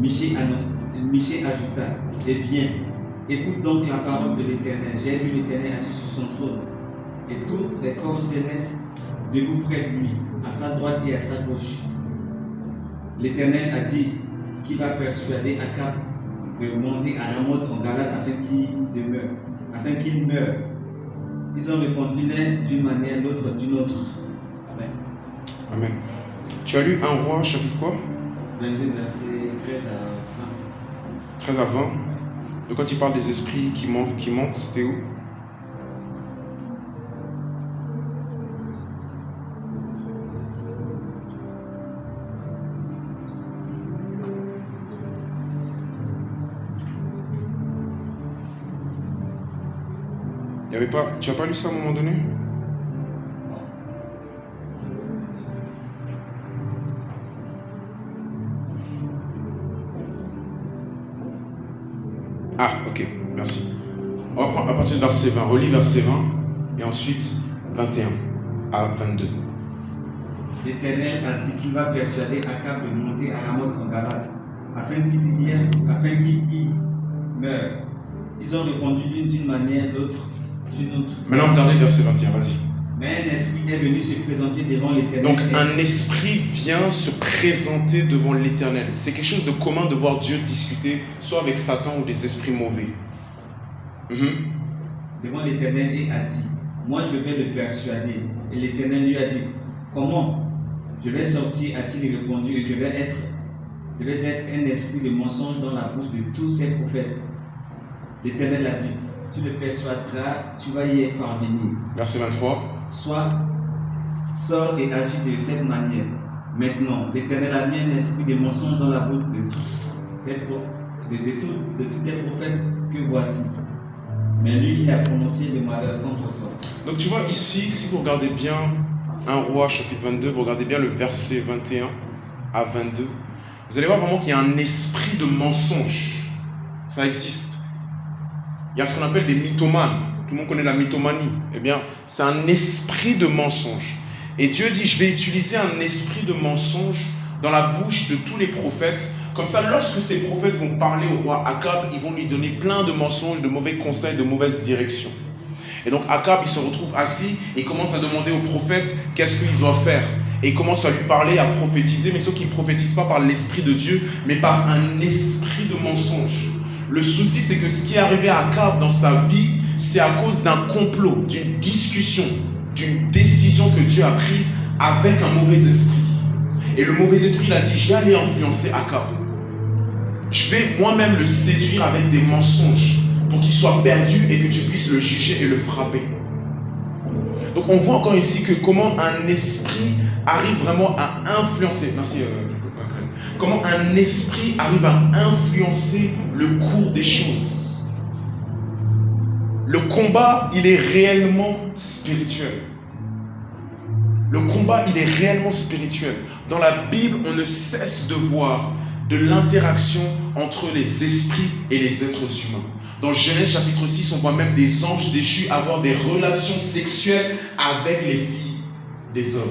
D: Michée ajouta: eh bien, écoute donc la parole de l'Éternel. J'ai vu l'Éternel assis sur son trône, et tous les corps célestes debout près de lui, à sa droite et à sa gauche. L'Éternel a dit qu'il va persuader Akab de monter à Ramoth en Galade afin qu'il meure. Ils ont répondu l'un d'une manière, l'autre d'une autre. Amen.
A: Amen. Tu as lu 1 Roi, chapitre quoi?
D: 22, verset 13 à 20.
A: 13 à 20. De quand il parle des esprits qui montent, c'était où? Tu n'as pas lu ça à un moment donné? Ah, ok, merci. On va prendre à partir du verset 20. Relis verset 20 et ensuite 21 à 22.
D: L'Éternel a dit qu'il va persuader Akab de monter à Ramoth en Galade, afin qu'il y meure. Ils ont répondu l'une d'une manière, l'autre d'une autre.
A: Maintenant, regardez le verset 21, vas-y.
D: Mais un esprit est venu se présenter devant l'Éternel.
A: Donc, un esprit vient se présenter devant l'Éternel. C'est quelque chose de commun de voir Dieu discuter, soit avec Satan ou des esprits mauvais.
D: Devant l'Éternel et a dit, moi je vais le persuader. Et l'Éternel lui a dit, comment? Je vais sortir, a-t-il répondu, et je vais être un esprit de mensonge dans la bouche de tous ces prophètes. L'Éternel a dit, tu le persuaderas, tu vas y parvenir.
A: Verset 23.
D: Sors et agis de cette manière. Maintenant, l'Éternel a mis un esprit de mensonge dans la bouche de tous les prophètes que voici. Mais lui, il a prononcé le malheur contre toi.
A: Donc tu vois ici, si vous regardez bien 1 Roi chapitre 22, vous regardez bien le verset 21 à 22, vous allez voir vraiment qu'il y a un esprit de mensonge. Ça existe. Il y a ce qu'on appelle des mythomanes. Tout le monde connaît la mythomanie. Eh bien, c'est un esprit de mensonge. Et Dieu dit, je vais utiliser un esprit de mensonge dans la bouche de tous les prophètes. Comme ça, lorsque ces prophètes vont parler au roi Akab, ils vont lui donner plein de mensonges, de mauvais conseils, de mauvaises directions. Et donc Akab, il se retrouve assis et commence à demander aux prophètes qu'est-ce qu'il doit faire. Et il commence à lui parler, à prophétiser, mais sauf qu'il ne prophétise pas par l'esprit de Dieu, mais par un esprit de mensonge. Le souci, c'est que ce qui est arrivé à Akab dans sa vie, c'est à cause d'un complot, d'une discussion, d'une décision que Dieu a prise avec un mauvais esprit. Et le mauvais esprit, il a dit, je vais aller influencer Akab. Je vais moi-même le séduire avec des mensonges pour qu'il soit perdu et que tu puisses le juger et le frapper. Donc on voit encore ici que comment un esprit arrive vraiment à influencer. Merci. Comment un esprit arrive à influencer le cours des choses. Le combat, il est réellement spirituel. Le combat, il est réellement spirituel. Dans la Bible, on ne cesse de voir de l'interaction entre les esprits et les êtres humains. Dans Genèse chapitre 6, on voit même des anges déchus avoir des relations sexuelles avec les filles des hommes.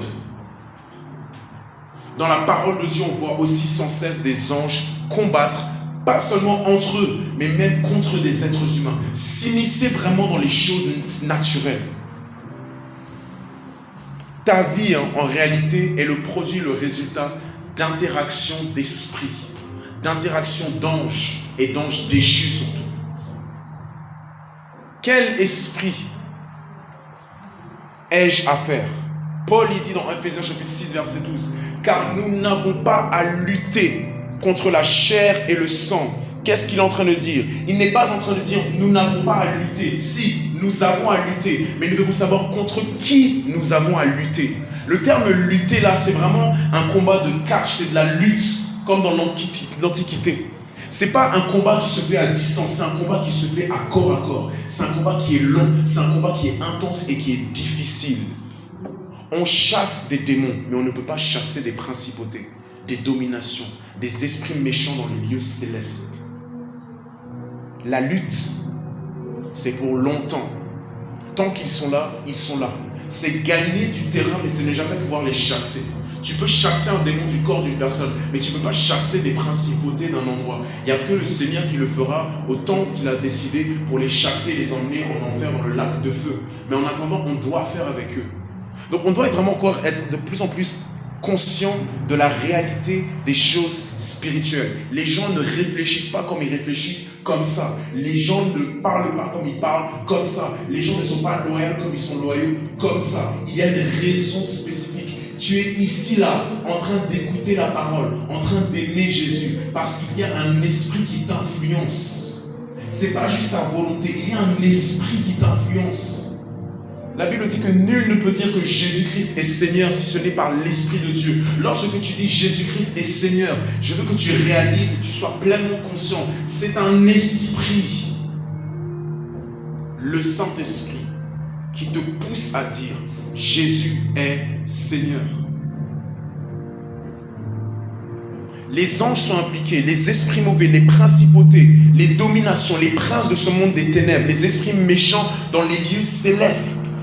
A: Dans la parole de Dieu, on voit aussi sans cesse des anges combattre, pas seulement entre eux, mais même contre des êtres humains. S'immiscer vraiment dans les choses naturelles. Ta vie, en réalité, est le produit, le résultat d'interactions d'esprit, d'interactions d'anges et d'anges déchus surtout. Quel esprit ai-je à faire? Paul, il dit dans Ephésiens chapitre 6, verset 12, « Car nous n'avons pas à lutter contre la chair et le sang. » Qu'est-ce qu'il est en train de dire? Il n'est pas en train de dire « Nous n'avons pas à lutter. » Si, nous avons à lutter, mais nous devons savoir contre qui nous avons à lutter. Le terme « lutter » là, c'est vraiment un combat de catch, c'est de la lutte, comme dans l'Antiquité. Ce n'est pas un combat qui se fait à distance, c'est un combat qui se fait à corps. C'est un combat qui est long, c'est un combat qui est intense et qui est difficile. On chasse des démons, mais on ne peut pas chasser des principautés, des dominations, des esprits méchants dans les lieux célestes. La lutte, c'est pour longtemps. Tant qu'ils sont là, ils sont là. C'est gagner du terrain, mais ce n'est jamais pouvoir les chasser. Tu peux chasser un démon du corps d'une personne, mais tu ne peux pas chasser des principautés d'un endroit. Il n'y a que le Seigneur qui le fera au temps qu'il a décidé pour les chasser et les emmener en enfer dans le lac de feu. Mais en attendant, on doit faire avec eux. Donc on doit vraiment encore être de plus en plus conscient de la réalité des choses spirituelles. Les gens ne réfléchissent pas comme ils réfléchissent comme ça. Les gens ne parlent pas comme ils parlent comme ça. Les gens ne sont pas loyaux comme ils sont loyaux comme ça. Il y a une raison spécifique. Tu es ici là, en train d'écouter la parole, en train d'aimer Jésus, parce qu'il y a un esprit qui t'influence. C'est pas juste ta volonté, il y a un esprit qui t'influence. La Bible dit que nul ne peut dire que Jésus-Christ est Seigneur si ce n'est par l'Esprit de Dieu. Lorsque tu dis Jésus-Christ est Seigneur, je veux que tu réalises et que tu sois pleinement conscient. C'est un esprit, le Saint-Esprit, qui te pousse à dire Jésus est Seigneur. Les anges sont impliqués, les esprits mauvais, les principautés, les dominations, les princes de ce monde des ténèbres, les esprits méchants dans les lieux célestes.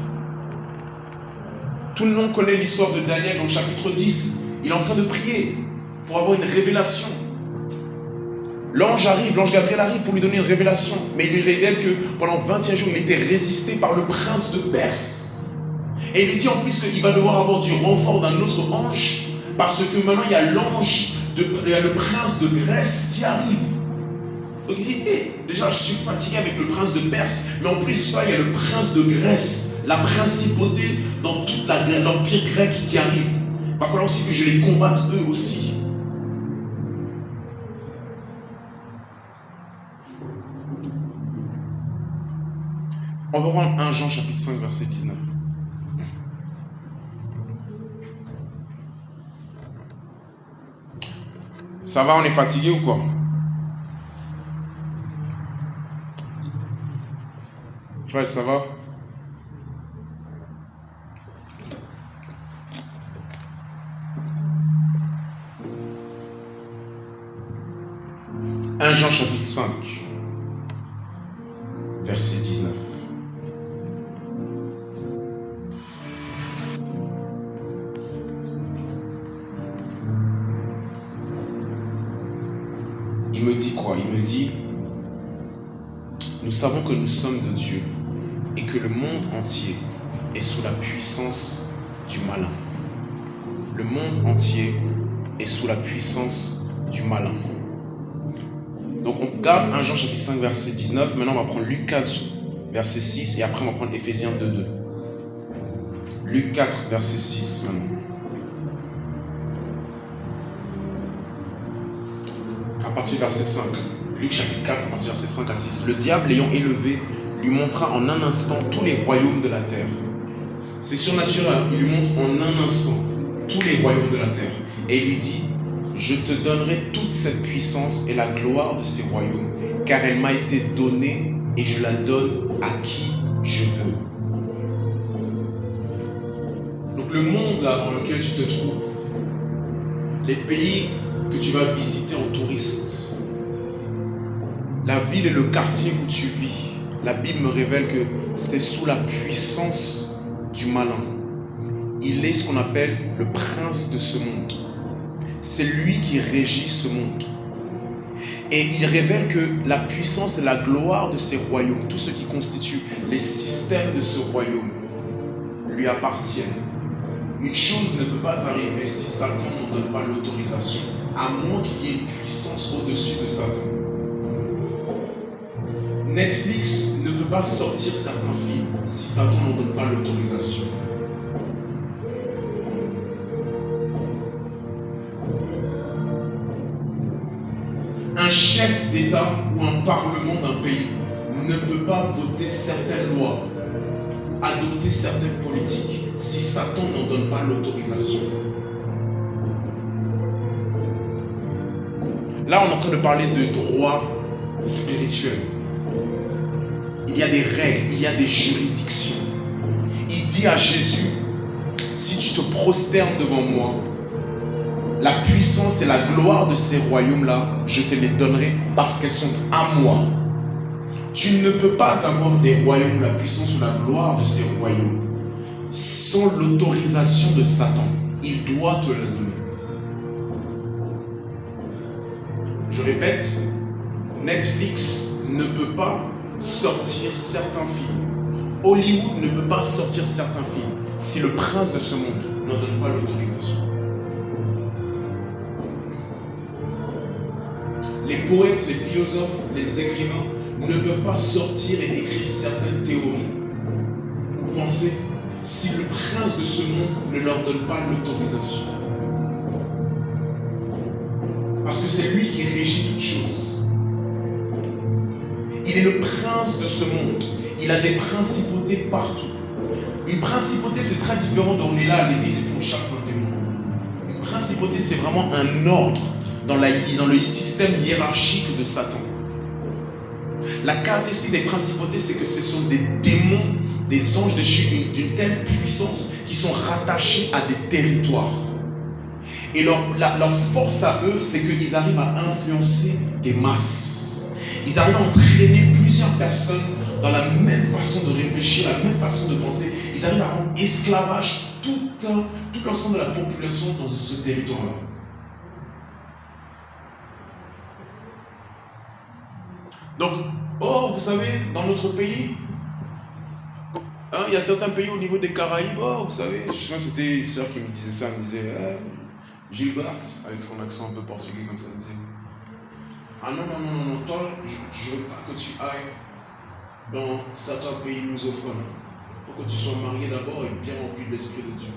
A: Tout le monde connaît l'histoire de Daniel au chapitre 10. Il est en train de prier pour avoir une révélation. L'ange Gabriel arrive pour lui donner une révélation. Mais il lui révèle que pendant 21 jours, il était résisté par le prince de Perse. Et il lui dit en plus qu'il va devoir avoir du renfort d'un autre ange, parce que maintenant il y a le prince de Grèce qui arrive. Donc il dit, déjà je suis fatigué avec le prince de Perse, mais en plus de ça, il y a le prince de Grèce, la principauté dans toute l'empire grec qui arrive. Il va falloir aussi que je les combatte eux aussi. On va prendre 1 Jean chapitre 5 verset 19. Ça va, on est fatigué ou quoi? Frère, ça va? « 1 Jean chapitre 5, verset 19. Il me dit quoi? Il me dit, nous savons que nous sommes de Dieu et que le monde entier est sous la puissance du malin. Le monde entier est sous la puissance du malin. Donc on garde 1 Jean chapitre 5 verset 19. Maintenant on va prendre Luc 4 verset 6 et après on va prendre Éphésiens 2:2. Luc 4 verset 6 maintenant. À partir du verset 5. Luc chapitre 4 à partir du verset 5 à 6. Le diable l'ayant élevé lui montra en un instant tous les royaumes de la terre. C'est surnaturel, il lui montre en un instant tous les royaumes de la terre. Et il lui dit, je te donnerai toute cette puissance et la gloire de ces royaumes, car elle m'a été donnée et je la donne à qui je veux. Donc le monde là dans lequel tu te trouves, les pays que tu vas visiter en touriste, la ville et le quartier où tu vis, la Bible me révèle que c'est sous la puissance du malin. Il est ce qu'on appelle le prince de ce monde. C'est lui qui régit ce monde. Et il révèle que la puissance et la gloire de ces royaumes, tout ce qui constitue les systèmes de ce royaume, lui appartiennent. Une chose ne peut pas arriver si Satan n'en donne pas l'autorisation, à moins qu'il y ait une puissance au-dessus de Satan. Netflix ne peut pas sortir certains films si Satan n'en donne pas l'autorisation. Un chef d'État ou un parlement d'un pays ne peut pas voter certaines lois, adopter certaines politiques si Satan n'en donne pas l'autorisation. Là, on est en train de parler de droit spirituel. Il y a des règles, il y a des juridictions. Il dit à Jésus, si tu te prosternes devant moi, la puissance et la gloire de ces royaumes-là, je te les donnerai parce qu'elles sont à moi. Tu ne peux pas avoir des royaumes, la puissance ou la gloire de ces royaumes sans l'autorisation de Satan. Il doit te la donner. Je répète, Netflix ne peut pas sortir certains films. Hollywood ne peut pas sortir certains films si le prince de ce monde n'en donne pas l'autorisation. Les poètes, les philosophes, les écrivains ne peuvent pas sortir et écrire certaines théories. Vous pensez, si le prince de ce monde ne leur donne pas l'autorisation. Parce que c'est lui qui régit toutes choses. Il est le prince de ce monde. Il a des principautés partout. Une principauté, c'est très différent d'on est là à l'église et qu'on chasse un démon. Une principauté, c'est vraiment un ordre dans le système hiérarchique de Satan. La caractéristique des principautés, c'est que ce sont des démons, des anges déchus d'une telle puissance qui sont rattachés à des territoires. Et leur force à eux, c'est qu'ils arrivent à influencer des masses. Ils arrivent à entraîner plusieurs personnes dans la même façon de réfléchir, la même façon de penser. Ils arrivent à rendre esclavage tout l'ensemble de la population dans ce territoire-là. Donc, vous savez, dans notre pays, il y a certains pays au niveau des Caraïbes, vous savez, justement c'était une soeur qui me disait ça, elle me disait, Gilbert, avec son accent un peu portugais comme ça, elle disait, ah non, toi, je veux pas que tu ailles dans certains pays lusophones. Il faut que tu sois marié d'abord et bien rempli de l'Esprit de Dieu.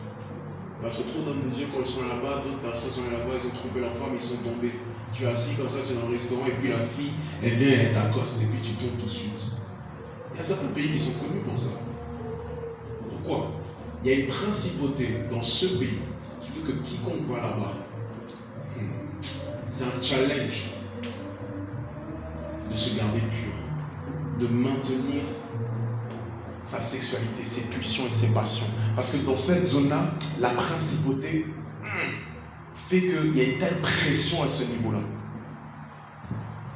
A: Parce que trop d'hommes de Dieu, quand ils sont là-bas, d'autres personnes sont là-bas, ils ont trompé leur femme, ils sont tombés. Tu es assis comme ça, tu es dans le restaurant, et puis la fille, elle vient, elle t'accoste, et puis tu tombes tout de suite. Il y a certains pays qui sont connus pour ça. Pourquoi? Il y a une principauté dans ce pays qui veut que quiconque va là-bas, c'est un challenge de se garder pur, de maintenir sa sexualité, ses pulsions et ses passions. Parce que dans cette zone-là, la principauté fait qu'il y a une telle pression à ce niveau-là.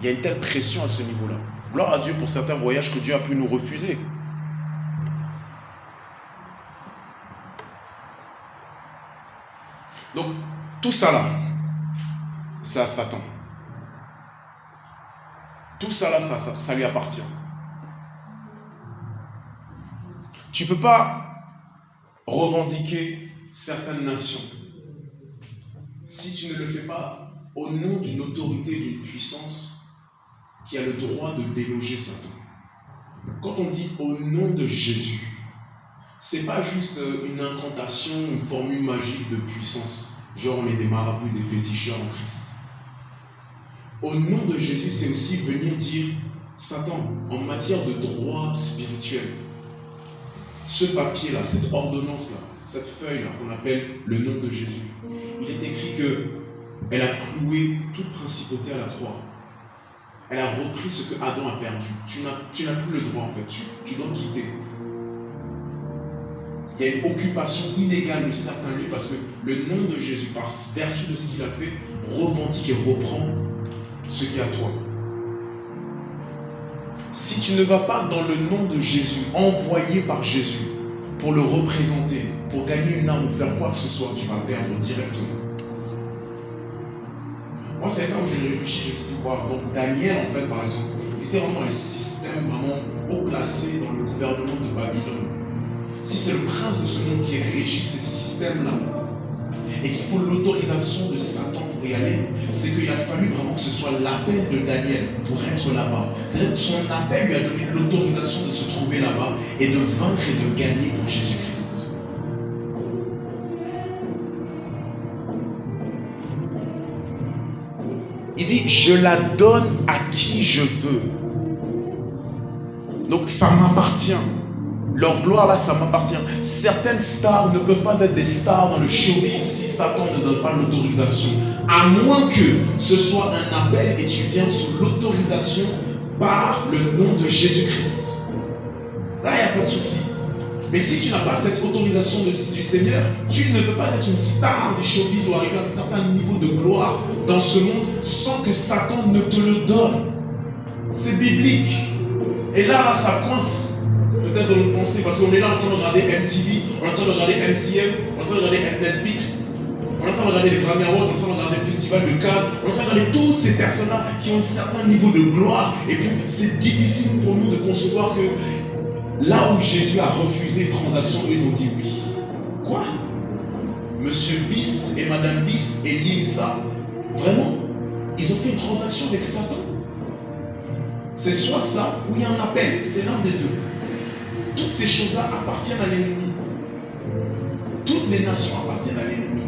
A: Il y a une telle pression à ce niveau-là. Gloire à Dieu pour certains voyages que Dieu a pu nous refuser. Donc, tout ça là, c'est à Satan. Tout ça là, ça lui appartient. Tu ne peux pas revendiquer certaines nations si tu ne le fais pas au nom d'une autorité, d'une puissance qui a le droit de déloger Satan. Quand on dit au nom de Jésus, ce n'est pas juste une incantation, une formule magique de puissance, genre on est des marabouts, des féticheurs en Christ. Au nom de Jésus, c'est aussi venir dire, Satan, en matière de droit spirituel, ce papier-là, cette ordonnance-là, cette feuille-là qu'on appelle le nom de Jésus, il est écrit qu'elle a cloué toute principauté à la croix. Elle a repris ce que Adam a perdu. Tu n'as plus le droit en fait, tu dois quitter. Il y a une occupation illégale de certains lieux parce que le nom de Jésus, par vertu de ce qu'il a fait, revendique et reprend ce qui est à toi. Si tu ne vas pas dans le nom de Jésus, envoyé par Jésus, pour le représenter, pour gagner une âme ou faire quoi que ce soit, tu vas perdre directement. Moi, c'est ça où j'ai réfléchi, je me suis dit, wow. Donc Daniel, en fait, par exemple, il était vraiment un système vraiment haut placé dans le gouvernement de Babylone. Si c'est le prince de ce monde qui régit ces systèmes-là, et qu'il faut l'autorisation de Satan pour y aller, c'est qu'il a fallu vraiment que ce soit l'appel de Daniel pour être là-bas. C'est-à-dire que son appel lui a donné l'autorisation de se trouver là-bas et de vaincre et de gagner pour Jésus-Christ. Il dit, je la donne à qui je veux. Donc ça m'appartient. Leur gloire là, ça m'appartient. Certaines stars ne peuvent pas être des stars dans le showbiz si Satan ne donne pas l'autorisation. À moins que ce soit un appel et tu viens sous l'autorisation par le nom de Jésus-Christ. Là, il n'y a pas de souci. Mais si tu n'as pas cette autorisation du Seigneur, tu ne peux pas être une star du showbiz ou arriver à un certain niveau de gloire dans ce monde sans que Satan ne te le donne. C'est biblique. Et là, ça coince. Peut-être dans notre pensée, parce qu'on est là en train de regarder MTV, on est en train de regarder MCM, on est en train de regarder Netflix, on est en train de regarder les Grammy Awards, on est en train de regarder le Festival de Cannes, on est en train de regarder toutes ces personnes-là qui ont un certain niveau de gloire, et puis c'est difficile pour nous de concevoir que là où Jésus a refusé une transaction, eux ils ont dit oui. Quoi? Monsieur Bis et Madame Bis et Lisa, vraiment? Ils ont fait une transaction avec Satan? C'est soit ça, ou il y a un appel, c'est l'un des deux. Toutes ces choses-là appartiennent à l'ennemi. Toutes les nations appartiennent à l'ennemi.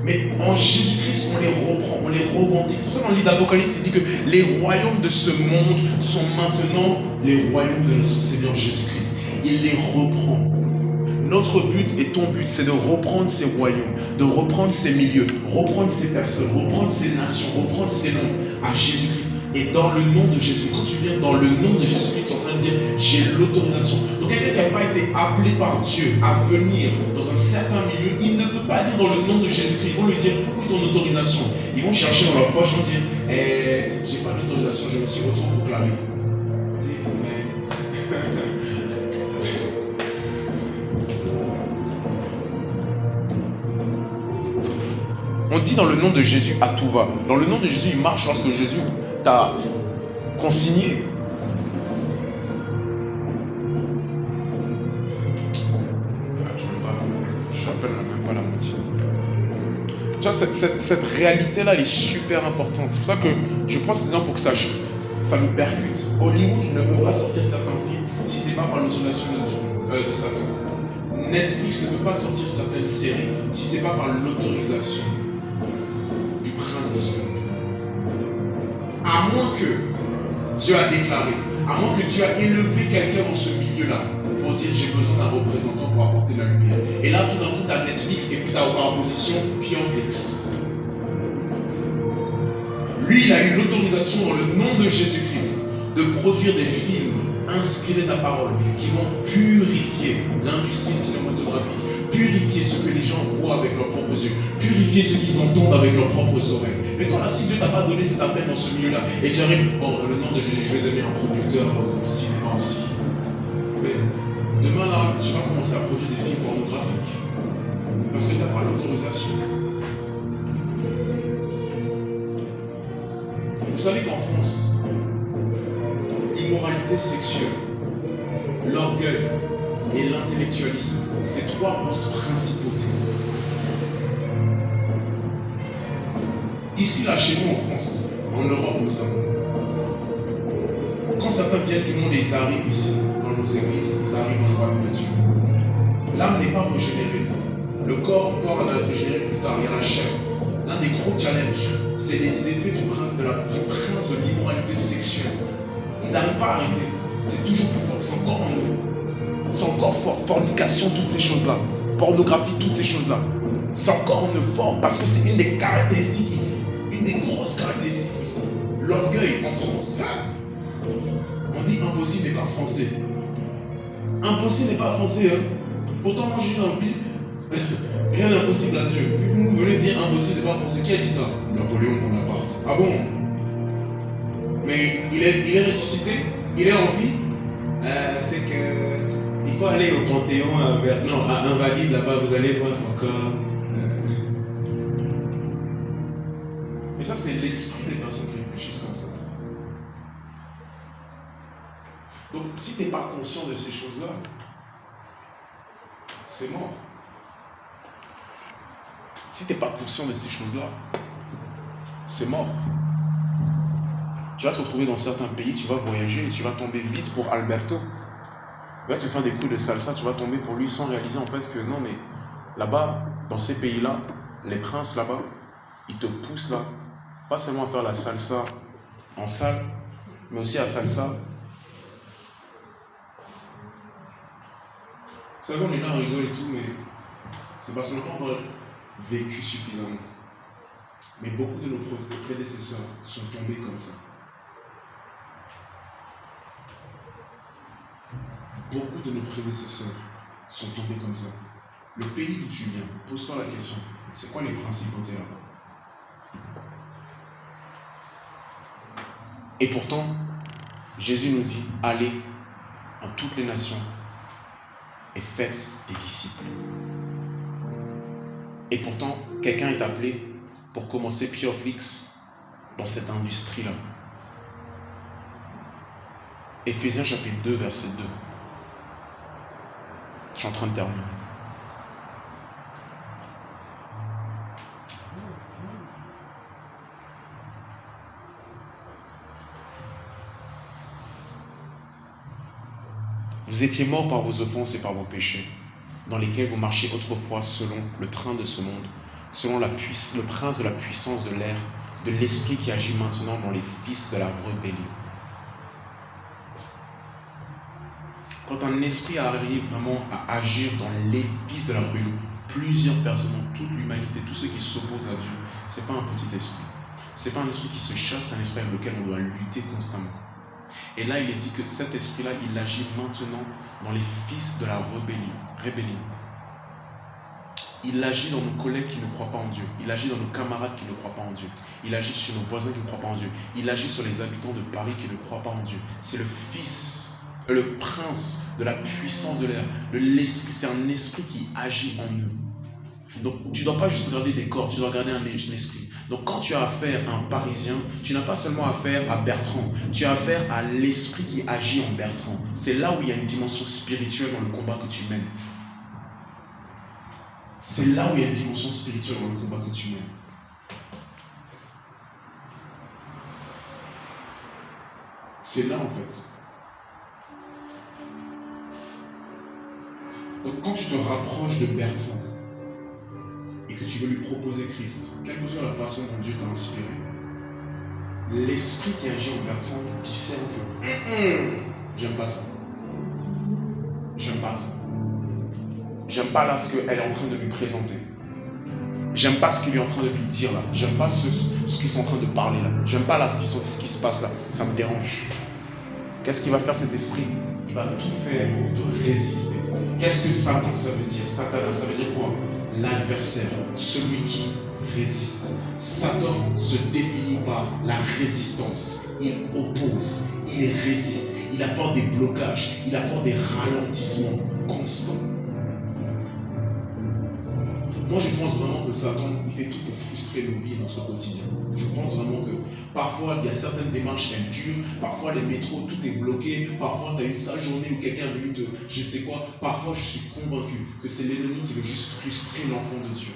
A: Mais en Jésus-Christ, on les reprend, on les revendique. C'est pour ça que dans le livre d'Apocalypse, il dit que les royaumes de ce monde sont maintenant les royaumes de notre Seigneur Jésus-Christ. Il les reprend. Notre but et ton but, c'est de reprendre ces royaumes, de reprendre ces milieux, reprendre ces personnes, reprendre ces nations, reprendre ces noms à Jésus-Christ. Et dans le nom de Jésus, quand tu viens dans le nom de Jésus-Christ, tu es en train de dire j'ai l'autorisation. Donc quelqu'un qui n'a pas été appelé par Dieu à venir dans un certain milieu, il ne peut pas dire dans le nom de Jésus-Christ. Ils vont lui dire où est ton autorisation? Ils vont chercher dans leur poche, ils vont dire j'ai pas d'autorisation, je me suis autoproclamé. On dit dans le nom de Jésus à tout va. Dans le nom de Jésus, il marche lorsque Jésus t'a consigné. Je rappelle même pas la moitié. Tu vois, cette réalité-là, elle est super importante. C'est pour ça que je prends ces exemples pour que ça nous percute. Hollywood ne peut pas sortir certains films si ce n'est pas par l'autorisation de Satan. Netflix ne peut pas sortir certaines séries si ce n'est pas par l'autorisation du prince de ce monde. À moins que Dieu a déclaré, à moins que Dieu a élevé quelqu'un dans ce milieu-là pour dire j'ai besoin d'un représentant pour apporter de la lumière. Et là, tout d'un coup, tu as Netflix et puis tu as par opposition Pionflix. Lui, il a eu l'autorisation dans le nom de Jésus-Christ de produire des films inspirés de la parole qui vont purifier l'industrie cinématographique, purifier ce que les gens voient avec leurs propres yeux, purifier ce qu'ils entendent avec leurs propres oreilles. Mais toi là, si Dieu t'a pas donné cet appel dans ce milieu-là, et tu arrives, bon, dans le nom de Jésus, je vais devenir un producteur de cinéma aussi. Mais demain là, tu vas commencer à produire des films pornographiques. Parce que tu n'as pas l'autorisation. Vous savez qu'en France, l'immoralité sexuelle, l'orgueil et l'intellectualisme, c'est trois grosses principautés. Ici, là, chez nous en France, en Europe notamment, quand certains viennent du monde et ils arrivent ici, dans nos églises, ils arrivent dans le royaume de Dieu. L'âme n'est pas régénérée. Le corps va être régénéré plus tard, il y a la chair. L'un des gros challenges, c'est les effets du prince de l'immoralité sexuelle. Ils n'arrivent pas à arrêter. C'est toujours plus fort. C'est encore en nous. C'est encore fort. Fornication, toutes ces choses-là. Pornographie, toutes ces choses-là. C'est encore en eux fort parce que c'est une des caractéristiques ici. Une des grosses caractéristiques ici. L'orgueil en France. On dit impossible n'est pas français. Impossible n'est pas français. Hein? Pourtant, moi j'ai dans le Bible. Rien n'est impossible à Dieu. Puis vous venez dire impossible n'est pas français. Qui a dit ça? Napoléon Bonaparte. Ah bon? Mais il est ressuscité, il est en vie. C'est que il faut aller au Panthéon à Invalide là-bas, vous allez voir son corps. Mais ça, c'est l'esprit des personnes qui réfléchissent comme ça. Donc, si tu n'es pas conscient de ces choses-là, c'est mort. Si tu n'es pas conscient de ces choses-là, c'est mort. Tu vas te retrouver dans certains pays, tu vas voyager et tu vas tomber vite pour Alberto. Tu vas te faire des coups de salsa, tu vas tomber pour lui sans réaliser en fait que non, mais là-bas, dans ces pays-là, les princes là-bas, ils te poussent là, pas seulement à faire la salsa en salle, mais aussi à salsa. Vous savez, on est là, on rigole et tout, mais c'est parce qu'on n'a pas encore vécu suffisamment. Mais beaucoup de nos prédécesseurs sont tombés comme ça. Beaucoup de nos prédécesseurs sont tombés comme ça. Le pays d'où tu viens, pose-toi la question, c'est quoi les principautés là-bas? Et pourtant, Jésus nous dit, allez en toutes les nations et faites des disciples. Et pourtant, quelqu'un est appelé pour commencer Pionflix dans cette industrie-là. Éphésiens chapitre 2, verset 2. Je suis en train de terminer. Vous étiez morts par vos offenses et par vos péchés, dans lesquels vous marchiez autrefois selon le train de ce monde, selon le prince de la puissance de l'air, de l'esprit qui agit maintenant dans les fils de la rébellion. Quand un esprit arrive vraiment à agir dans les fils de la rébellion, plusieurs personnes, toute l'humanité, tous ceux qui s'opposent à Dieu, ce n'est pas un petit esprit. c'est pas un esprit qui se chasse, c'est un esprit avec lequel on doit lutter constamment. Et là, il est dit que cet esprit-là, il agit maintenant dans les fils de la rébellion. Il agit dans nos collègues qui ne croient pas en Dieu. Il agit dans nos camarades qui ne croient pas en Dieu. Il agit chez nos voisins qui ne croient pas en Dieu. Il agit sur les habitants de Paris qui ne croient pas en Dieu. C'est le fils, le prince de la puissance de l'air, de l'esprit. C'est un esprit qui agit en nous. Donc, tu ne dois pas juste regarder des corps, tu dois regarder un esprit. Donc, quand tu as affaire à un Parisien, tu n'as pas seulement affaire à Bertrand, tu as affaire à l'esprit qui agit en Bertrand. C'est là où il y a une dimension spirituelle dans le combat que tu mènes. C'est là où il y a une dimension spirituelle dans le combat que tu mènes. C'est là, en fait. Donc, quand tu te rapproches de Bertrand, et que tu veux lui proposer Christ, quelle que soit la façon dont Dieu t'a inspiré, l'esprit qui agit en Bertrand discerne que j'aime pas ça. J'aime pas ça. J'aime pas là ce qu'elle est en train de lui présenter. J'aime pas ce qu'il est en train de lui dire là. J'aime pas ce qu'ils sont en train de parler là. J'aime pas là ce qui se passe là. Ça me dérange. Qu'est-ce qu'il va faire cet esprit? Il va tout faire pour te résister. Qu'est-ce que Satan ça veut dire? Satan, ça veut dire quoi? L'adversaire, celui qui résiste. Satan se définit par la résistance. Il oppose, il résiste, il apporte des blocages, il apporte des ralentissements constants. Moi, je pense vraiment que Satan, il fait tout pour frustrer nos vies et notre quotidien. Je pense vraiment que parfois, il y a certaines démarches, elles durent. Parfois, les métros, tout est bloqué. Parfois, tu as une sale journée où quelqu'un est venu te... je ne sais quoi. Parfois, je suis convaincu que c'est l'ennemi qui veut juste frustrer l'enfant de Dieu.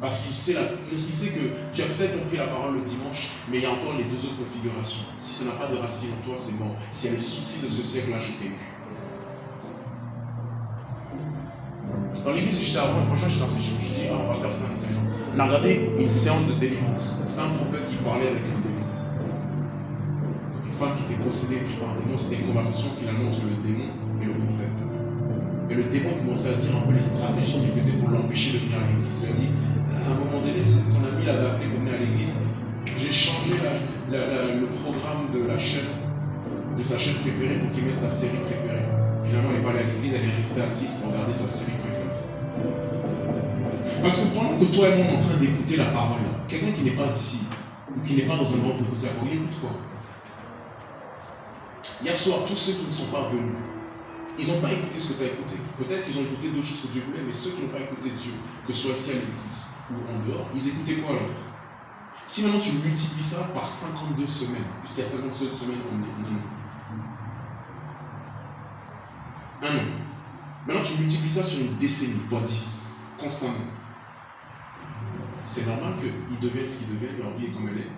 A: Parce qu'il sait que tu as peut-être compris la parole le dimanche, mais il y a encore les deux autres configurations. Si ça n'a pas de racine en toi, c'est mort. S'il y a les soucis de ce siècle-là, je t'ai eu. Dans l'église où j'étais avant, franchement, je me suis dit, on va faire ça, c'est genre. On a regardé une séance de délivrance. C'est un prophète qui parlait avec un démon. Donc une femme qui était possédée par un démon, c'était une conversation finalement entre le démon et le prophète. Et le démon commençait à dire un peu les stratégies qu'il faisait pour l'empêcher de venir à l'église. Il a dit, à un moment donné, son ami l'avait appelé pour venir à l'église. J'ai changé le programme de sa chaîne préférée pour qu'il mette sa série préférée. Finalement, elle n'est pas allée à l'église, elle est restée assise pour regarder sa série préférée. Parce que pendant que toi et moi on est en train d'écouter la parole, quelqu'un qui n'est pas ici, ou qui n'est pas dans un endroit pour écouter la parole, il écoute quoi? Hier soir, tous ceux qui ne sont pas venus, ils n'ont pas écouté ce que tu as écouté. Peut-être qu'ils ont écouté d'autres choses que Dieu voulait, mais ceux qui n'ont pas écouté Dieu, que ce soit ici à l'église ou en dehors, ils écoutaient quoi alors? Si maintenant tu multiplies ça par 52 semaines, puisqu'il y a 52 semaines en un an. Maintenant tu multiplies ça sur une décennie, voire 10, constamment. C'est normal qu'ils deviennent ce qu'ils deviennent, leur vie est comme elle est,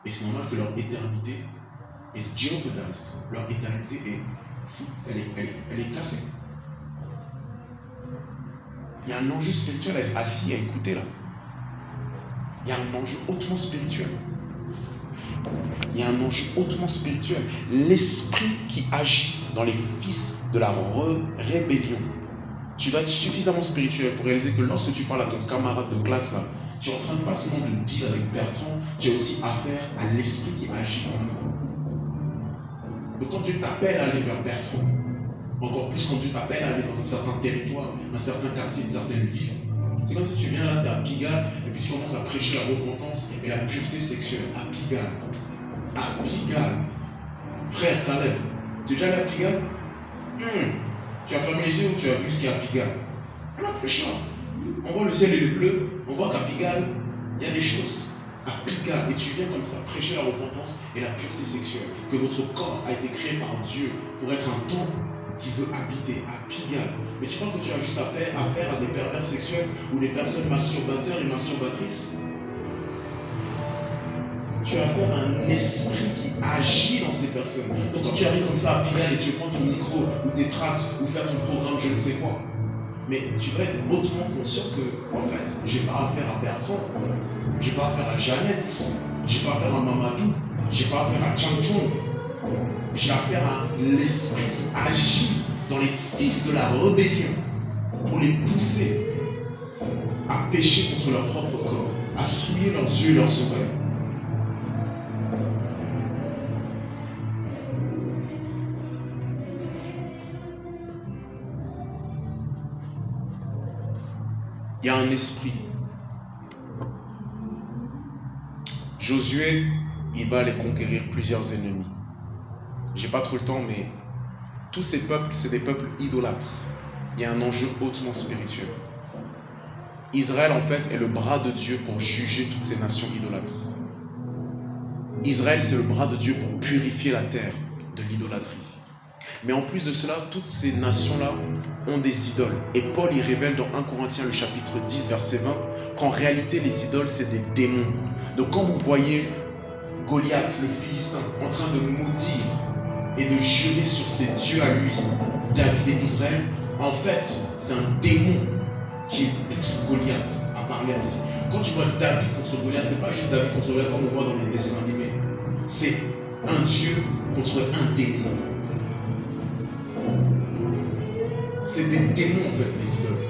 A: et c'est normal que leur éternité est jeopardized. Leur éternité elle est cassée. Il y a un enjeu spirituel à être assis, à écouter là. Il y a un enjeu hautement spirituel. Il y a un enjeu hautement spirituel. L'esprit qui agit dans les fils de la rébellion. Tu dois être suffisamment spirituel pour réaliser que lorsque tu parles à ton camarade de classe là, tu es en train de pas seulement de deal avec Bertrand, tu as aussi affaire à l'esprit qui agit en nous. Donc quand Dieu t'appelle à aller vers Bertrand, encore plus quand Dieu t'appelle à aller dans un certain territoire, un certain quartier, une certaine ville, c'est comme si tu viens là, tu es à Pigalle, et puis tu commences à prêcher la repentance et la pureté sexuelle. À Pigalle. À Pigalle. Frère Caleb, tu es déjà allé à Pigalle? Tu as fermé les yeux ou tu as vu ce qu'il y a à Pigalle? On a plus le choix. On voit le ciel et le bleu, on voit qu'à Pigalle, il y a des choses. À Pigalle, et tu viens comme ça, prêcher la repentance et la pureté sexuelle. Que votre corps a été créé par Dieu pour être un temple qui veut habiter à Pigalle. Mais tu crois que tu as juste affaire à des pervers sexuels ou des personnes masturbateurs et masturbatrices? Tu as affaire à un esprit qui agit dans ces personnes. Donc quand tu arrives comme ça à Pigalle et tu prends ton micro ou tes tracts ou faire ton programme, je ne sais quoi, mais tu vas être hautement conscient que, en fait, j'ai pas affaire à Bertrand, j'ai pas affaire à Jeannette, j'ai pas affaire à Mamadou, j'ai pas affaire à Chang Chong. J'ai affaire à l'esprit qui agit dans les fils de la rébellion pour les pousser à pécher contre leur propre corps, à souiller leurs yeux et leurs oreilles. Il y a un esprit. Josué, il va aller conquérir plusieurs ennemis. J'ai pas trop le temps, mais tous ces peuples, c'est des peuples idolâtres. Il y a un enjeu hautement spirituel. Israël, en fait, est le bras de Dieu pour juger toutes ces nations idolâtres. Israël, c'est le bras de Dieu pour purifier la terre de l'idolâtrie. Mais en plus de cela, toutes ces nations-là ont des idoles. Et Paul y révèle dans 1 Corinthiens, le chapitre 10, verset 20, qu'en réalité, les idoles, c'est des démons. Donc quand vous voyez Goliath, le Philistin, en train de maudire et de jurer sur ses dieux à lui, David et Israël, en fait, c'est un démon qui pousse Goliath à parler ainsi. Quand tu vois David contre Goliath, c'est pas juste David contre Goliath comme on voit dans les dessins animés. C'est un dieu contre un démon. C'est des démons en fait, les idoles.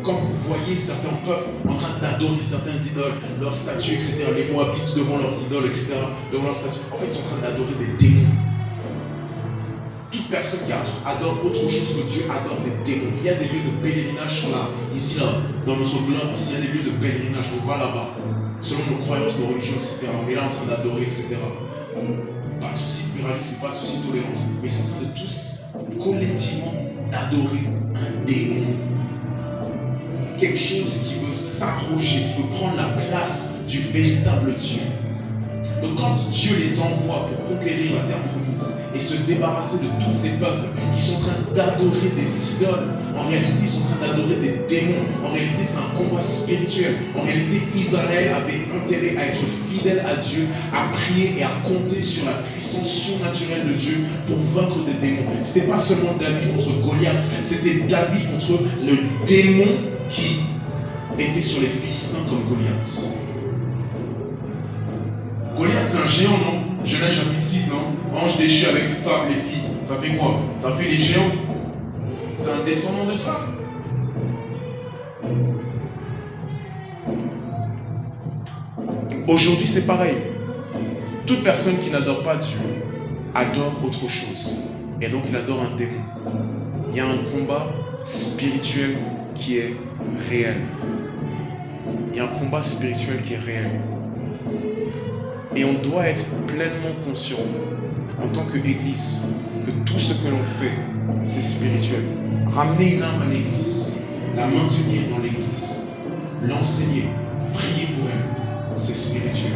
A: Quand vous voyez certains peuples en train d'adorer certaines idoles, leurs statues, etc., les Moabites devant leurs idoles, etc., devant leurs statues, en fait, ils sont en train d'adorer des démons. Toute personne qui adore autre chose que Dieu adore des démons. Il y a des lieux de pèlerinage ici, là, dans notre globe, ici, il y a des lieux de pèlerinage, on va là-bas, selon nos croyances, nos religions, etc. On est là en train d'adorer, etc. Pas de souci de pluralisme, pas de souci de tolérance, mais ils sont en train de tous, collectivement, d'adorer un démon. Quelque chose qui veut s'arroger, qui veut prendre la place du véritable Dieu. Donc quand Dieu les envoie pour conquérir la terre promise et se débarrasser de tous ces peuples qui sont en train d'adorer des idoles, en réalité ils sont en train d'adorer des démons, en réalité c'est un combat spirituel, en réalité Israël avait intérêt à être fidèle à Dieu, à prier et à compter sur la puissance surnaturelle de Dieu pour vaincre des démons. Ce n'était pas seulement David contre Goliath, c'était David contre le démon qui était sur les Philistins comme Goliath. Goliath, c'est un géant, non? Genèse chapitre 6, non? Ange déchu avec femmes, les filles. Ça fait quoi? Ça fait les géants. C'est un descendant de ça. Aujourd'hui, c'est pareil. Toute personne qui n'adore pas Dieu adore autre chose. Et donc, il adore un démon. Il y a un combat spirituel qui est réel. Il y a un combat spirituel qui est réel. Et on doit être pleinement conscient, en tant qu'Église, que tout ce que l'on fait, c'est spirituel. Ramener une âme à l'Église, la maintenir dans l'Église, l'enseigner, prier pour elle, c'est spirituel.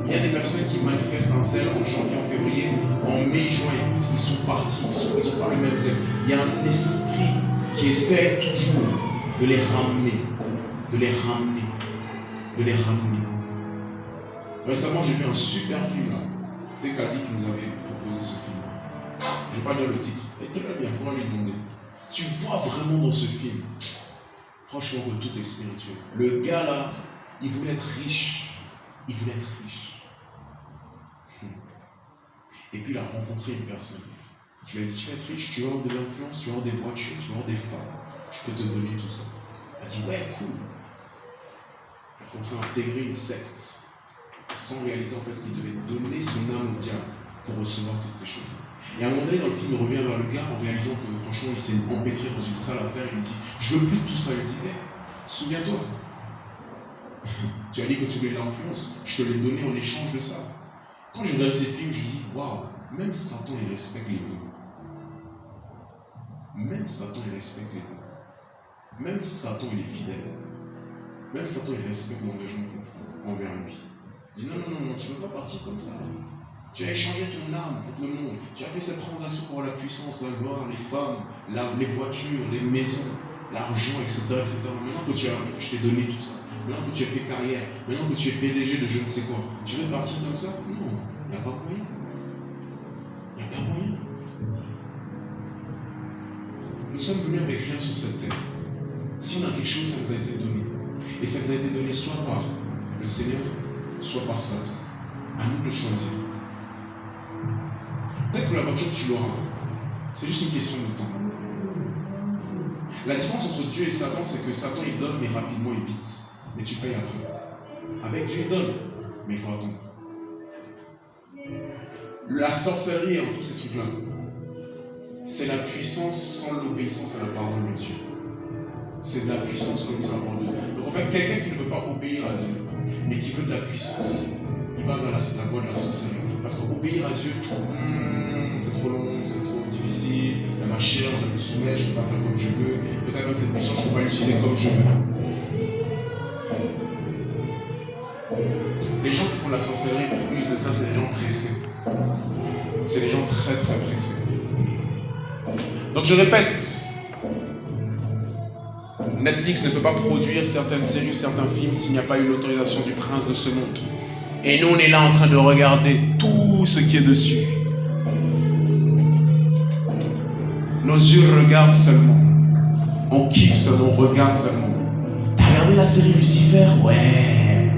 A: Il y a des personnes qui manifestent un zèle en janvier, en février, en mai, juin, écoute, ils sont partis, ils n'ont pas le même zèle. Il y a un esprit qui essaie toujours de les ramener, de les ramener, de les ramener. Récemment, j'ai vu un super film là. C'était Kadi qui nous avait proposé ce film. Je ne vais pas dire le titre. Il est très bien, il faudra lui demander. Tu vois vraiment dans ce film, franchement, que tout est spirituel. Le gars là, il voulait être riche. Il voulait être riche. Et puis il a rencontré une personne qui lui a dit, tu vas être riche, tu vas avoir de l'influence, tu vas avoir des voitures, tu vas avoir des femmes. Je peux te donner tout ça. Il a dit, ouais, cool. Il a commencé à intégrer une secte, sans réaliser en fait qu'il devait donner son âme au diable pour recevoir toutes ces choses. Et à un moment donné, dans le film, il revient vers le gars en réalisant que franchement, il s'est empêtré dans une sale affaire. Il lui dit, je veux plus de tout ça. Il dit, hey, souviens-toi, tu as dit que tu voulais l'influence, je te l'ai donné en échange de ça. Quand je regarde ces films, je dis, waouh, même Satan, il respecte les vœux. Même Satan, il respecte les vœux. Même Satan, il est fidèle. Même Satan, il respecte l'engagement qu'on prend envers lui. Il dit, non, tu ne veux pas partir comme ça. Tu as échangé ton âme contre le monde. Tu as fait cette transaction pour la puissance, la gloire, les femmes, les voitures, les maisons, l'argent, etc., etc. Maintenant que je t'ai donné tout ça, maintenant que tu as fait carrière, maintenant que tu es PDG de je ne sais quoi, tu veux partir comme ça? Non, il n'y a pas moyen. Il n'y a pas moyen. Nous sommes venus avec rien sur cette terre. Si on a quelque chose, ça nous a été donné. Et ça nous a été donné soit par le Seigneur, soit par Satan. À nous de choisir. Peut-être que la voiture, tu l'auras. C'est juste une question de temps. La différence entre Dieu et Satan, c'est que Satan, il donne, mais rapidement et vite. Mais tu payes après. Avec Dieu, il donne, mais il faut attendre. La sorcellerie et tous ces trucs-là, c'est la puissance sans l'obéissance à la parole de Dieu. C'est de la puissance que nous avons en Dieu. Donc en fait, quelqu'un qui ne veut pas obéir à Dieu, mais qui veut de la puissance, il va dans la voie de la sorcellerie. Parce qu'obéir à Dieu, c'est trop long, c'est trop difficile, il y a ma chair, je me soumets, je ne peux pas faire comme je veux, peut-être même cette puissance, je ne peux pas l'utiliser comme je veux. Les gens qui font de la sorcellerie, qui usent de ça, c'est des gens pressés. C'est des gens très très pressés. Donc je répète, Netflix ne peut pas produire certaines séries ou certains films s'il n'y a pas eu l'autorisation du prince de ce monde. Et nous, on est là en train de regarder tout ce qui est dessus. Nos yeux regardent seulement. On kiffe seulement, on regarde seulement. T'as regardé la série Lucifer? Ouais.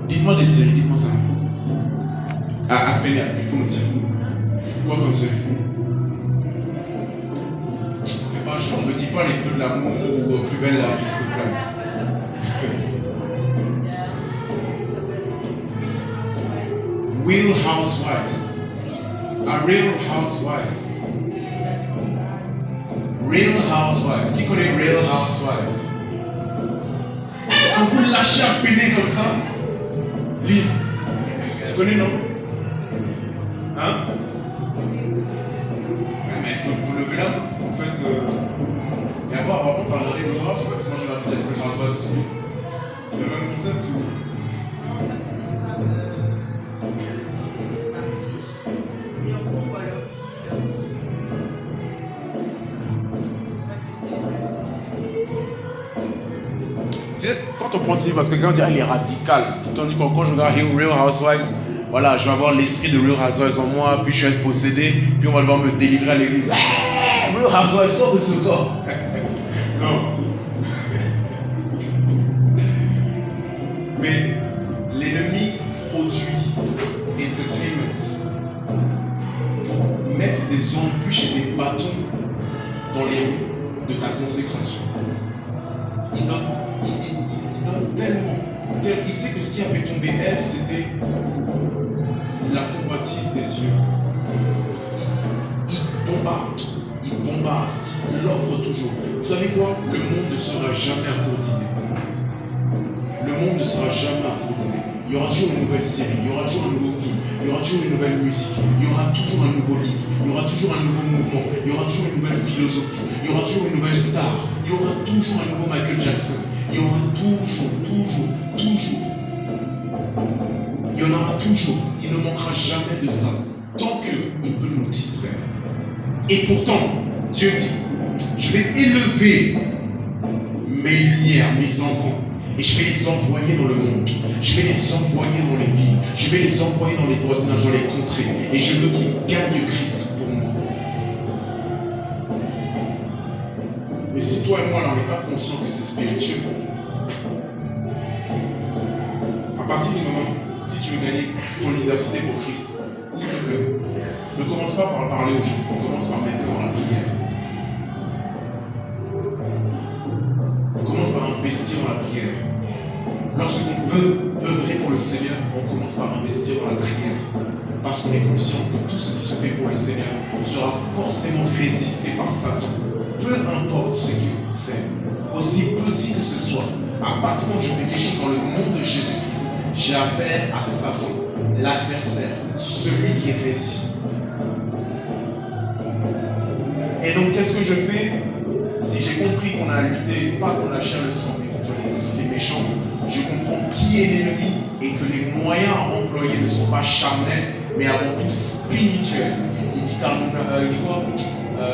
A: Dites-moi des séries, dites-moi ça. Ah, Pénéa, il faut me dire. Quoi comme série? On ne me dit pas les feux de l'amour ou plus belle la vie, s'il te plaît. Real Housewives. Real Housewives. Real Housewives. Qui connaît Real Housewives? Quand vous lâchez un péné comme ça, lis. Tu connais, non? Hein? Mais il faut lever la main. En fait, et après, par contre, t'as regardé le House, moi j'ai regardé Desperate Housewives aussi. C'est le même concept ou?
E: Non, ça c'est des femmes riches. Et en gros, on voit leur vie, leur discipline.
A: Tu sais, quand on pense, parce que quand on dit il est radical, quand on dit quand je regarde Real Housewives, voilà, je vais avoir l'esprit de Real Housewives en moi, puis je vais être possédé, puis on va devoir me délivrer à l'église. Real Housewives, sort de ce corps. Non. Mais l'ennemi produit entertainment pour mettre des embûches et des bâtons dans les roues de ta consécration. Il donne tellement. Il sait que ce qui a fait tomber Ève, c'était la convoitise des yeux. Il bombarde, il l'offre toujours. Vous savez quoi? Le monde ne sera jamais à court d'idées. Le monde ne sera jamais à court d'idées. Il y aura toujours une nouvelle série, il y aura toujours un nouveau film, il y aura toujours une nouvelle musique, il y aura toujours un nouveau livre, il y aura toujours un nouveau mouvement, il y aura toujours une nouvelle philosophie, il y aura toujours une nouvelle star, il y aura toujours un nouveau Michael Jackson, il y aura toujours. Il y en aura toujours, il ne manquera jamais de ça, tant qu'il peut nous distraire. Et pourtant, Dieu dit, je vais élever mes lumières, mes enfants, et je vais les envoyer dans le monde. Je vais les envoyer dans les villes. Je vais les envoyer dans les voisinages, dans les contrées. Et je veux qu'ils gagnent Christ pour moi. Mais si toi et moi, là, on n'est pas conscient que c'est spirituel, à partir du moment, si tu veux gagner ton université pour Christ, s'il te plaît, ne commence pas par parler aux gens. Commence par mettre ça dans la prière. Commence par investir dans la prière. Lorsqu'on veut œuvrer pour le Seigneur, on commence par investir dans la prière. Parce qu'on est conscient que tout ce qui se fait pour le Seigneur sera forcément résisté par Satan. Peu importe ce que c'est, aussi petit que ce soit, à partir du moment où je fais quelque chose dans le monde de Jésus-Christ, j'ai affaire à Satan, l'adversaire, celui qui résiste. Et donc, qu'est-ce que je fais? Si j'ai compris qu'on a à lutter, pas contre la chair et le sang, mais contre les esprits méchants, je comprends qui est l'ennemi et que les moyens à employer ne sont pas charnels, mais avant tout spirituels. Il dit car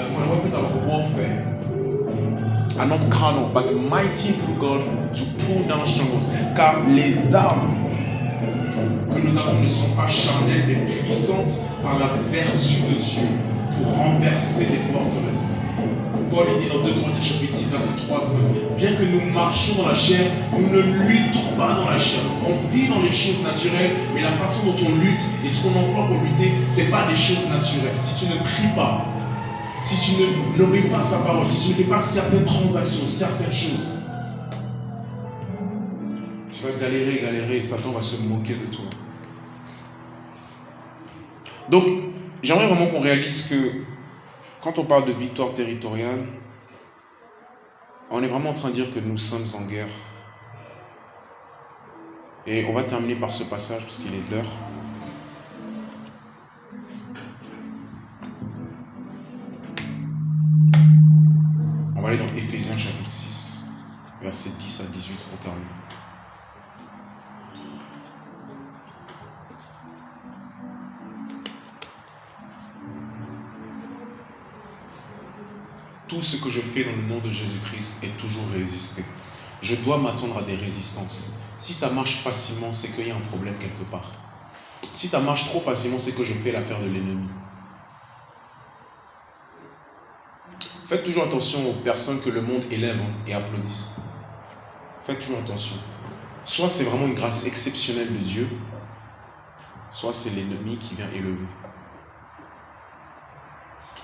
A: for the weapons of warfare are not carnal, but mighty through God to pull down strongholds. Car les armes que nous avons ne sont pas charnelles, mais puissantes par la vertu de Dieu pour renverser les forteresses. Paul dit dans 2 Corinthiens chapitre 10, verset 3, bien que nous marchions dans la chair, nous ne luttons pas dans la chair. On vit dans les choses naturelles, mais la façon dont on lutte et ce qu'on emploie pour lutter, ce n'est pas des choses naturelles. Si tu ne pries pas, si tu n'obéis pas à sa parole, si tu ne fais pas certaines transactions, certaines choses, tu vas galérer et Satan va se moquer de toi. Donc, j'aimerais vraiment qu'on réalise que quand on parle de victoire territoriale, On est vraiment en train de dire que nous sommes en guerre. Et on va terminer par ce passage parce qu'il est de l'heure. On va aller dans Éphésiens chapitre 6, versets 10 à 18 pour terminer. Tout ce que je fais dans le nom de Jésus-Christ est toujours résister. Je dois m'attendre à des résistances. Si ça marche facilement, c'est qu'il y a un problème quelque part. Si ça marche trop facilement, c'est que je fais l'affaire de l'ennemi. Faites toujours attention aux personnes que le monde élève et applaudisse. Faites toujours attention. Soit c'est vraiment une grâce exceptionnelle de Dieu, soit c'est l'ennemi qui vient élever.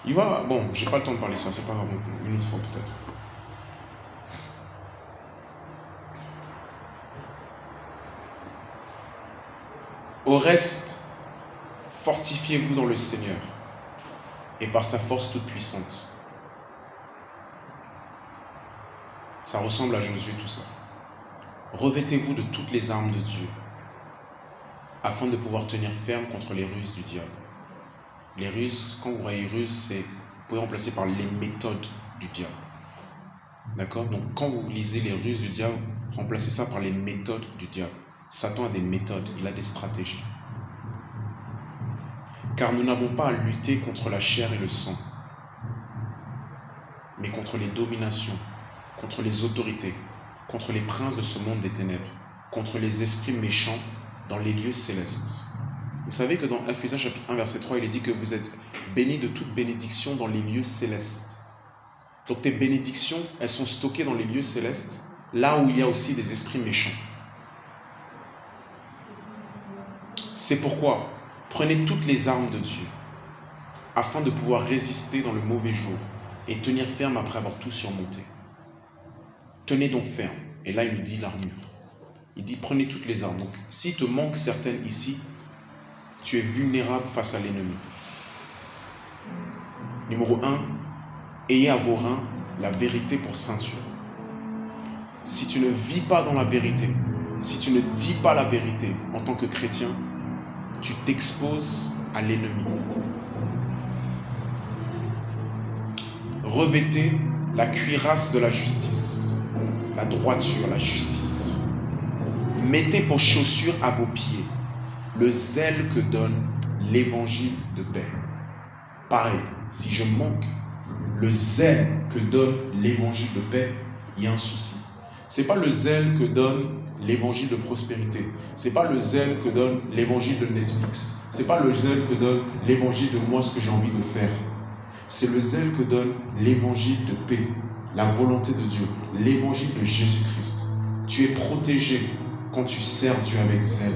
A: Il va... Bon, j'ai pas le temps de parler de ça, c'est pas grave, une autre fois peut-être. Au reste, fortifiez-vous dans le Seigneur et par sa force toute puissante. Ça ressemble à Josué tout ça. Revêtez-vous de toutes les armes de Dieu afin de pouvoir tenir ferme contre les ruses du diable. Les ruses, quand vous voyez ruses, c'est, vous pouvez remplacer par les méthodes du diable. D'accord? Donc quand vous lisez les ruses du diable, remplacez ça par les méthodes du diable. Satan a des méthodes, il a des stratégies. Car nous n'avons pas à lutter contre la chair et le sang, mais contre les dominations, contre les autorités, contre les princes de ce monde des ténèbres, contre les esprits méchants dans les lieux célestes. Vous savez que dans Éphésiens chapitre 1 verset 3, il est dit que vous êtes bénis de toute bénédiction dans les lieux célestes. Donc tes bénédictions, elles sont stockées dans les lieux célestes, là où il y a aussi des esprits méchants. C'est pourquoi, prenez toutes les armes de Dieu, afin de pouvoir résister dans le mauvais jour et tenir ferme après avoir tout surmonté. Tenez donc ferme. Et là, il nous dit l'armure. Il dit, prenez toutes les armes. Donc, s'il te manque certaines ici, tu es vulnérable face à l'ennemi. Numéro 1, ayez à vos reins la vérité pour ceinture. Si tu ne vis pas dans la vérité, si tu ne dis pas la vérité en tant que chrétien, tu t'exposes à l'ennemi. Revêtez la cuirasse de la justice, la droiture, la justice. Mettez pour chaussures à vos pieds le zèle que donne l'évangile de paix. Pareil, si je manque le zèle que donne l'évangile de paix, il y a un souci. Ce n'est pas le zèle que donne l'évangile de prospérité. Ce n'est pas le zèle que donne l'évangile de Netflix. Ce n'est pas le zèle que donne l'évangile de moi, ce que j'ai envie de faire. C'est le zèle que donne l'évangile de paix, la volonté de Dieu, l'évangile de Jésus-Christ. Tu es protégé quand tu sers Dieu avec zèle.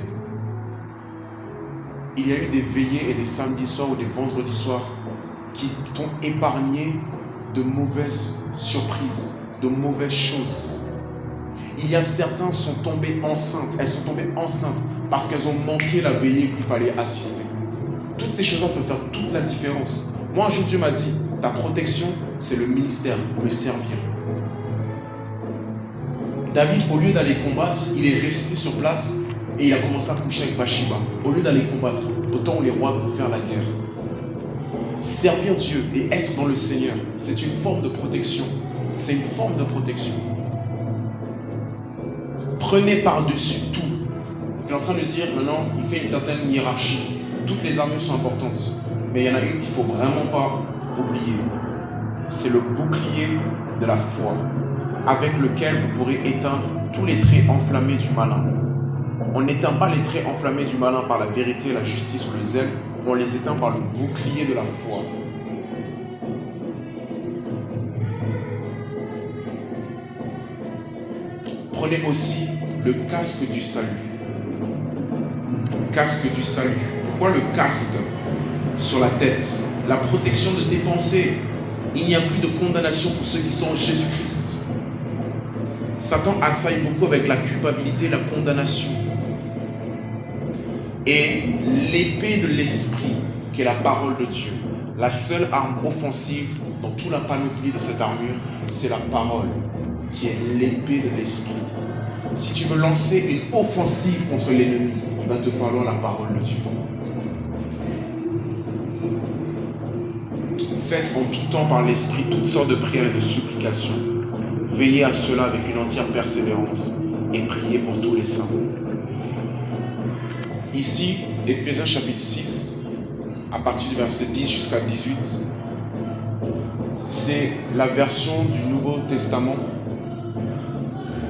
A: Il y a eu des veillées et des samedis soirs ou des vendredis soirs qui t'ont épargné de mauvaises surprises, de mauvaises choses. Il y a certains sont tombés enceintes, elles sont tombées enceintes parce qu'elles ont manqué la veillée qu'il fallait assister. Toutes ces choses-là peuvent faire toute la différence. Moi, un jour, Dieu m'a dit, ta protection, c'est le ministère, me servir. David, au lieu d'aller combattre, il est resté sur place et il a commencé à coucher avec Bathsheba. Au lieu d'aller combattre, au temps où les rois vont faire la guerre. Servir Dieu et être dans le Seigneur, c'est une forme de protection. C'est une forme de protection. Prenez par-dessus tout. Il est en train de dire, maintenant, il fait une certaine hiérarchie. Toutes les armures sont importantes. Mais il y en a une qu'il ne faut vraiment pas oublier. C'est le bouclier de la foi, avec lequel vous pourrez éteindre tous les traits enflammés du malin. On n'éteint pas les traits enflammés du malin par la vérité, la justice ou le zèle. On les éteint par le bouclier de la foi. Prenez aussi le casque du salut. Le casque du salut. Pourquoi le casque sur la tête? La protection de tes pensées. Il n'y a plus de condamnation pour ceux qui sont en Jésus-Christ. Satan assaille beaucoup avec la culpabilité, la condamnation. Et l'épée de l'esprit, qui est la parole de Dieu. La seule arme offensive dans toute la panoplie de cette armure, c'est la parole. qui est l'épée de l'esprit. Si tu veux lancer une offensive contre l'ennemi, il va te falloir la parole de Dieu. Faites en tout temps par l'esprit toutes sortes de prières et de supplications. Veillez à cela avec une entière persévérance et priez pour tous les saints. Ici, Éphésiens chapitre 6, à partir du verset 10 jusqu'à 18, c'est la version du Nouveau Testament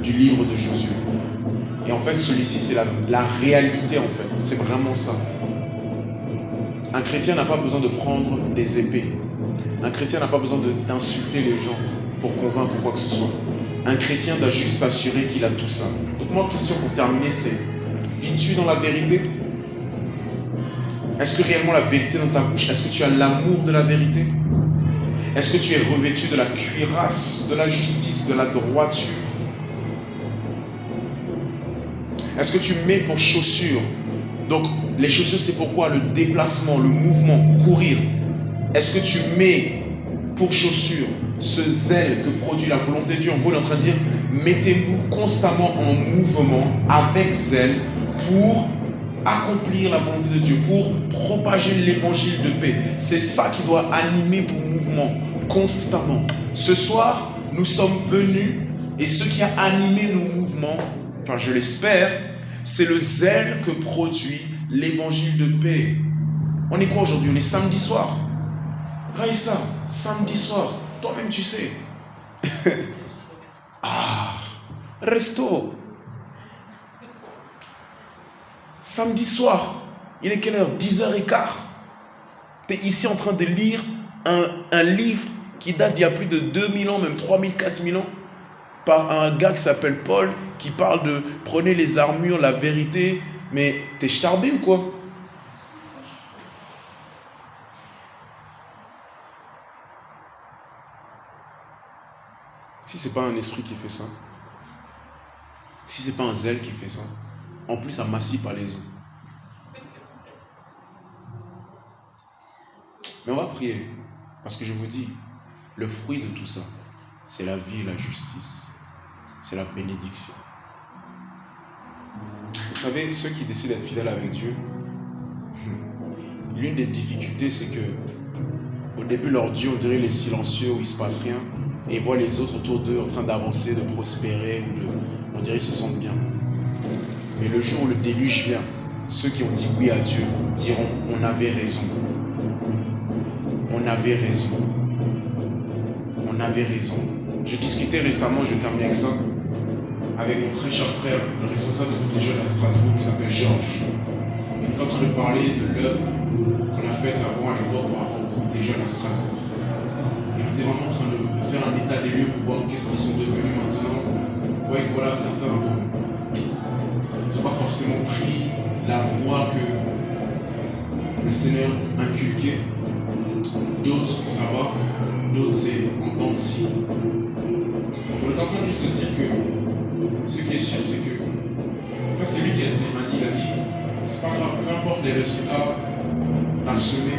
A: du livre de Josué. Et en fait, celui-ci, c'est la réalité, en fait. C'est vraiment ça. Un chrétien n'a pas besoin de prendre des épées. Un chrétien n'a pas besoin d'insulter les gens pour convaincre quoi que ce soit. Un chrétien doit juste s'assurer qu'il a tout ça. Donc, ma question pour terminer, c'est: vis-tu dans la vérité? Est-ce que réellement la vérité est dans ta bouche? Est-ce que tu as l'amour de la vérité? Est-ce que tu es revêtu de la cuirasse, de la justice, de la droiture? Est-ce que tu mets pour chaussures? Donc, les chaussures, c'est pourquoi le déplacement, le mouvement, courir. Est-ce que tu mets pour chaussures ce zèle que produit la volonté de Dieu? En gros, il est en train de dire, mettez-vous constamment en mouvement avec zèle pour accomplir la volonté de Dieu, pour propager l'évangile de paix. C'est ça qui doit animer vos mouvements constamment. Ce soir, nous sommes venus et ce qui a animé nos mouvements, enfin je l'espère, c'est le zèle que produit l'évangile de paix. On est quoi aujourd'hui? On est samedi soir. Raïssa, samedi soir. Toi-même tu sais. Resto. Samedi soir, il est quelle heure? 10h15. Tu es ici en train de lire un livre qui date d'il y a plus de 2000 ans, même 3000, 4000 ans, par un gars qui s'appelle Paul, qui parle de prenez les armures, la vérité. Mais t'es starbé ou quoi? Si c'est pas un esprit qui fait ça, si c'est pas un zèle qui fait ça, en plus ça massie pas les os. Mais on va prier, parce que je vous dis, le fruit de tout ça, c'est la vie et la justice, c'est la bénédiction. Vous savez, ceux qui décident d'être fidèles avec Dieu, l'une des difficultés, c'est que au début, leur Dieu, on dirait les silencieux où il ne se passe rien, et ils voient les autres autour d'eux en train d'avancer, de prospérer, on dirait qu'ils se sentent bien. Mais le jour où le déluge vient, ceux qui ont dit oui à Dieu diront on avait raison. On avait raison. On avait raison. J'ai discuté récemment, je vais terminer avec ça, avec mon très cher frère, le responsable de groupe des jeunes à Strasbourg, qui s'appelle Georges. Il est en train de parler de l'œuvre qu'on a faite avant à l'époque par rapport au groupe des jeunes à Strasbourg. Et on était vraiment en train de faire un état des lieux pour voir qu'est-ce qu'ils sont devenus maintenant. Ouais, que voilà, certains n'ont pas forcément pris la voie que le Seigneur inculquait. D'autres, ça va. D'autres, c'est en temps de scie. On est en train juste de dire que ce qui est sûr, c'est que, enfin, c'est lui qui a dit, c'est pas grave, peu importe les résultats, t'as semé,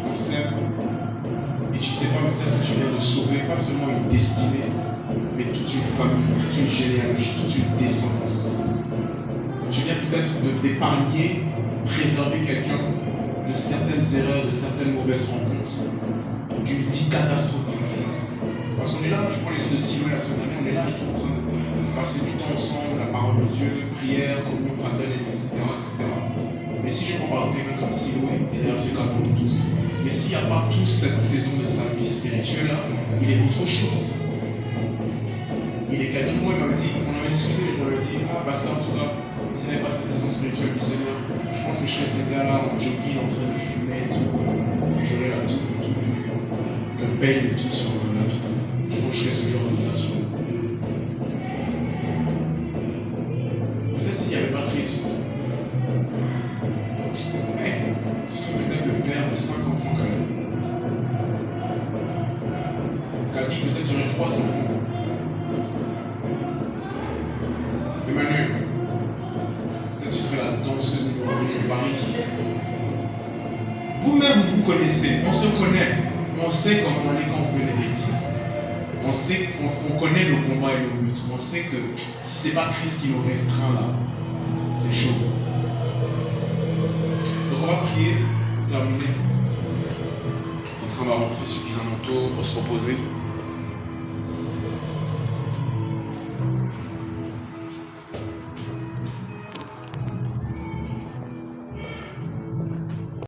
A: on sème, et tu sais pas, peut-être que tu viens de sauver pas seulement une destinée, mais toute une famille, toute une généalogie, toute une descendance. Tu viens peut-être d'épargner, préserver quelqu'un de certaines erreurs, de certaines mauvaises rencontres, d'une vie catastrophique. Parce qu'on est là, je prends les autres de Siloué la semaine dernière, on est là et tout en train de passer du temps ensemble, la parole de Dieu, prière, communion fraternelle, etc., etc. Mais si je compare quelqu'un comme Siloué, et d'ailleurs c'est le cas pour nous tous, mais s'il n'y a pas toute cette saison de sa vie spirituelle là, il est autre chose. Il est quelqu'un de moi, il m'avait dit, on avait discuté, je m'avais dit, ah bah ça en tout cas, ce n'est pas cette saison spirituelle du Seigneur, je pense que je serais ces gars-là en jogging, en train de fumer et tout, que j'aurais la touffe et tout, puis le pain et tout sur la touffe. Je pense que je serais ce genre de relation. Peut-être s'il n'y avait pas Christ, tu serais peut-être le père de 5 enfants quand même. Kaby, peut-être j'aurais 3 enfants. Emmanuel, peut-être tu serais la danseuse numéro 1 de Paris. Vous-même, vous vous connaissez, on se connaît, on sait comment on est quand on fait des bêtises. On sait, on connaît le combat et le but. On sait que si c'est pas Christ qui nous restreint là, c'est chaud. Donc on va prier pour terminer. Comme ça on va rentrer suffisamment tôt pour se reposer.